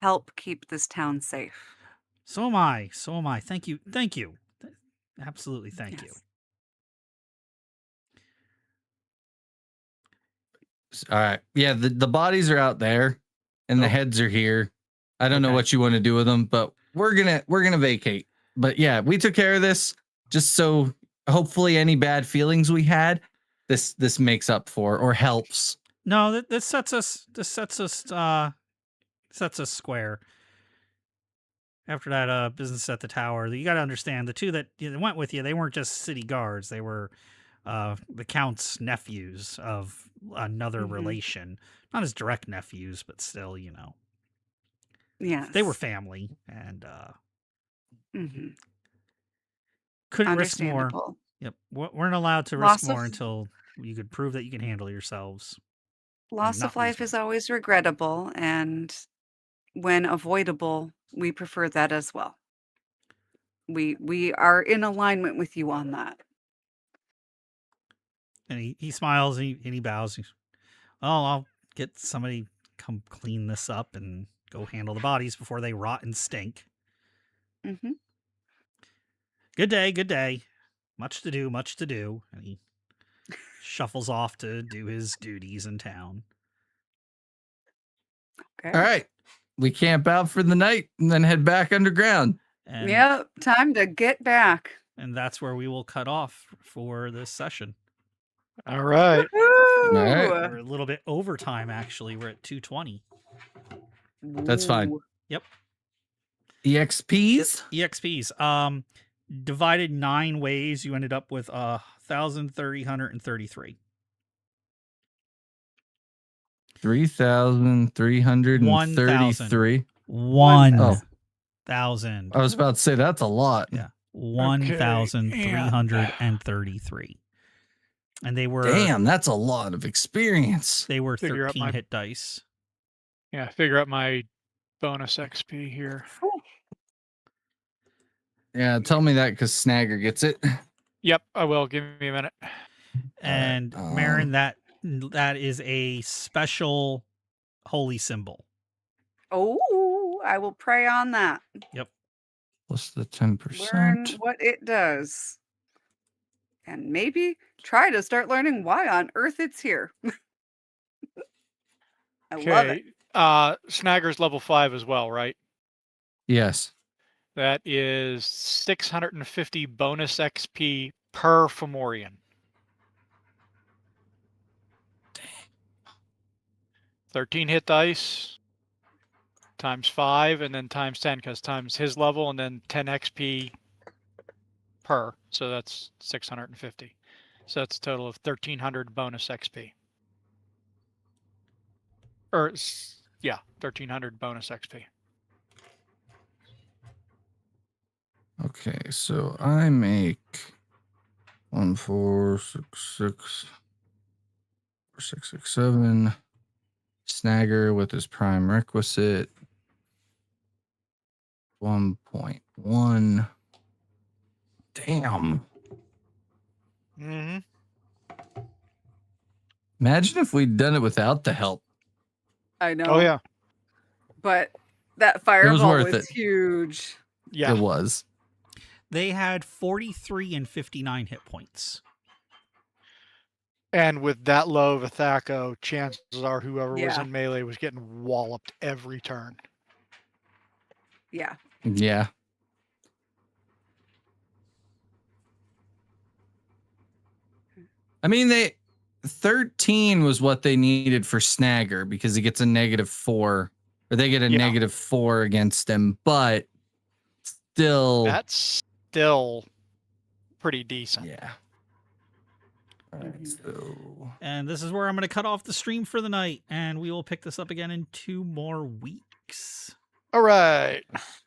help keep this town safe. So am I. So am I. Thank you. Thank you. Absolutely. Thank you. Yes. All right. Yeah, the bodies are out there and the heads are here. I don't know Okay. what you want to do with them, but we're gonna vacate. But yeah, we took care of this just so hopefully any bad feelings we had, this makes up for or helps. No, this sets us square. After that business at the tower, you got to understand the two that went with you, they weren't just city guards. They were the count's nephews of another relation. Not his direct nephews, but still, Yes. they were family, and Mhm. couldn't risk more. Understandable. Yep, weren't allowed to Loss risk more of until you could prove that you can handle yourselves. loss not of life lose is always regrettable, and when avoidable, we prefer that as well. We are in alignment with you on that. And he smiles and he bows. Oh, I'll get somebody come clean this up and go handle the bodies before they rot and stink. Mhm. Good day, good day. Much to do, much to do. And he shuffles off to do his duties in town. Okay. All right. We camp out for the night and then head back underground. And, Yep, time to get back. And that's where we will cut off for this session. All right. All right. We're a little bit over time, actually. We're at 2:20. That's fine. Ooh. Yep. EXPs? EXPs. Divided 9 ways, you ended up with 1,333. 3,333. 1,000. I was about to say that's a lot. Yeah. 1,333. And they were Damn, that's a lot of experience. They were Figure out 13 hit dice. Yeah, figure out my bonus XP here. Yeah, tell me that because Snagger gets it. Yep, I will. Give me a minute. And Marin, that is a special holy symbol. Oh, I will pray on that. Yep. Plus the 10%. Learn what it does. And maybe try to start learning why on earth it's here. I love it. Snagger's level 5 as well, right? Yes. That is 650 bonus XP per Fomorian. 13 hit dice times 5 and then times 10 because times his level and then 10 XP per. So that's 650. So that's a total of 1,300 bonus XP. Or, yeah, 1,300 bonus XP. Okay, so I make 1, 4, 6, 6, 4, 6, 6, 7. Snagger with his prime requisite 1.1. Damn. Mm-hmm. Imagine if we'd done it without the help. I know. Oh, yeah. But that fireball worth was it. huge. Yeah. It was. They had 43 and 59 hit points. And with that low of a Thaco, chances are whoever was Yeah. in melee was getting walloped every turn. Yeah. Yeah. I mean, 13 was what they needed for Snagger because he gets a -4, or they get a -4 against him, but still. That's still pretty decent. Yeah. All right, so. And this is where I'm going to cut off the stream for the night, and we will pick this up again in 2 more weeks. All right.